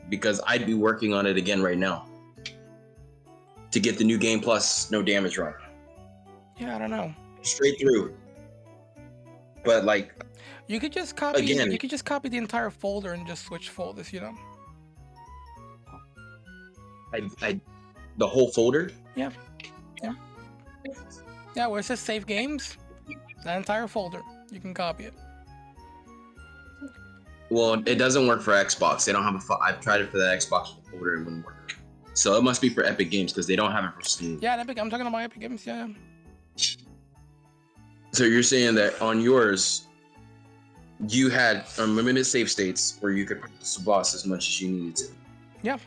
because I'd be working on it again right now to get the New Game Plus no damage run. Yeah, I don't know. Straight through. But like, you could just copy. Again. You could just copy the entire folder and just switch folders. You know. The whole folder. Yeah, where it says save games, that entire folder, you can copy it. Well, it doesn't work for Xbox. They don't have I've tried it for the Xbox folder, it wouldn't work. So it must be for Epic Games because they don't have it for Steam. Yeah, Epic. I'm talking about Epic Games. Yeah. So you're saying that on yours, you had unlimited save states where you could practice the boss as much as you needed to. Yeah.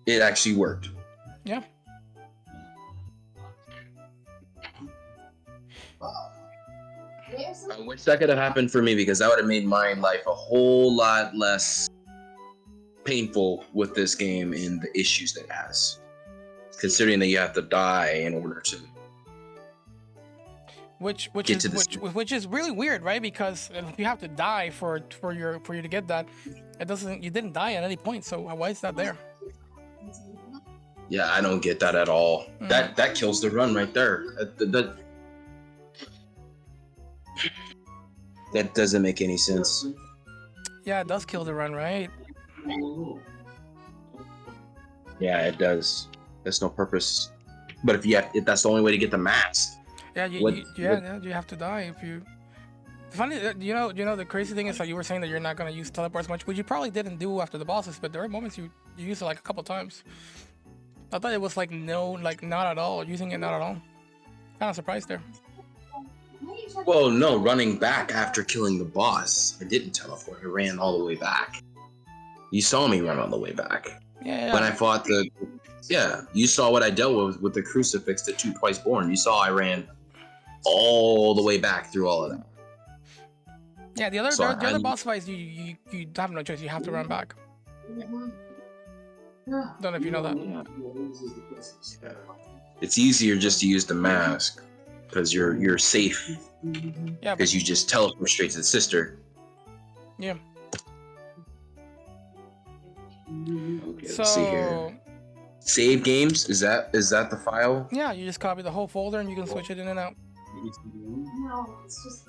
It actually worked. Yeah. I wish that could have happened for me, because that would have made my life a whole lot less painful with this game and the issues that it has. Considering that you have to die in order to Which get is really weird, right? Because if you have to die for you to get that, you didn't die at any point. So why is that there? Yeah, I don't get that at all. That kills the run right there. That doesn't make any sense. Yeah, it does kill the run, right? Yeah, it does. There's no purpose. But if that's the only way to get the mask. Yeah, What- yeah, you have to die if you. Funny, you know, the crazy thing is that you were saying that you're not gonna use teleports much, which you probably didn't do after the bosses, but there are moments you use it like a couple times. I thought it was like not at all, using it not at all. Kind of surprised there. Well, no, running back after killing the boss. I didn't teleport. I ran all the way back. You saw me run all the way back. Yeah, When I fought the... Yeah, you saw what I dealt with the crucifix, the Twice Born. You saw I ran all the way back through all of that. yeah. The other So the other I- boss fights, you have no choice. You have to run back. Don't know if you know that. It's easier just to use the mask because you're safe Yeah, but, because you just teleport straight to the sister. yeah. Okay, let's see here. So Save games, is that the file? yeah, you just copy the whole folder and you can switch it in and out. No, it's just.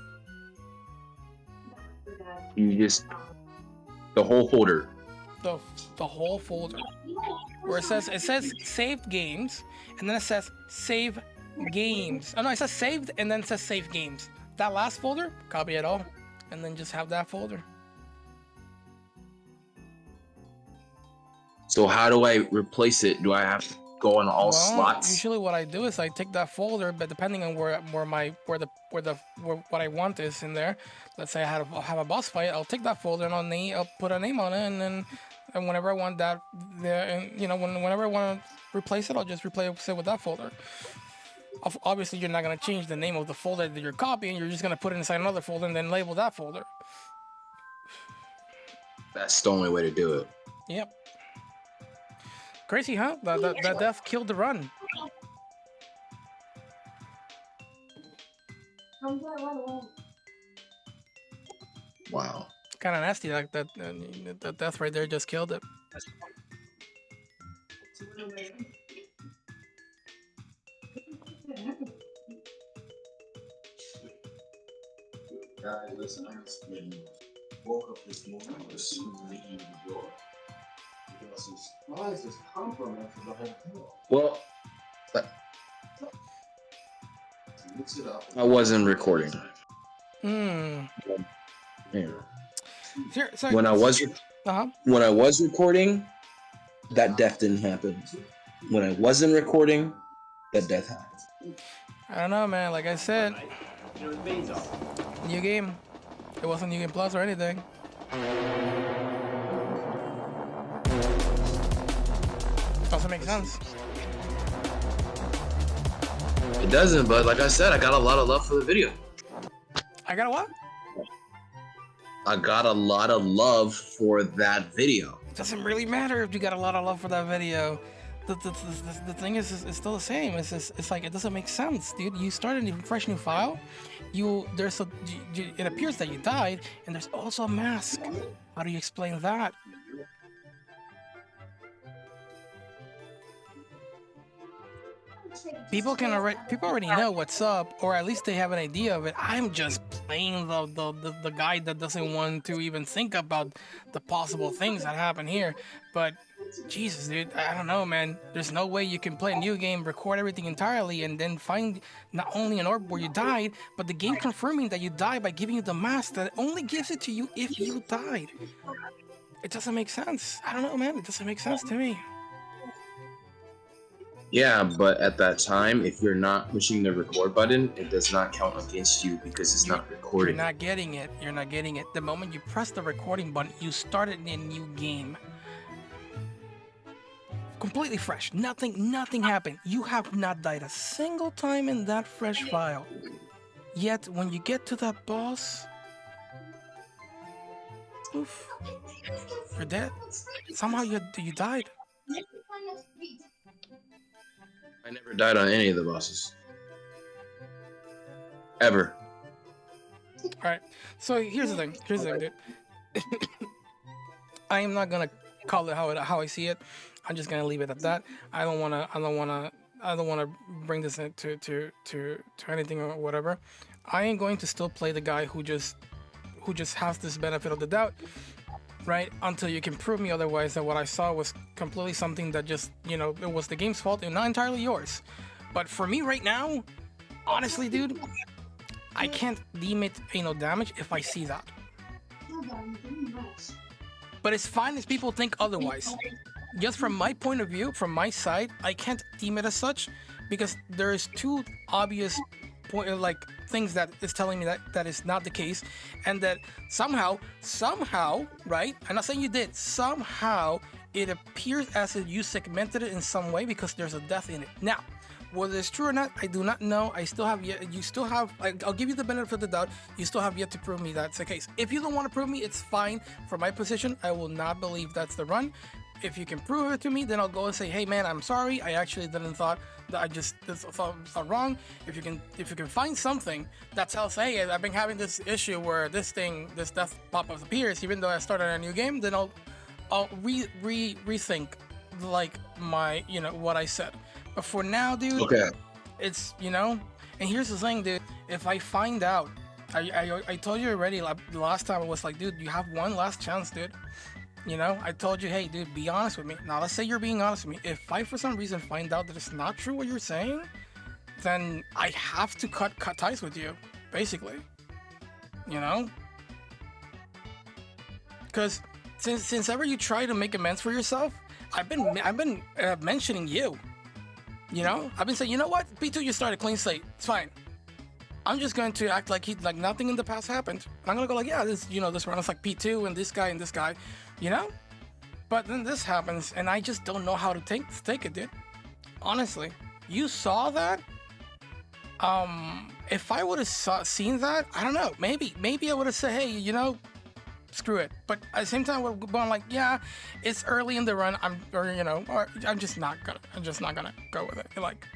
You just the whole folder. The whole folder where it says saved games, and then it says save games. Oh no, it says saved and then it says save games. That last folder, copy it all, and then just have that folder. So how do I replace it? Do I have to go on all slots? Usually what I do is I take that folder, but depending on where what I want is in there. Let's say I have a boss fight, I'll take that folder and I'll put a name on it, and then whenever I want that there, and whenever I want to replace it, I'll just replace it with that folder. Obviously, you're not gonna change the name of the folder that you're copying. You're just gonna put it inside another folder and then label that folder. That's the only way to do it. Yep. Crazy, huh? That death killed the run. Wow. Kind of nasty. Like that death right there just killed it. Guys, listen, I just woke up this morning with leaving the door. Because his eyes is compromised the whole floor. Well, Mix it up. I wasn't recording. Hmm. Yeah. So, When I was recording, that death didn't happen. When I wasn't recording, that death happened. I don't know, man. Like I said, new game. It wasn't New Game Plus or anything. Doesn't make sense. It doesn't, but like I said, I got a lot of love for the video. I got a what? I got a lot of love for that video. It doesn't really matter if you got a lot of love for that video. The thing is, it's still the same. It's like it doesn't make sense, dude. You started a fresh new file. It appears that you died, and there's also a mask. How do you explain that? People already know what's up, or at least they have an idea of it. I'm just playing the guy that doesn't want to even think about the possible things that happen here. But Jesus, dude, I don't know, man. There's no way you can play a new game, record everything entirely, and then find not only an orb where you died, but the game confirming that you died by giving you the mask that only gives it to you if you died. It doesn't make sense. I don't know, man. It doesn't make sense to me. Yeah, but at that time, if you're not pushing the record button, it does not count against you because it's not You're recording. not getting it. You're not getting it. The moment you press the recording button, you started a new game. Completely fresh. Nothing happened. You have not died a single time in that fresh file. Yet, when you get to that boss, oof, you're dead. Somehow you died. I never died on any of the bosses. Ever. Alright, so here's the thing, dude. I am not gonna call it how I see it. I'm just gonna leave it at that. I don't wanna bring this into to anything or whatever. I am going to still play the guy who just who just has this benefit of the doubt, right? Until you can prove me otherwise that what I saw was completely something that just, you know, it was the game's fault and not entirely yours. But for me right now, honestly, dude, I can't deem it anal damage if I see that. But it's fine if people think otherwise. Just from my point of view, from my side, I can't deem it as such because there's two obvious things that is telling me that that is not the case, and that somehow, right? I'm not saying you did. Somehow, it appears as if you segmented it in some way because there's a death in it. Now, whether it's true or not, I do not know. I still have yet. You still have. I'll give you the benefit of the doubt. You still have yet to prove me that's the case. If you don't want to prove me, it's fine. From my position, I will not believe that's the run. If you can prove it to me, then I'll go and say, hey man, I'm sorry. I actually didn't thought that I just thought wrong. If you can find something that tells, hey, I've been having this issue where this death pop-up appears, even though I started a new game, then I'll rethink like my, you know, what I said. But for now, dude, Okay. it's, you know, and here's the thing, dude. If I find out, I told you already, like, the last time I was like, dude, you have one last chance, dude. You know, I told you, hey, dude, be honest with me. Now, let's say you're being honest with me. If I, for some reason, find out that it's not true what you're saying, then I have to cut ties with you, basically. You know? Because since ever you try to make amends for yourself, I've been mentioning you. You know, I've been saying, you know what, P2, you started a clean slate. It's fine. I'm just going to act like nothing in the past happened. And I'm gonna go like, yeah, this, you know, this run is like P2 and this guy, you know. But then this happens, and I just don't know how to take it, dude. Honestly, you saw that. If I would have seen that, I don't know. Maybe I would have said, hey, you know, screw it. But at the same time, we're going like, yeah, it's early in the run. I'm just not gonna go with it. Like,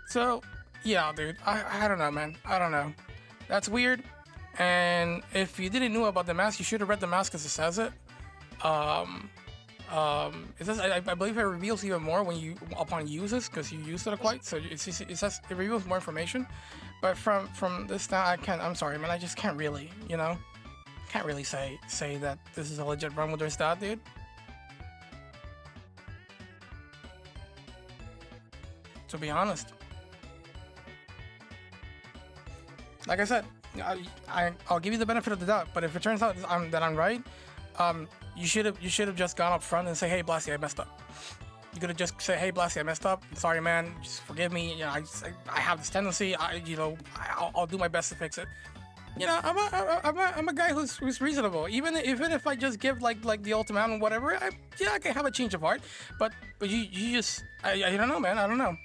so yeah, dude. I don't know, man. I don't know. That's weird. And if you didn't know about the mask, you should have read the mask as it says it. It says, I believe it reveals even more when you upon uses, because you used it quite. So it says it reveals more information. But from this now, I'm sorry, man. I just can't really, you know. Can't really say that this is a legit run with their stat, dude. To be honest, like I said, I'll give you the benefit of the doubt. But if it turns out that I'm right, you should have just gone up front and say, hey, Blasty, I messed up. You could have just said, hey, Blasty, I messed up. Sorry, man. Just forgive me. You know, I have this tendency. I'll do my best to fix it. You know, I'm a guy who's reasonable. Even if I just give like the ultimatum, whatever, I can have a change of heart. But you just I don't know, man. I don't know.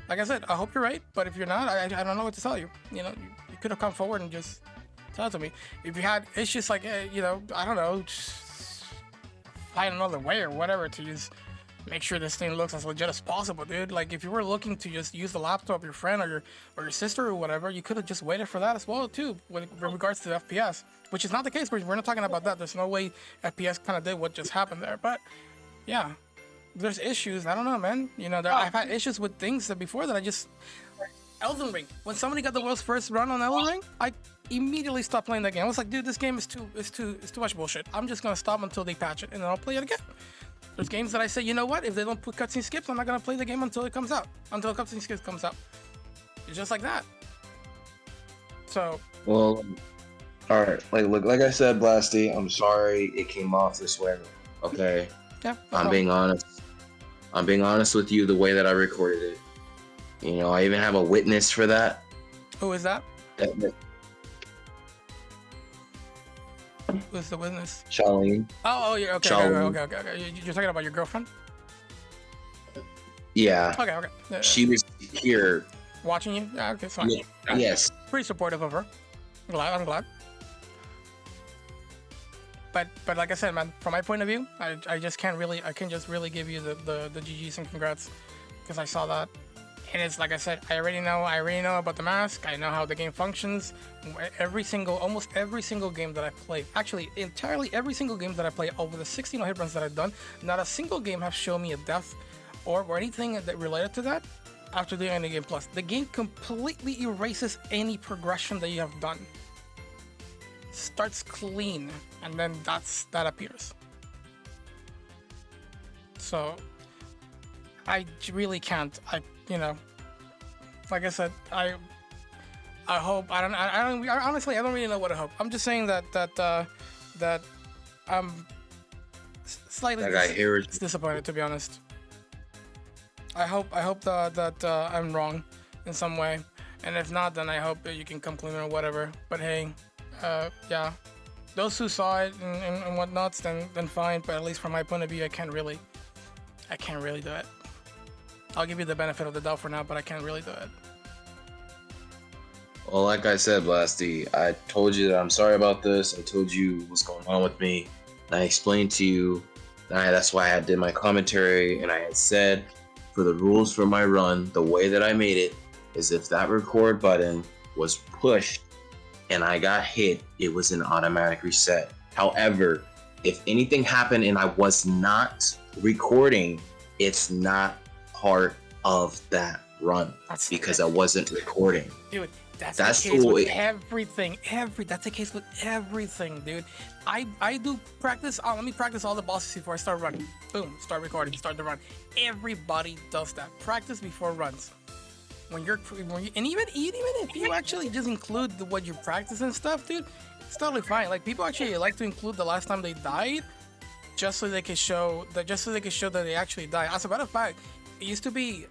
Like I said, I hope you're right. But if you're not, I don't know what to tell you. You know, you could have come forward and just tell it to me. If you had, it's just like, you know, I don't know, just find another way or whatever to just make sure this thing looks as legit as possible, dude. Like, if you were looking to just use the laptop of your friend or your sister or whatever, you could have just waited for that as well, too, with regards to the FPS, which is not the case. We're not talking about that. There's no way FPS kind of did what just happened there. But yeah, there's issues. I don't know, man. You know, I've had issues with things that before that I just... Elden Ring. When somebody got the world's first run on Elden Ring, I immediately stopped playing that game. I was like, dude, this game is too much bullshit. I'm just gonna stop until they patch it, and then I'll play it again. There's games that I say, you know what? If they don't put cutscene skips, I'm not gonna play the game until it comes out. Until cutscene skips comes out. It's just like that. So. Well, all right. Like I said, Blasty, I'm sorry it came off this way. Okay. Yeah. I'm being honest. I'm being honest with you the way that I recorded it. You know, I even have a witness for that. Who is that? Who's the witness? Charlene. Oh, yeah. Okay. You're talking about your girlfriend? Yeah. Okay. Yeah. She was here. Watching you? Yeah, okay, fine. Yes. Pretty supportive of her. I'm glad. But like I said, man, from my point of view, I can just really give you the GGs and congrats, because I saw that. And it's like I said, I already know about the mask. I know how the game functions. Almost every single game that I play, actually entirely every single game that I play over the 16 hit runs that I've done, not a single game has shown me a death or anything that related to that after doing any game plus. The game completely erases any progression that you have done. starts clean, and then that appears. So I really can't. Like I said, I hope honestly I don't really know what to hope. I'm just saying that I'm slightly That guy here is disappointed, to be honest. I hope that I'm wrong in some way, and if not, then I hope that you can come clean or whatever. But hey, yeah, those who saw it and whatnots, then fine. But at least from my point of view, I can't really do it. I'll give you the benefit of the doubt for now, but I can't really do it. Well, like I said, Blasty, I told you that I'm sorry about this. I told you what's going on with me. And I explained to you that that's why I did my commentary, and I had said for the rules for my run, the way that I made it is if that record button was pushed and I got hit, it was an automatic reset. However, if anything happened and I was not recording, it's not part of that run because I wasn't recording. Dude, that's the That's case the with way- everything. That's the case with everything, dude. I do practice. Let me practice all the bosses before I start running. Boom, start recording, start the run. Everybody does that. Practice before runs. And even if you actually just include what you practice and stuff, dude, it's totally fine. Like, people actually like to include the last time they died, just so they can show that they actually died. As a matter of fact, it used to be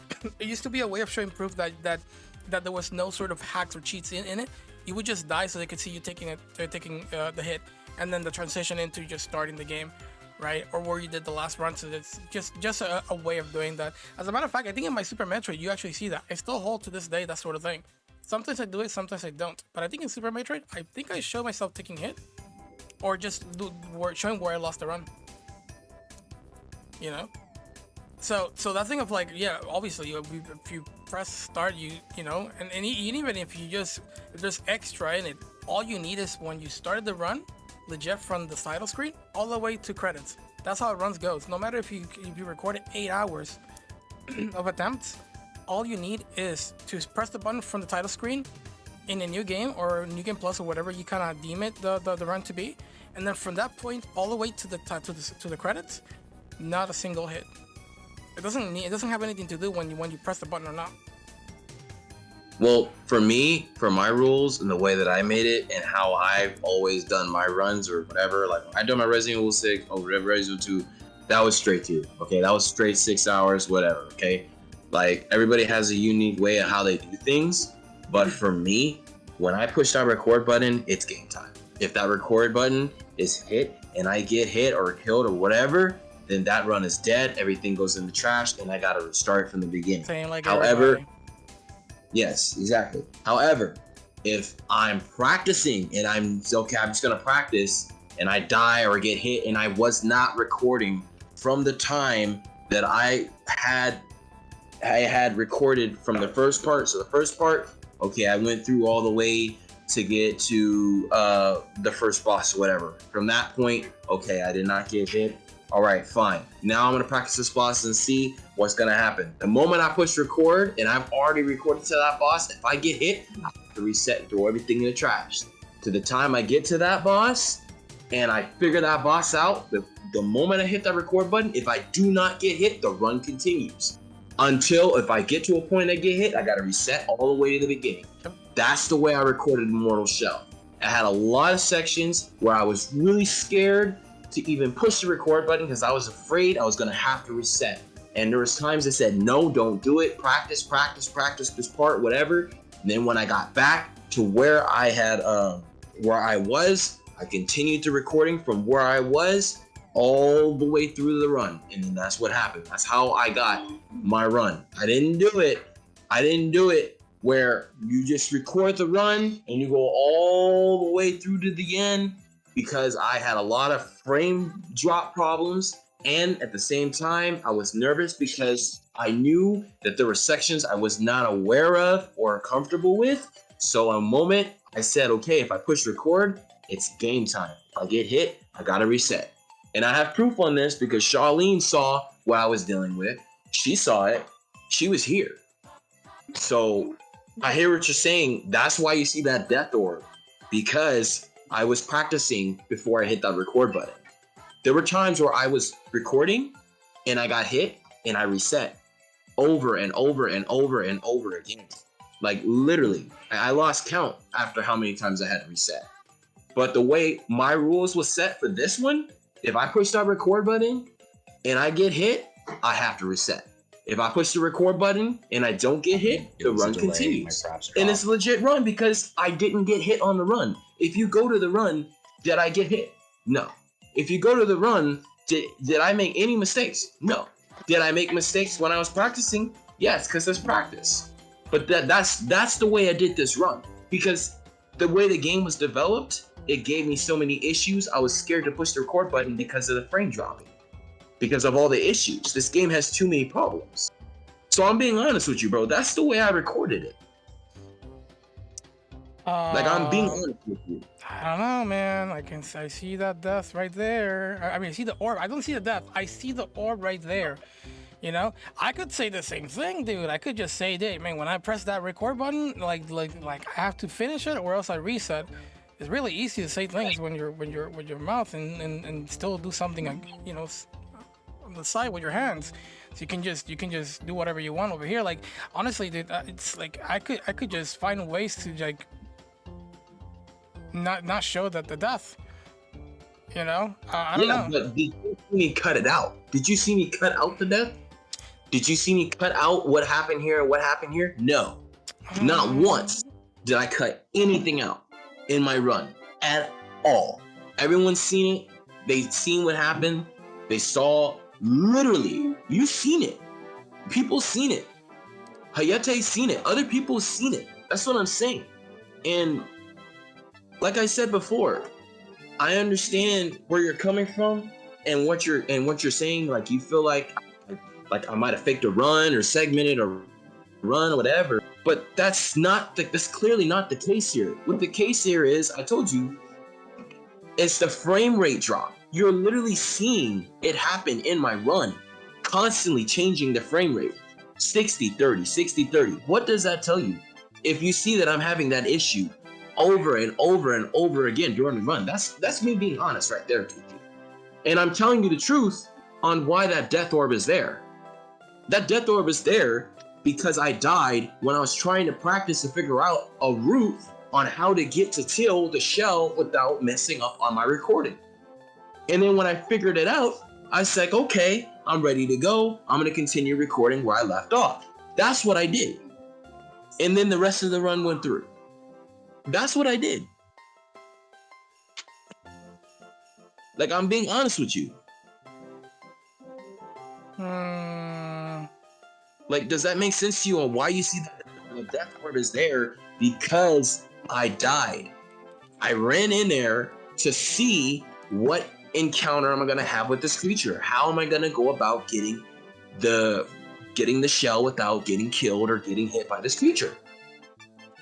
a way of showing proof that there was no sort of hacks or cheats in it. You would just die so they could see you taking the hit, and then the transition into just starting the game, right? Or where you did the last run. So it's just a way of doing that. As a matter of fact, I think in my Super Metroid you actually see that. I still hold to this day that sort of thing. Sometimes I do it, sometimes I don't. But I think in Super Metroid, I think I show myself taking hit, or just showing where I lost the run. You know. So that thing of like, yeah, obviously if you press start, and even if there's extra in it, all you need is when you started the run, legit from the title screen all the way to credits. That's how it runs goes. No matter if you recorded 8 hours of attempts, all you need is to press the button from the title screen in a new game or New Game Plus or whatever you kind of deem it the run to be, and then from that point all the way to the credits, not a single hit. It doesn't have anything to do when you press the button or not. Well, for me, for my rules and the way that I made it and how I've always done my runs or whatever, like I done my Resident Evil 6 or Resident Evil 2, that was straight through. Okay, that was straight 6 hours, whatever. Okay, like everybody has a unique way of how they do things, but for me, when I push that record button, it's game time. If that record button is hit and I get hit or killed or whatever, then that run is dead. Everything goes in the trash, and I gotta restart from the beginning. Same like However, everybody. yes, exactly. However, if I'm practicing and I'm just gonna practice, and I die or get hit, and I was not recording from the time that I had recorded from the first part. So the first part, okay, I went through all the way to get to the first boss or whatever. From that point, okay, I did not get hit. All right, fine. Now I'm gonna practice this boss and see what's gonna happen. The moment I push record and I've already recorded to that boss, if I get hit, I have to reset and throw everything in the trash. To the time I get to that boss and I figure that boss out, the moment I hit that record button, if I do not get hit, the run continues. Until if I get to a point I get hit, I gotta reset all the way to the beginning. That's the way I recorded Immortal Shell. I had a lot of sections where I was really scared to even push the record button because I was afraid I was gonna have to reset. And there was times I said, no, don't do it. Practice this part, whatever. And then when I got back to where I had, I continued to recording from where I was all the way through the run. And then that's what happened. That's how I got my run. I didn't do it where you just record the run and you go all the way through to the end, because I had a lot of frame drop problems, and at the same time I was nervous because I knew that there were sections I was not aware of or comfortable with. So a moment I said, okay, if I push record, it's game time. If I get hit, I gotta reset. And I have proof on this because Charlene saw what I was dealing with. She saw it. She was here. So I hear what you're saying. That's why you see that death orb, because I was practicing before I hit that record button. There were times where I was recording and I got hit and I reset over and over and over and over again. Like literally, I lost count after how many times I had to reset. But the way my rules was set for this one, if I push that record button and I get hit, I have to reset. If I push the record button and I don't get hit, the run continues. And it's a legit run because I didn't get hit on the run. If you go to the run, did I get hit? No. If you go to the run, did I make any mistakes? No. Did I make mistakes when I was practicing? Yes, because there's practice. But that's the way I did this run. Because the way the game was developed, it gave me so many issues. I was scared to push the record button because of the frame dropping. Because of all the issues. This game has too many problems. So I'm being honest with you, bro. That's the way I recorded it. Like, I'm being honest with you. I don't know, man. I see that death right there. I mean, I see the orb. I don't see the death. I see the orb right there. You know, I could say the same thing, dude. I could just say, "Hey, man, when I press that record button, like I have to finish it, or else I reset." It's really easy to say things when you're with your mouth and still do something, like, you know, on the side with your hands. So you can just do whatever you want over here. Like, honestly, dude, it's like I could just find ways to like not show that the death. You know, I don't know. But did you see me cut it out? Did you see me cut out the death? Did you see me cut out what happened here and what happened here? No. Not once did I cut anything out in my run at all. Everyone's seen it. They've seen what happened. They saw, literally, you've seen it. People seen it. Hayate's seen it. Other people have seen it. That's what I'm saying. And like I said before, I understand where you're coming from and what you're saying. Like, you feel like I might have faked a run or segmented a run or whatever. But that's clearly not the case here. What the case here is, I told you, it's the frame rate drop. You're literally seeing it happen in my run, constantly changing the frame rate. 60-30, 60-30. What does that tell you? If you see that I'm having that issue over and over and over again during the run, that's me being honest right there. And I'm telling you the truth on why that death orb is there. That death orb is there because I died when I was trying to practice to figure out a route on how to get to till the shell without messing up on my recording. And then when I figured it out, I was like, okay, I'm ready to go. I'm going to continue recording where I left off. That's what I did. And then the rest of the run went through. That's what I did. Like, I'm being honest with you. Like, does that make sense to you on why you see that the death orb is there? Because I died. I ran in there to see what encounter am I gonna have with this creature. How am I gonna go about getting the shell without getting killed or getting hit by this creature?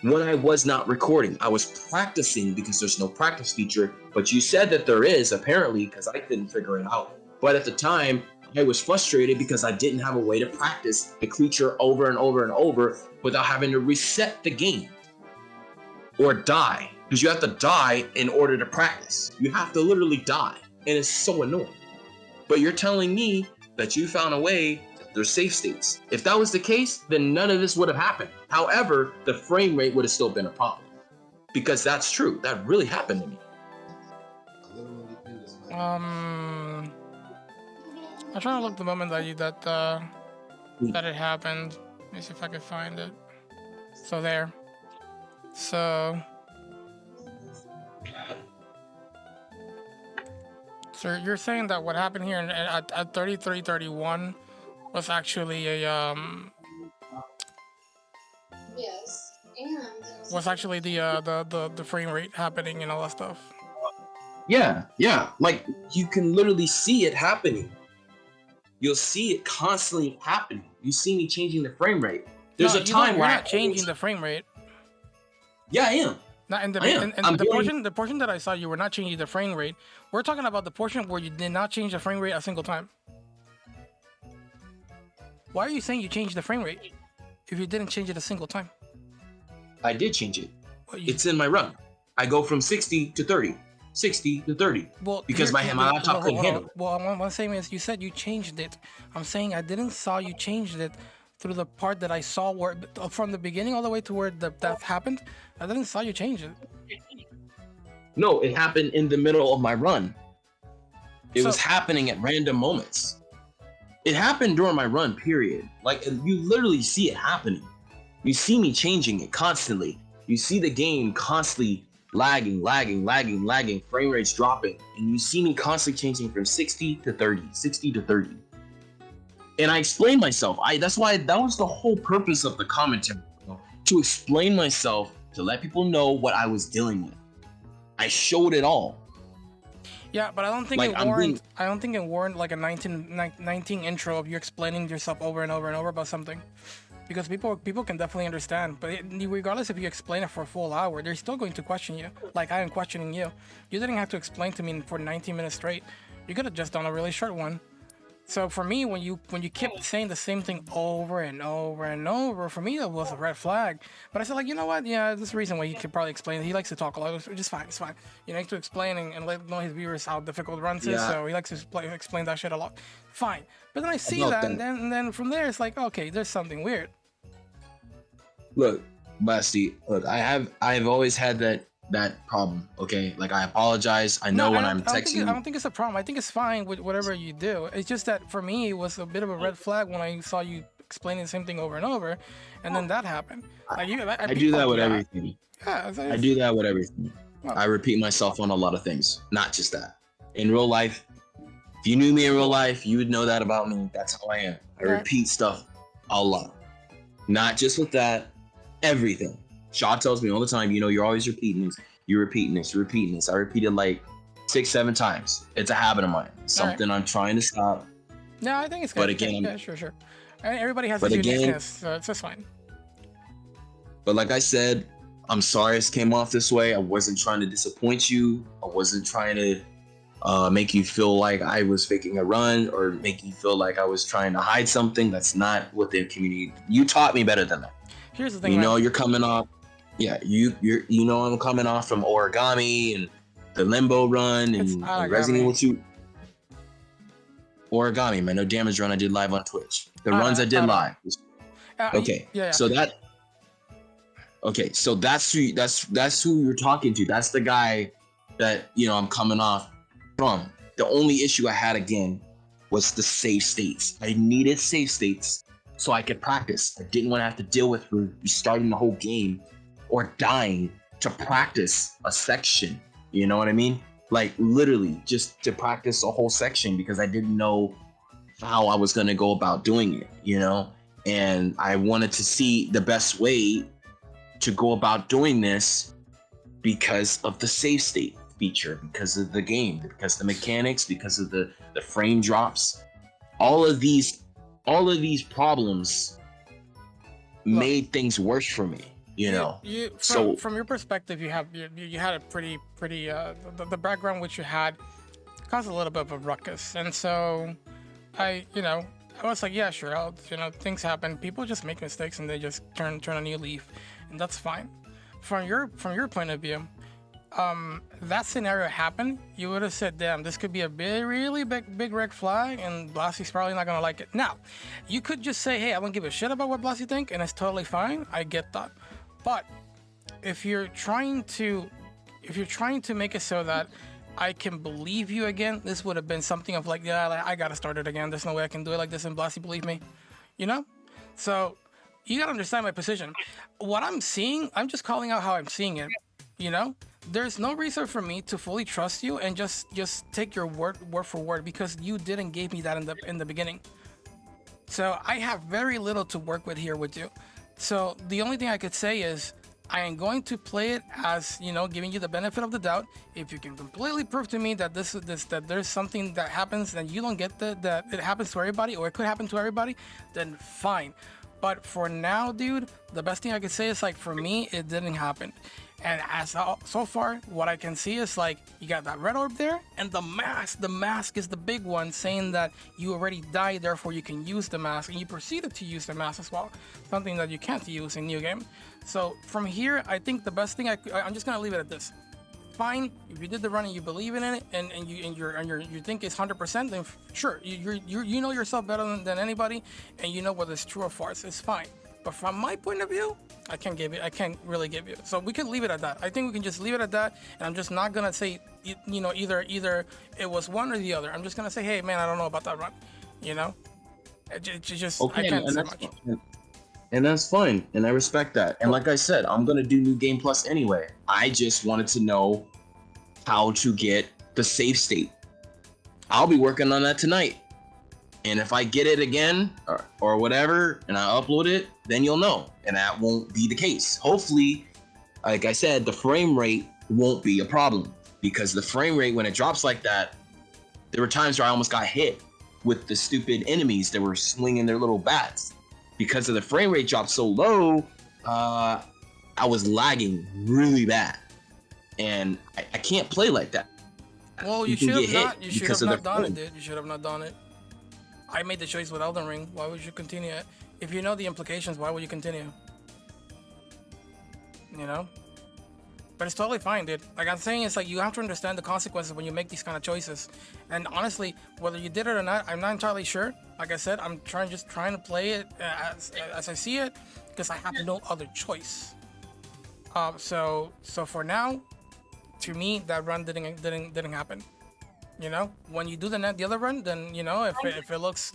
When I was not recording, I was practicing because there's no practice feature, but you said that there is, apparently, because I couldn't figure it out. But at the time, I was frustrated because I didn't have a way to practice the creature over and over and over without having to reset the game or die, because you have to die in order to practice. You have to literally die, and it's so annoying. But you're telling me that you found a way. There's safe states. If that was the case, then none of this would have happened. However, the frame rate would have still been a problem, because that's true. That really happened to me. I'm trying to look the moment that it happened. Let me see if I can find it. So there. So you're saying that what happened here at 33:31 was actually a Yes, and was actually the frame rate happening and all that stuff. Yeah. Like, you can literally see it happening. You'll see it constantly happening. You see me changing the frame rate. There's a time where you're not changing the frame rate. Yeah, I am. Not in the I am. in the portion that I saw, you were not changing the frame rate. We're talking about the portion where you did not change the frame rate a single time. Why are you saying you changed the frame rate if you didn't change it a single time? I did change it. Well, It's in my run. I go from 60 to 30, 60 to 30. Well, Because my laptop couldn't handle it. Well, what I'm saying is, you said you changed it. I'm saying I didn't saw you changed it through the part that I saw where from the beginning all the way to where the death happened. I didn't saw you change it. No, it happened in the middle of my run. It So- was happening at random moments. It happened during my run, period. Like, you literally see it happening. You see me changing it constantly. You see the game constantly lagging, frame rates dropping. And you see me constantly changing from 60 to 30, 60 to 30. And I explained myself. That's why that was the whole purpose of the commentary. To explain myself, to let people know what I was dealing with. I showed it all. Yeah, but I don't think Like, it I'm warranted. being- I don't think it warranted like a 19 intro of you explaining yourself over and over and over about something, because people can definitely understand. But regardless if you explain it for a full hour, they're still going to question you. Like I am questioning you. You didn't have to explain to me for 19 minutes straight. You could have just done a really short one. So for me, when you kept saying the same thing over and over and over, for me that was a red flag. But I said, like, you know what? Yeah, there's a reason why he could probably explain. He likes to talk a lot, which is fine. It's fine. You know, he likes to explain and let know his viewers how difficult runs is. Yeah. So he likes to explain that shit a lot. Fine. But then I see About that, that. and then from there it's like, okay, there's something weird. Look, Basti, look, I've always had that problem. Okay, like I apologize. I know when I'm texting. I don't think it's a problem. I think it's fine with whatever you do. It's just that for me, it was a bit of a red flag when I saw you explaining the same thing over and over, and then that happened. Like I do that with everything. Yeah, I do that with everything. I repeat myself on a lot of things, not just that. In real life, if you knew me in real life, you would know that about me. That's how I am. I Right. repeat stuff a lot. Not just with that, everything. Shaw tells me all the time, you know, you're always repeating this. You're repeating this. You're repeating this. I repeated like 6-7 times. It's a habit of mine. Something I'm trying to stop. No, I think it's good. But again, yeah, sure. And everybody has but his again- uniqueness, so it's just fine. But like I said, I'm sorry it came off this way. I wasn't trying to disappoint you. I wasn't trying to make you feel like I was faking a run or make you feel like I was trying to hide something. That's not what the community. You taught me better than that. Here's the thing, You man. know, you're coming off. Yeah, you know I'm coming off from Origami and the Limbo run It's and Origami. Resident Evil 2. Origami, man, no damage run I did live on Twitch. The runs I did live. Okay. Yeah. So that. Okay, so that's who you're talking to. That's the guy that I'm coming off from. The only issue I had again was the save states. I needed save states so I could practice. I didn't want to have to deal with restarting the whole game or dying to practice a section. You know what I mean? Like literally just to practice a whole section because I didn't know how I was gonna go about doing it. And I wanted to see the best way to go about doing this because of the save state feature, because of the game, because of the mechanics, because of the frame drops. All of these problems made things worse for me, From your perspective, you had a pretty the background which you had caused a little bit of a ruckus, and so I was like, yeah, sure, things happen. People just make mistakes and they just turn a new leaf, and that's fine. From your point of view, that scenario happened, you would have said, damn, this could be a really big red flag, and Blasty's probably not gonna like it. Now, you could just say, hey, I don't give a shit about what Blasty think, and it's totally fine. I get that. But if you're trying to make it so that I can believe you again, this would have been something of like, yeah, I gotta start it again. There's no way I can do it like this, and Blasty believe me, So you gotta understand my position. What I'm seeing, I'm just calling out how I'm seeing it. There's no reason for me to fully trust you and just take your word for word, because you didn't give me that in the beginning. So I have very little to work with here with you. So the only thing I could say is I am going to play it as, giving you the benefit of the doubt. If you can completely prove to me that that there's something that happens and you don't get that it happens to everybody, or it could happen to everybody, then fine. But for now, dude, the best thing I could say is, like, for me, it didn't happen. And so far, what I can see is, like, you got that red orb there, and the mask. The mask is the big one, saying that you already died, therefore you can use the mask, and you proceeded to use the mask as well. Something that you can't use in New Game. So from here, I think the best thing I'm just gonna leave it at this. fine. If you did the run and you believe in it, and you think it's 100%, then sure, you know yourself better than anybody, and you know whether it's true or false. It's fine. But from my point of view, I can't really give you. So we can leave it at that. I think we can just leave it at that, and I'm just not gonna say, you know, either it was one or the other. I'm just gonna say, hey man, I don't know about that run. You know, it just Okay, I can't and say that's much. fine. And that's fine, and I respect that. And like I said, I'm gonna do New Game Plus anyway. I just wanted to know how to get the save state. I'll be working on that tonight. And if I get it again or whatever, and I upload it, then you'll know. And that won't be the case. Hopefully, like I said, the frame rate won't be a problem, because the frame rate, when it drops like that, there were times where I almost got hit with the stupid enemies that were swinging their little bats. Because of the frame rate dropped so low, I was lagging really bad. And I can't play like that. Well, you can should get have not. hit You should because have of not the done it, frame. dude. You should have not done it. I made the choice with Elden Ring. Why would you continue it? If you know the implications, why would you continue? You know? But it's totally fine, dude. Like I'm saying, it's like you have to understand the consequences when you make these kind of choices. And honestly, whether you did it or not, I'm not entirely sure. Like I said, I'm just trying to play it as I see it, because I have no other choice. So for now, to me, that run didn't happen. You know, when you do the other run, then you know, if it looks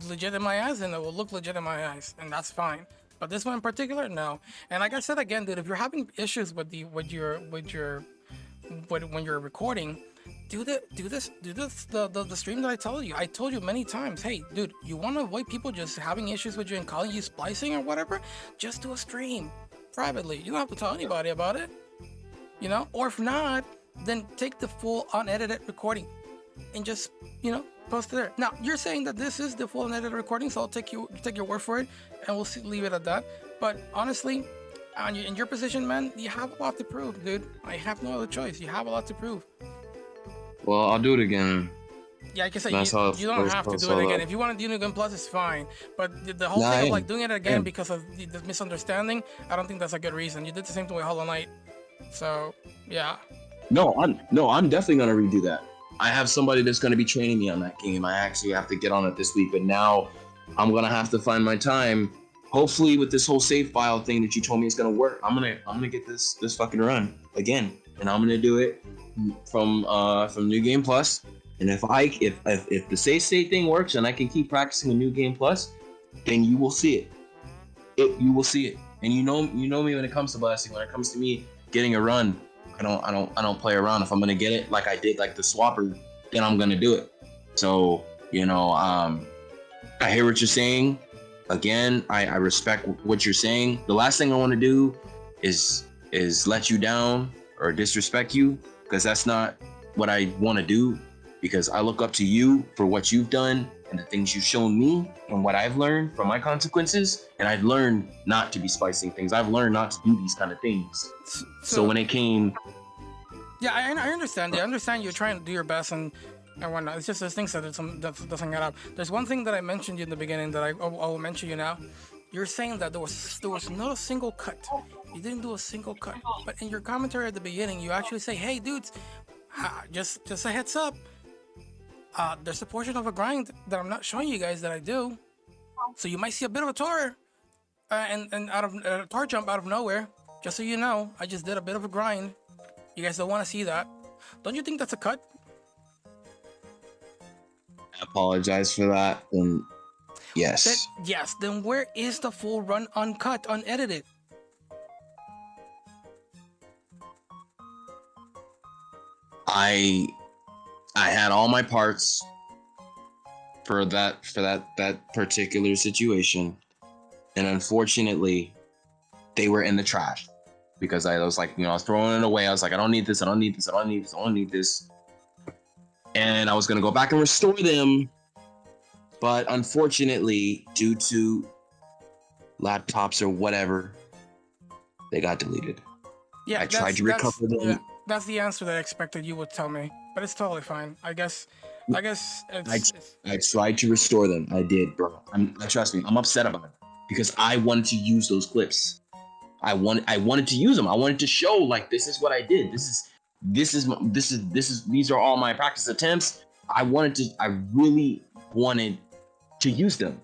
legit in my eyes, then it will look legit in my eyes, and that's fine. But this one in particular, no. And like I said again, dude, if you're having issues when you're recording, do the stream that I told you. I told you many times, hey, dude, you want to avoid people just having issues with you and calling you splicing or whatever? Just do a stream privately. You don't have to tell anybody about it. You know, or if not, then take the full unedited recording and just, you know, post it there. Now, you're saying that this is the full unedited recording, so I'll take your word for it, and we'll leave it at that. But honestly, in your position, man, you have a lot to prove, dude. I have no other choice. You have a lot to prove. Well, I'll do it again. Yeah, like I said, you don't that's have to how do it's it all again. up. If you want to do New Game Plus, it's fine. But the whole Nah, thing I of am. like doing it I again am. because of the misunderstanding, I don't think that's a good reason. You did the same thing with Hollow Knight. So, yeah. No, I'm definitely gonna redo that. I have somebody that's gonna be training me on that game. I actually have to get on it this week, but now I'm gonna have to find my time. Hopefully, with this whole save file thing that you told me is gonna work, I'm gonna get this fucking run again, and I'm gonna do it from New Game Plus. And if the save state thing works and I can keep practicing a New Game Plus, then you will see it. You will see it. And you know me when it comes to blasting. When it comes to me getting a run, I don't play around. If I'm gonna get it like I did, like the swapper, then I'm gonna do it. So, you know, I hear what you're saying. Again, I respect what you're saying. The last thing I want to do is let you down or disrespect you, because that's not what I want to do. Because I look up to you for what you've done and the things you've shown me and what I've learned from my consequences. And I've learned not to be spicing things. I've learned not to do these kind of things. So when it came, Yeah, I understand. I understand you're trying to do your best and whatnot. It's just those things that doesn't add up. There's one thing that I mentioned you in the beginning that I will mention you now. You're saying that there was not a single cut. You didn't do a single cut. But in your commentary at the beginning, you actually say, "Hey, dudes, just a heads up. There's a portion of a grind that I'm not showing you guys that I do. So you might see a bit of a tor, and out of a tor jump out of nowhere. Just so you know, I just did a bit of a grind. You guys don't want to see that. Don't you think that's a cut?" I apologize for that. And yes, Yes. Then where is the full run uncut, unedited? I had all my parts for that particular situation, and unfortunately, they were in the trash because I was like, you know, I was throwing it away. I was like, I don't need this. I don't need this. I don't need this. I don't need this. And I was gonna go back and restore them, but unfortunately, due to laptops or whatever, they got deleted. Yeah, I tried to recover them. Yeah, that's the answer that I expected you would tell me, but it's totally fine. I guess it's I tried to restore them. I did, bro. Trust me, I'm upset about it because I wanted to use those clips. I wanted to use them. I wanted to show like this is what I did. these are all my practice attempts. I really wanted to use them.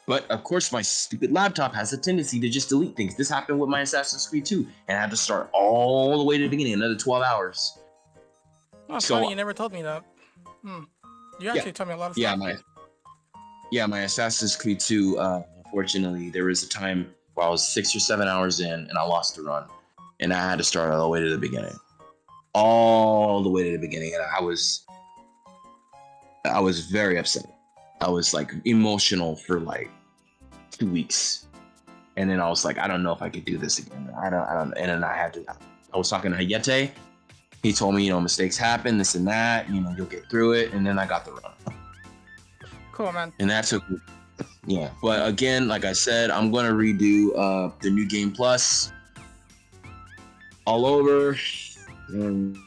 But of course, my stupid laptop has a tendency to just delete things. This happened with my Assassin's Creed 2, and I had to start all the way to the beginning, another 12 hours. Oh, So- funny, you never told me that. You actually told me a lot of stuff. My Assassin's Creed 2, unfortunately, there was a time where I was 6 or 7 hours in, and I lost the run. And I had to start all the way to the beginning. All the way to the beginning, and I was very upset. I was like emotional for like 2 weeks, and then I was like, I don't know if I could do this again. I don't. And then I was talking to Hayete. He told me, mistakes happen, this and that. You'll get through it. And then I got the run. Cool, man. And that took, yeah. But again, like I said, I'm gonna redo the new game plus all over, and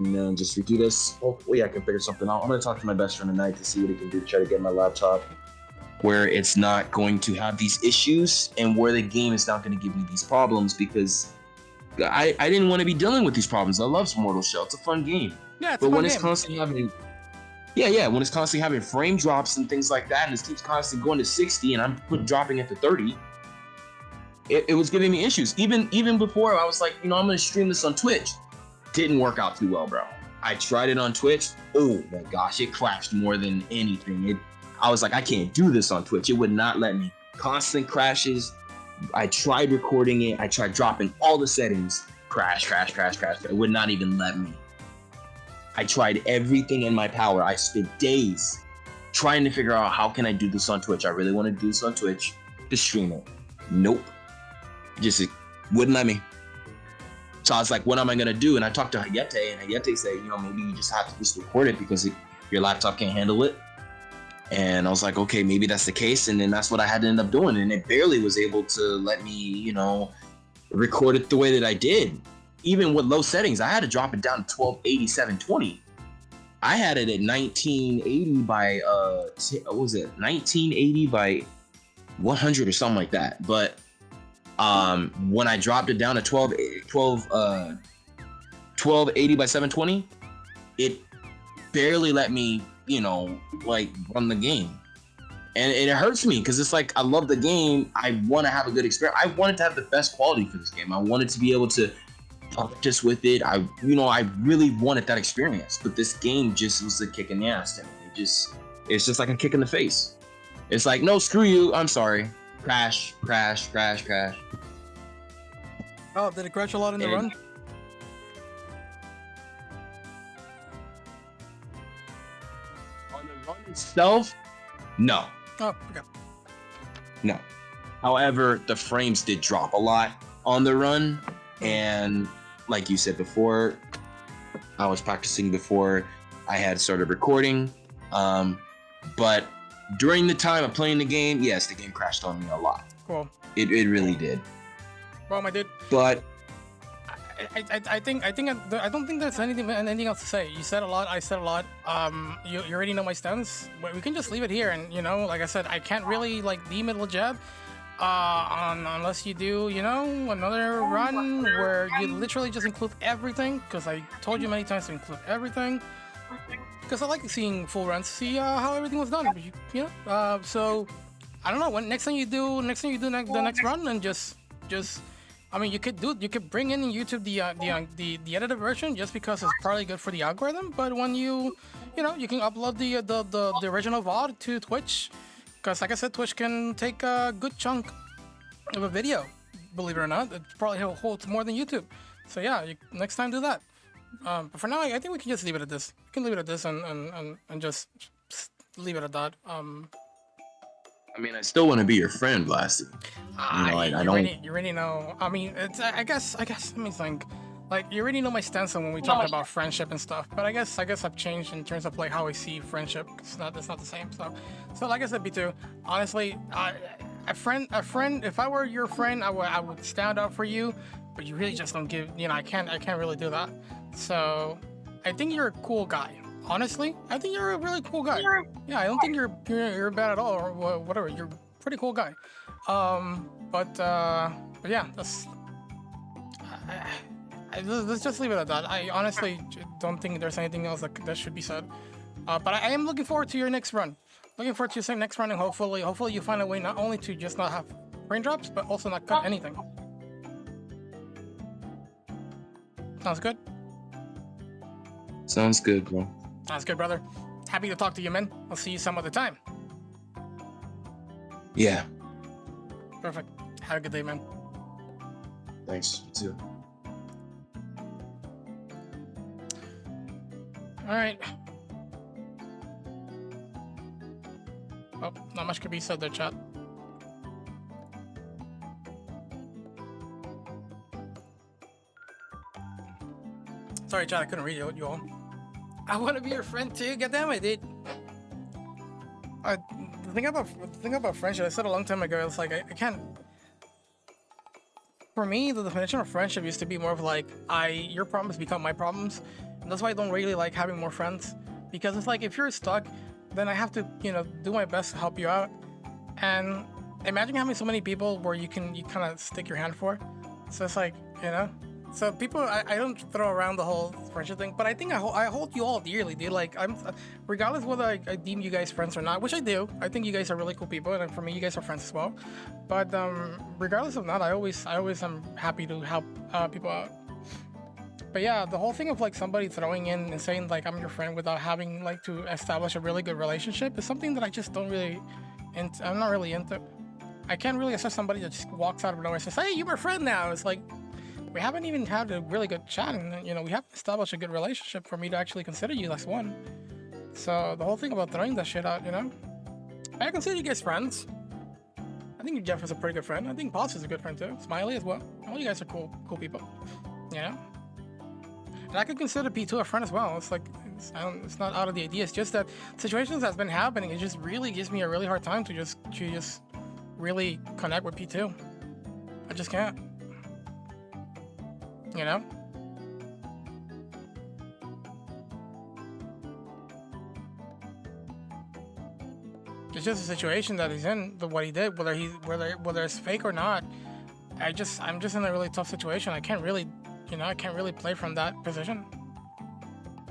then just redo this. Hopefully, I can figure something out. I'm gonna talk to my best friend tonight to see what he can do to try to get my laptop where it's not going to have these issues and where the game is not going to give me these problems, because I didn't want to be dealing with these problems. I love Mortal Shell. It's a fun game. Yeah, it's But a fun when it's game. constantly having, when it's constantly having frame drops and things like that, and it keeps constantly going to 60, and I'm dropping it to 30, it was giving me issues. Even before, I was like, I'm gonna stream this on Twitch. Didn't work out too well, bro. I tried it on Twitch. Oh my gosh, it crashed more than anything. I was like, I can't do this on Twitch. It would not let me. Constant crashes. I tried recording it. I tried dropping all the settings. Crash. It would not even let me. I tried everything in my power. I spent days trying to figure out how can I do this on Twitch. I really want to do this on Twitch to stream it. Nope. Just it wouldn't let me. So I was like, what am I going to do? And I talked to Hayete, and Hayete said, maybe you just have to just record it because your laptop can't handle it. And I was like, okay, maybe that's the case. And then that's what I had to end up doing. And it barely was able to let me, record it the way that I did. Even with low settings, I had to drop it down to 1280, 720. I had it at 1980 by, 1980 by 100 or something like that. But when I dropped it down to 1280 by 720, it barely let me run the game. And it hurts me because it's like, I love the game. I want to have a good experience. I wanted to have the best quality for this game. I wanted to be able to practice with it. I really wanted that experience, but this game just was a kick in the ass to me. It's just like a kick in the face. It's like, no, screw you. I'm sorry. Crash. Oh, did it crash a lot in the run? On the run itself, no. Oh, okay. No. However, the frames did drop a lot on the run, and like you said before, I was practicing before I had started recording. But during the time of playing the game, yes, the game crashed on me a lot. Cool. It really did. Well, my dude, But I don't think there's anything else to say. You said a lot. I said a lot. You already know my stance. But we can just leave it here. And like I said, I can't really deem it legit. Unless you do, another run where you literally just include everything. Because I told you many times to include everything. Because I like seeing full runs, see how everything was done. So I don't know. When next time you do the next run, and just. I mean, you could bring in YouTube the edited version just because it's probably good for the algorithm. But when you can upload the original VOD to Twitch, because like I said, Twitch can take a good chunk of a video. Believe it or not, it probably holds more than YouTube. So yeah, next time do that. But for now, I think we can just leave it at this. We can leave it at this and just leave it at that. I mean, I still want to be your friend, Blasty. I don't. You already know. I mean, I guess. Let me think. You already know my stance on when we talk about friendship and stuff. But I guess I've changed in terms of how I see friendship. It's not the same. So like I said, B2. Honestly, a friend. If I were your friend, I would stand up for you. But you really just don't give. I can't really do that. So I think you're a cool guy. Honestly, I think you're a really cool guy. Yeah, I don't think you're bad at all or whatever. You're a pretty cool guy. But yeah, that's. Let's just leave it at that. I honestly don't think there's anything else that should be said. But I am looking forward to your next run. Looking forward to your next run, and hopefully you find a way not only to just not have raindrops, but also not cut anything. Sounds good? Sounds good, bro. Sounds good, brother. Happy to talk to you, man. I'll see you some other time. Yeah. Perfect. Have a good day, man. Thanks. You too. All right. Oh, not much could be said there, chat. Sorry, chat, I couldn't read you all. I want to be your friend too. God damn it, dude. The thing about friendship, I said a long time ago, it's like I can't. For me, the definition of friendship used to be more of like your problems become my problems, and that's why I don't really like having more friends, because it's like if you're stuck, then I have to do my best to help you out. And imagine having so many people where you kind of stick your hand for. So it's like So people, I don't throw around the whole friendship thing, but I think I hold you all dearly, dude. Like regardless whether I deem you guys friends or not, which I do. I think you guys are really cool people, and for me, you guys are friends as well. But regardless of that, I always am happy to help people out. But yeah, the whole thing of like somebody throwing in and saying like I'm your friend without having like to establish a really good relationship is something that I just don't really, I'm not really into. I can't really accept somebody that just walks out of nowhere and says, "Hey, you're my friend now." It's like, we haven't even had a really good chat, and we haven't established a good relationship for me to actually consider you as one. So the whole thing about throwing that shit out, I consider you guys friends. I think Jeff is a pretty good friend. I think Boss is a good friend too. Smiley as well. All you guys are cool people. And I could consider P2 a friend as well. It's like it's not out of the idea. It's just that situations that's been happening. It just really gives me a really hard time to just really connect with P2. I just can't. It's just a situation that he's in, what he did, whether it's fake or not. I'm just in a really tough situation. I can't really, I can't really play from that position.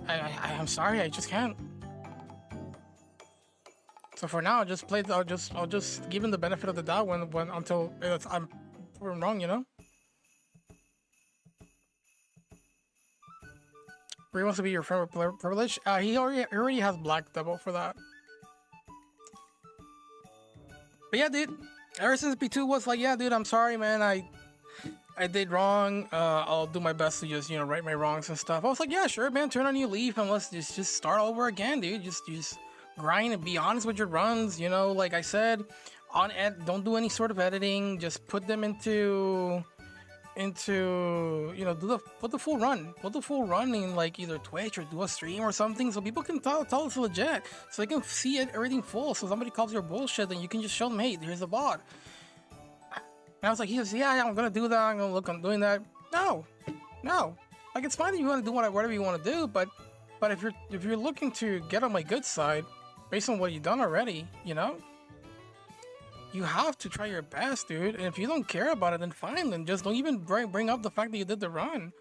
I'm sorry, I just can't. So for now, I'll just give him the benefit of the doubt until I'm proven wrong, He wants to be your friend with privilege. He already has Black Devil for that. But yeah, dude. Ever since P2 was like, yeah, dude, I'm sorry, man. I did wrong. I'll do my best to just right my wrongs and stuff. I was like, yeah, sure, man. Turn on your leaf and let's just start over again, dude. Just grind and be honest with your runs. Like I said, don't do any sort of editing. Just put them into put the full run in like either Twitch or do a stream or something, so people can tell it's legit, so they can see everything full. So somebody calls your bullshit, then you can just show them, hey, here's the bot. And I was like, he says, yeah, I'm gonna do that. I'm gonna look on doing that. No, like it's fine if you want to do whatever you want to do, but if you're looking to get on my good side based on what you've done already, you have to try your best, dude. And if you don't care about it, then fine. Then just don't even bring up the fact that you did the run.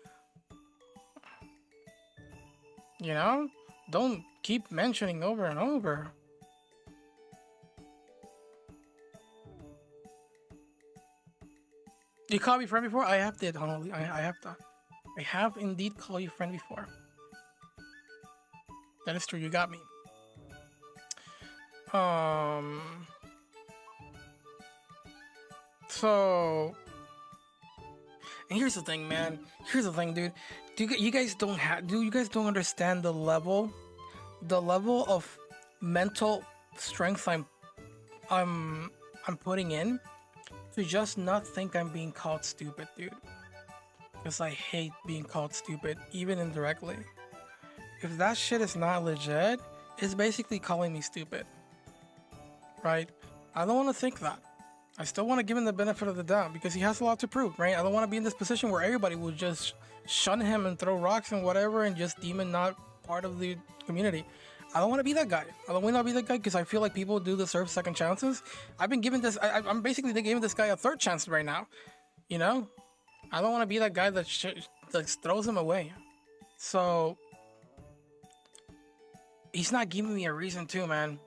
Don't keep mentioning over and over. You called me friend before? I have did, Honolulu. I have indeed called you friend before. That is true. You got me. So, and here's the thing, man. Here's the thing, dude. You guys don't understand the level of mental strength I'm putting in to just not think I'm being called stupid, dude. Because I hate being called stupid, even indirectly. If that shit is not legit, it's basically calling me stupid, right? I don't want to think that. I still want to give him the benefit of the doubt because he has a lot to prove, right? I don't want to be in this position where everybody will just shun him and throw rocks and whatever and just deem him not part of the community. I don't want to be that guy. I don't want to be that guy because I feel like people do deserve second chances. I've been giving this, I'm basically giving this guy a third chance right now. I don't want to be that guy that like throws him away. So he's not giving me a reason to, man.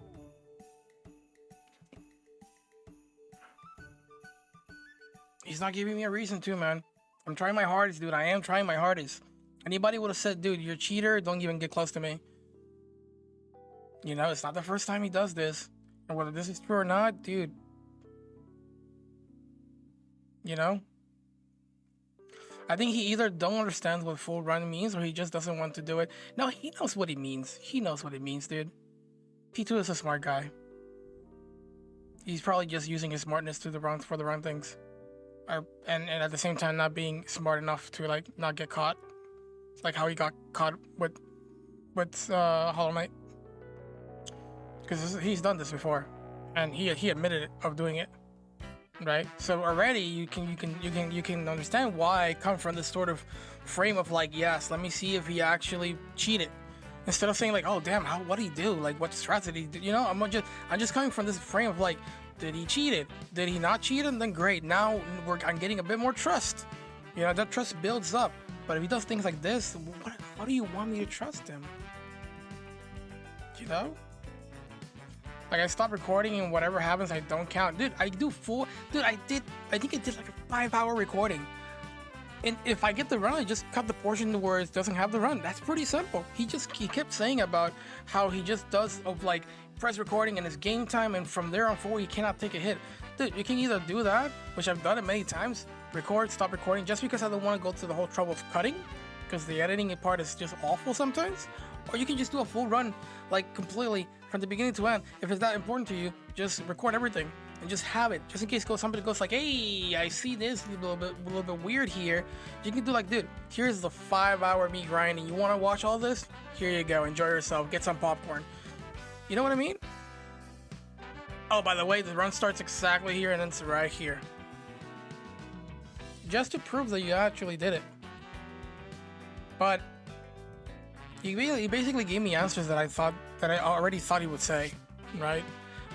He's not giving me a reason to, man. I'm trying my hardest, dude. I am trying my hardest. Anybody would have said, dude, you're a cheater. Don't even get close to me. You know, it's not the first time he does this. And whether this is true or not, dude. You know? I think he either don't understand what full run means or he just doesn't want to do it. No, he knows what it means. He knows what it means, dude. P2 is a smart guy. He's probably just using his smartness for the wrong things. And at the same time not being smart enough to like not get caught. Like how he got caught with Hollow Knight. Because he's done this before. And he admitted it of doing it. Right? So already you can understand why I come from this sort of frame of like, yes, let me see if he actually cheated. Instead of saying like, oh damn, what did he do? Like what strategy did you know? I'm just coming from this frame of like, did he cheated? Did he not cheat? And then great. Now I'm getting a bit more trust. You know, that trust builds up. But if he does things like this, what do you want me to trust him? You know? Like I stop recording and whatever happens, I don't count. Dude, I think I did like a 5-hour recording. And if I get the run, I just cut the portion where it doesn't have the run. That's pretty simple. He kept saying about how he just does of like press recording and it's game time and from there on forward, you cannot take a hit. Dude, you can either do that, which I've done it many times, record, stop recording, just because I don't want to go through the whole trouble of cutting, because the editing part is just awful sometimes. Or you can just do a full run, like completely from the beginning to end. If it's that important to you, just record everything and just have it, just in case somebody goes like, hey, I see this a little bit weird here. You can do like, dude, here's the 5-hour me grinding. You want to watch all this? Here you go. Enjoy yourself. Get some popcorn. You know what I mean? Oh, by the way, the run starts exactly here and it's right here. Just to prove that you actually did it. But he basically gave me answers that I already thought he would say, right?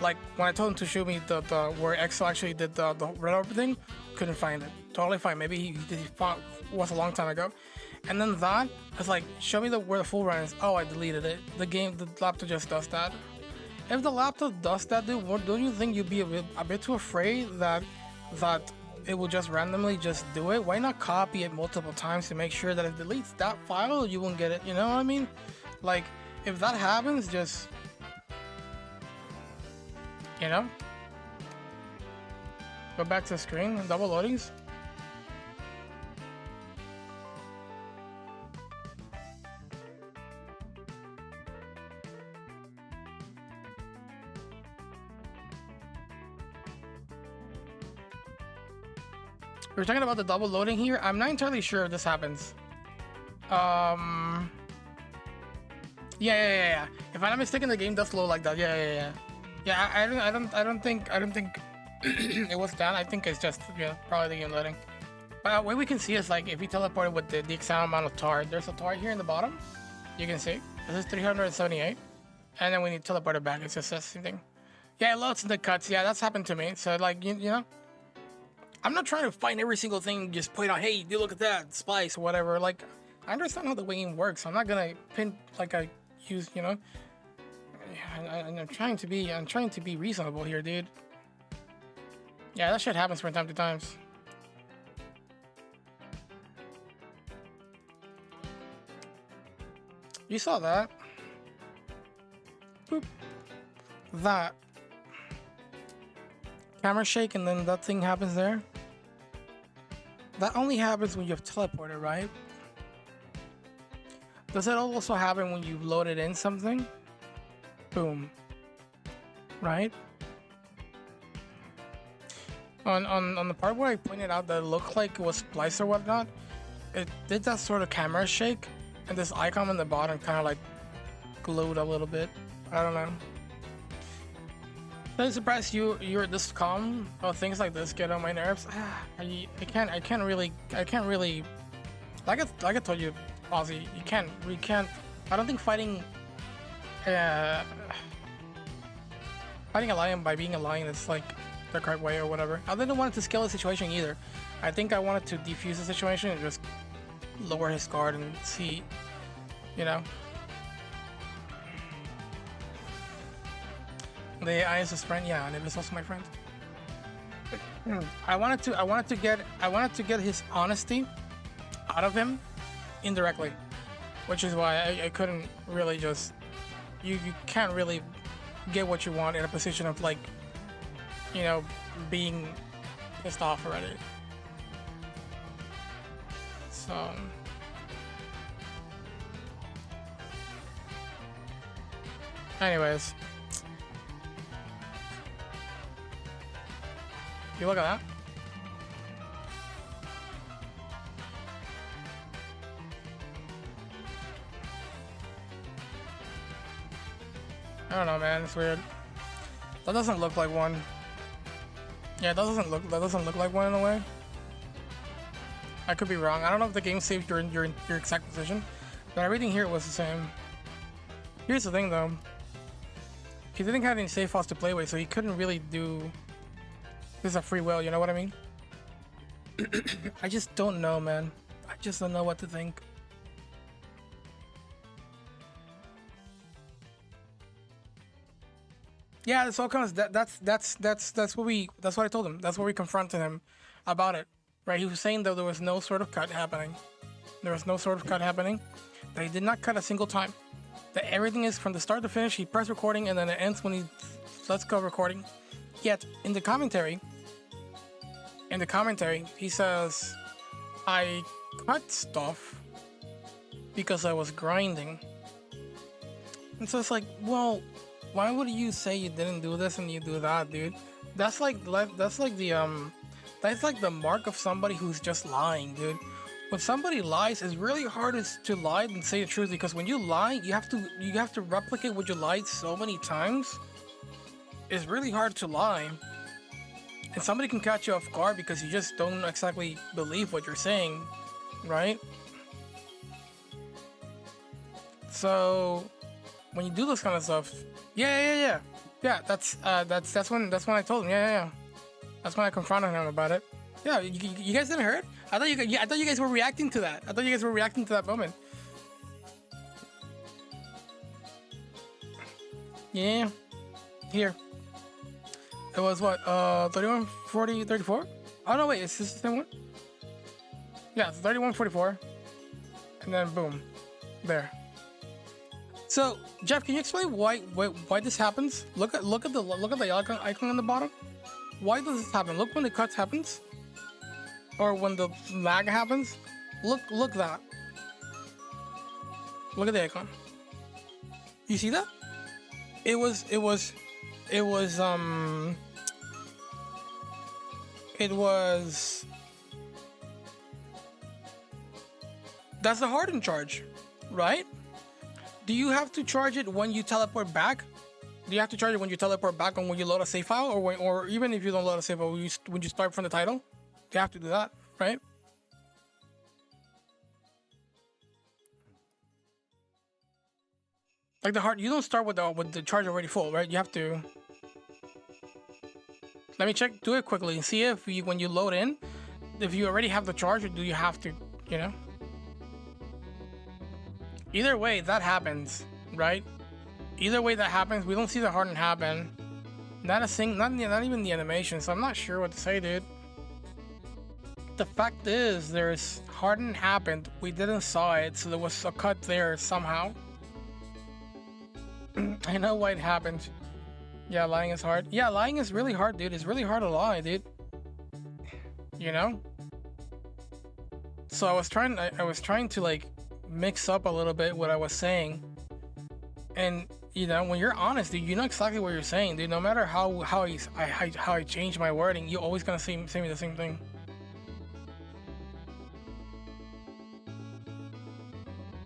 Like when I told him to show me the where Exo actually did the red orb thing, couldn't find it. Totally fine. Maybe he was a long time ago. And then that was like, show me where the full run is. Oh, I deleted it. The laptop just does that. If the laptop does that, dude, don't you think you'd be a bit too afraid that it will just randomly just do it? Why not copy it multiple times to make sure that if it deletes that file, you won't get it? You know what I mean? Like, if that happens, just, you know, go back to the screen, double loadings. We're talking about the double loading here. I'm not entirely sure if this happens. Yeah. If I'm not mistaken, the game does load like that. Yeah. I don't think it was done. I think it's just probably the game loading. But what we can see is like if you teleported with the exact amount of tar. There's a tar here in the bottom. You can see this is 378, and then when you teleport it back, it's just the same thing. Yeah, it loads in the cuts. Yeah, that's happened to me. So like you know. I'm not trying to find every single thing, just point out, hey, you look at that, splice, or whatever. Like, I understand how the game works. I'm not gonna pin like I use, you know. I'm trying to be reasonable here, dude. Yeah, that shit happens from time to time. You saw that. Boop. That. Camera shake and then that thing happens there. That only happens when you have teleported, right? Does it also happen when you loaded in something? Boom. Right? On the part where I pointed out that it looked like it was spliced or whatnot, it did that sort of camera shake, and this icon on the bottom kind of like glowed a little bit. I don't know. I'm surprised you're this calm. Oh, things like this get on my nerves. I can't really. Like I told you, Ozzy, you can't. I don't think fighting a lion by being a lion is like the correct way or whatever. I didn't want to scale the situation either. I think I wanted to defuse the situation and just lower his guard and see, you know. The AI is his friend, yeah, and it is also my friend. I wanted to get his honesty out of him indirectly, which is why I couldn't really just, you can't really get what you want in a position of like, you know, being pissed off already. So anyways, you look at that. I don't know, man. It's weird. That doesn't look like one. Yeah, that doesn't look like one in a way. I could be wrong. I don't know if the game saved your exact position, but everything here was the same. Here's the thing, though. He didn't have any save files to play with, so he couldn't really do. This is a free will. You know what I mean? I just don't know, man. I just don't know what to think. Yeah, it's all kinds of that's what I told him. That's what we confronted him about it, right? He was saying that there was no sort of cut happening. There was no sort of cut happening. That he did not cut a single time. That everything is from the start to finish. He pressed recording and then it ends when he lets go recording. Yet in the commentary, he says, "I cut stuff because I was grinding." And so it's like, well, why would you say you didn't do this and you do that, dude? That's like the mark of somebody who's just lying, dude. When somebody lies, it's really hard to lie and say the truth, because when you lie, you have to replicate what you lied so many times. It's really hard to lie, and somebody can catch you off guard because you just don't exactly believe what you're saying, right? So when you do this kind of stuff, yeah. That's when I told him, yeah. That's when I confronted him about it. Yeah, you guys didn't hear it? I thought you guys were reacting to that. I thought you guys were reacting to that moment. Yeah. Here. It was what? 31, 40, 34? Oh no, wait, is this the same one? Yeah, it's 31, 44. And then boom. There. So, Jeff, can you explain why this happens? Look at the icon on the bottom. Why does this happen? Look when the cut happens, or when the lag happens. Look that. Look at the icon. You see that? It was. That's the harden charge, right? Do you have to charge it when you teleport back? Do you have to charge it when you teleport back and when you load a save file, or even if you don't load a save file, when you start from the title? You have to do that, right? Like you don't start with the charge already full, right? You have to. Let me check. Do it quickly and see if when you load in, if you already have the charge, or do you have to, you know? Either way, that happens, right? Either way that happens, we don't see the harden happen. Not even the animation, so I'm not sure what to say, dude. The fact is, there's harden happened, we didn't saw it, so there was a cut there somehow. I know why it happened. Yeah, lying is hard. Yeah, lying is really hard, dude. It's really hard to lie, dude. You know? So I was trying to like mix up a little bit what I was saying, and you know, when you're honest, dude, you know exactly what you're saying, dude. No matter how I change my wording, you're always gonna say me the same thing.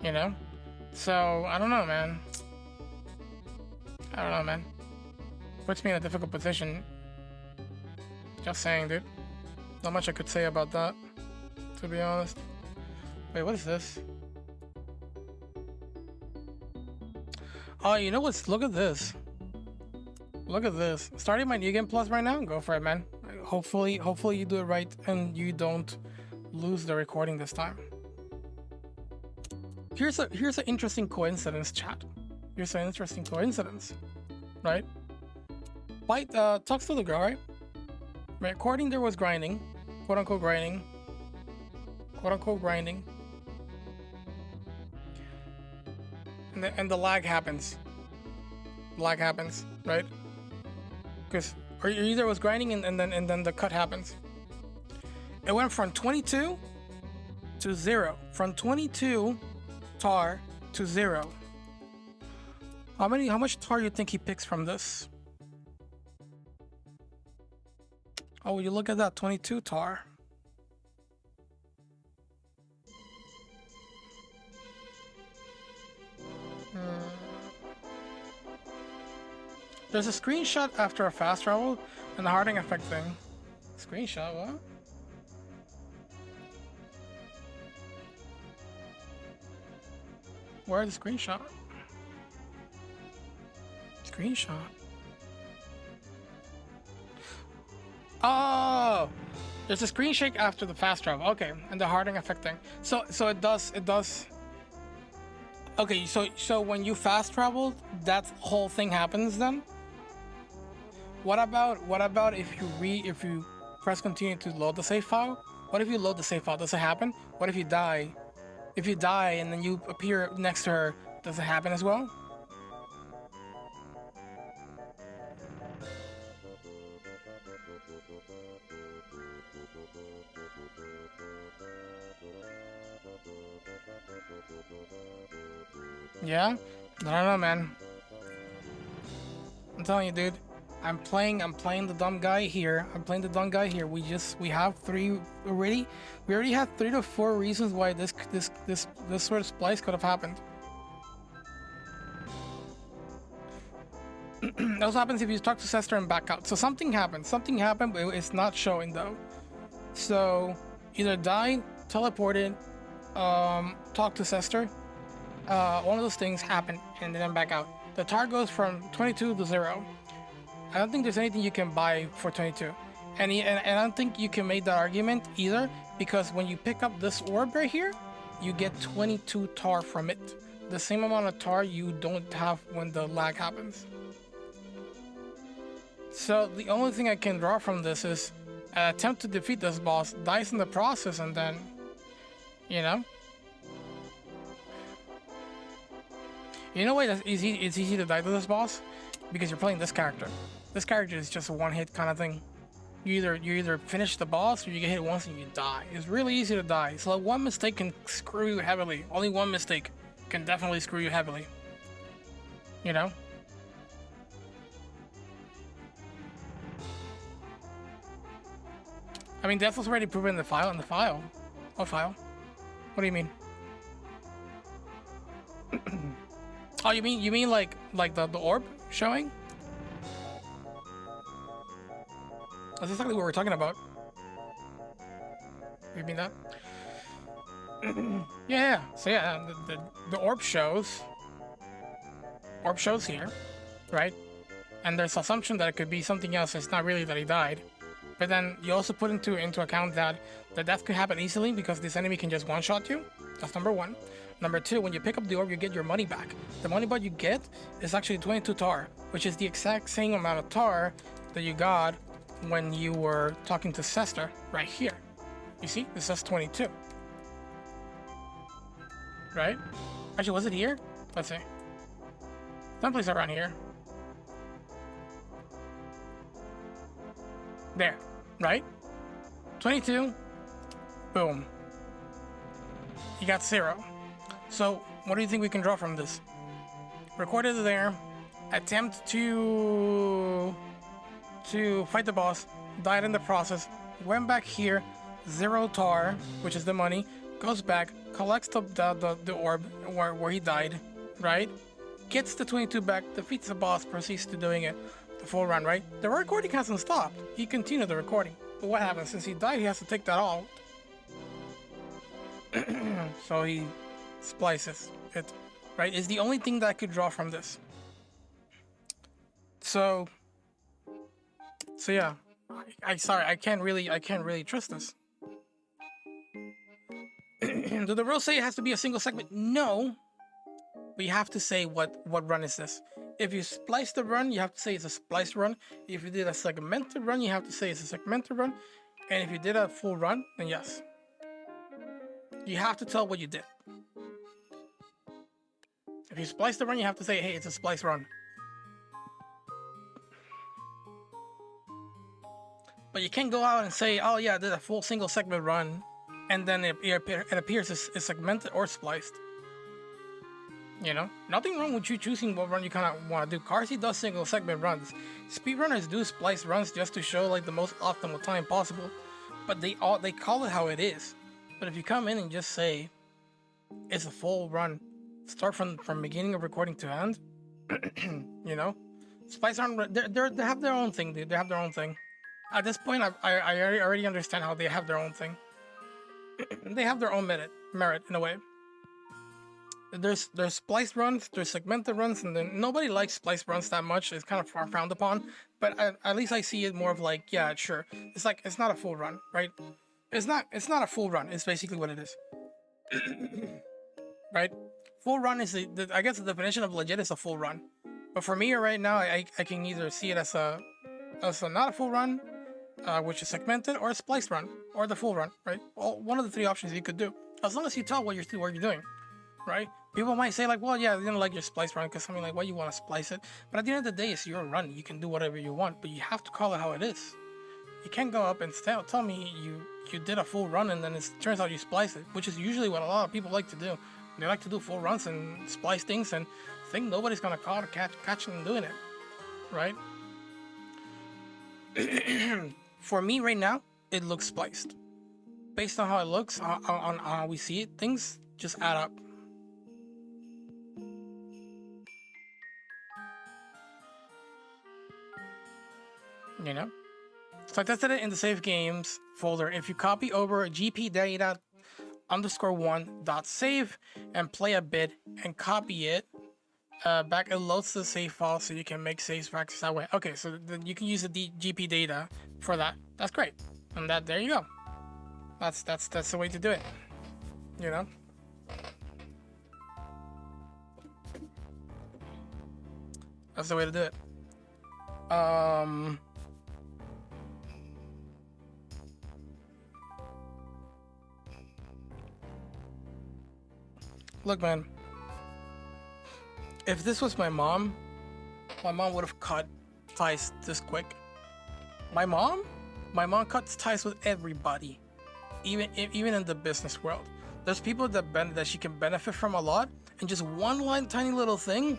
You know, so I don't know, man. Puts me in a difficult position. Just saying, dude. Not much I could say about that, to be honest. Wait, what is this? Oh, you know what's? Look at this. Look at this. Starting my New Game Plus right now. Go for it, man. Hopefully you do it right and you don't lose the recording this time. here's an interesting coincidence, chat. Here's an interesting coincidence, right? White talks to the girl, right? Right. According there was grinding, quote unquote grinding, and the lag happens. Lag happens, right? Because or either was grinding and then the cut happens. It went from 22 to 0. From 22 tar to 0. How much tar do you think he picks from this? Oh, you look at that, 22 tar. There's a screenshot after a fast travel and the hardening effect thing. Screenshot, what? Where's the screenshot? Screenshot. Oh, there's a screen shake after the fast travel. Okay, and the hardening effect thing. So it does. Okay, so when you fast travel, that whole thing happens then. What about if you press continue to load the save file? What if you load the save file? Does it happen? What if you die? If you die and then you appear next to her, does it happen as well? Yeah? I don't know, man. I'm telling you, dude. I'm playing the dumb guy here. We have 3 already. We already have 3 to 4 reasons why this sort of splice could have happened. That also happens if you talk to Sester and back out. So something happened. But it's not showing though. So either die, teleported, talk to Sester. One of those things happened and then back out. The tar goes from 22 to 0. I don't think there's anything you can buy for 22. And I don't think you can make that argument either, because when you pick up this orb right here, you get 22 tar from it. The same amount of tar you don't have when the lag happens. So the only thing I can draw from this is an attempt to defeat this boss, dies in the process, and then, you know? You know why it's easy to die to this boss? Because you're playing this character. This character is just a one-hit kind of thing. You either finish the boss or you get hit once and you die. It's really easy to die. So like one mistake can screw you heavily. Only one mistake can definitely screw you heavily. You know? I mean, that's what's already proven in the file. What file? What do you mean? Oh, you mean like the orb showing? That's exactly what we're talking about. You mean that? Yeah. So yeah, the orb shows. Orb shows here, right? And there's assumption that it could be something else. It's not really that he died. But then you also put into account that the death could happen easily because this enemy can just one-shot you. That's number 1. Number 2, when you pick up the orb, you get your money back. The money back you get is actually 22 tar, which is the exact same amount of tar that you got when you were talking to Sester right here. You see, this says 22. Right? Actually, was it here? Let's see. Someplace around here. There, right? 22. Boom. You got 0. So, what do you think we can draw from this? Recorded there, attempt to fight the boss, died in the process, went back here, 0 tar, which is the money, goes back, collects the orb where he died, right? Gets the 22 back, defeats the boss, proceeds to doing it the full run, right? The recording hasn't stopped. He continued the recording. But what happens? Since he died, he has to take that out. So he splices it, right? It's the only thing that I could draw from this. So yeah, sorry, I can't really trust this. Do the rules say it has to be a single segment? No. But you have to say what run is this. If you splice the run, you have to say it's a spliced run. If you did a segmented run, you have to say it's a segmented run. And if you did a full run, then yes. You have to tell what you did. If you splice the run, you have to say, hey, it's a splice run. But you can't go out and say, oh yeah, I did a full single segment run, and then it appears as segmented or spliced. You know, nothing wrong with you choosing what run you kind of want to do. Carsey does single segment runs. Speedrunners do splice runs just to show like the most optimal time possible, but they call it how it is. But if you come in and just say it's a full run, start from beginning of recording to end, you know, splice run, they have their own thing, dude. They have their own thing. At this point, I already understand how they have their own thing. They have their own merit in a way. There's spliced runs, there's segmented runs, and then nobody likes spliced runs that much. It's kind of frowned upon, but at least I see it more of like, yeah, sure. It's like, it's not a full run, right? It's not a full run. It's basically what it is. Right? Full run is I guess the definition of legit is a full run. But for me right now, I can either see it as a not a full run, which is segmented, or a spliced run, or the full run, right? Well, one of the three options you could do, as long as you tell what you're doing, right? People might say like, well, yeah, I didn't like your splice run because something like, why you want to splice it? But at the end of the day, it's your run. You can do whatever you want, but you have to call it how it is. You can't go up and tell me you did a full run and then it turns out you splice it, which is usually what a lot of people like to do. They like to do full runs and splice things and think nobody's gonna catch them doing it, right? For me right now, it looks spliced. Based on how it looks, on how we see it, things just add up. You know? So I tested it in the save games folder. If you copy over gpdata_1.save and play a bit and copy it back, it loads the save file so you can make saves back that way. Okay, so then you can use the GP data for that. That's great. And there you go. That's the way to do it. You know? That's the way to do it. Look, man. If this was my mom would have cut ties this quick. My mom cuts ties with everybody, even in the business world. There's people that she can benefit from a lot, and just one tiny little thing.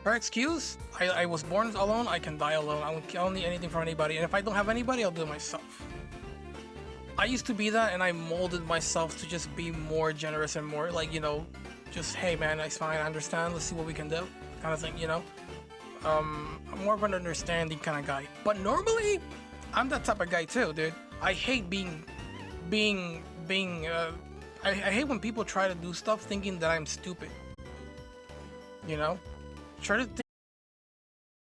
Her excuse: I was born alone, I can die alone. I don't need anything from anybody, and if I don't have anybody, I'll do it myself. I used to be that, and I molded myself to just be more generous and more like, you know, just, hey man, it's fine, I understand, let's see what we can do, kind of thing, you know. I'm more of an understanding kind of guy. But normally, I'm that type of guy too, dude. I hate I hate when people try to do stuff thinking that I'm stupid. You know, try to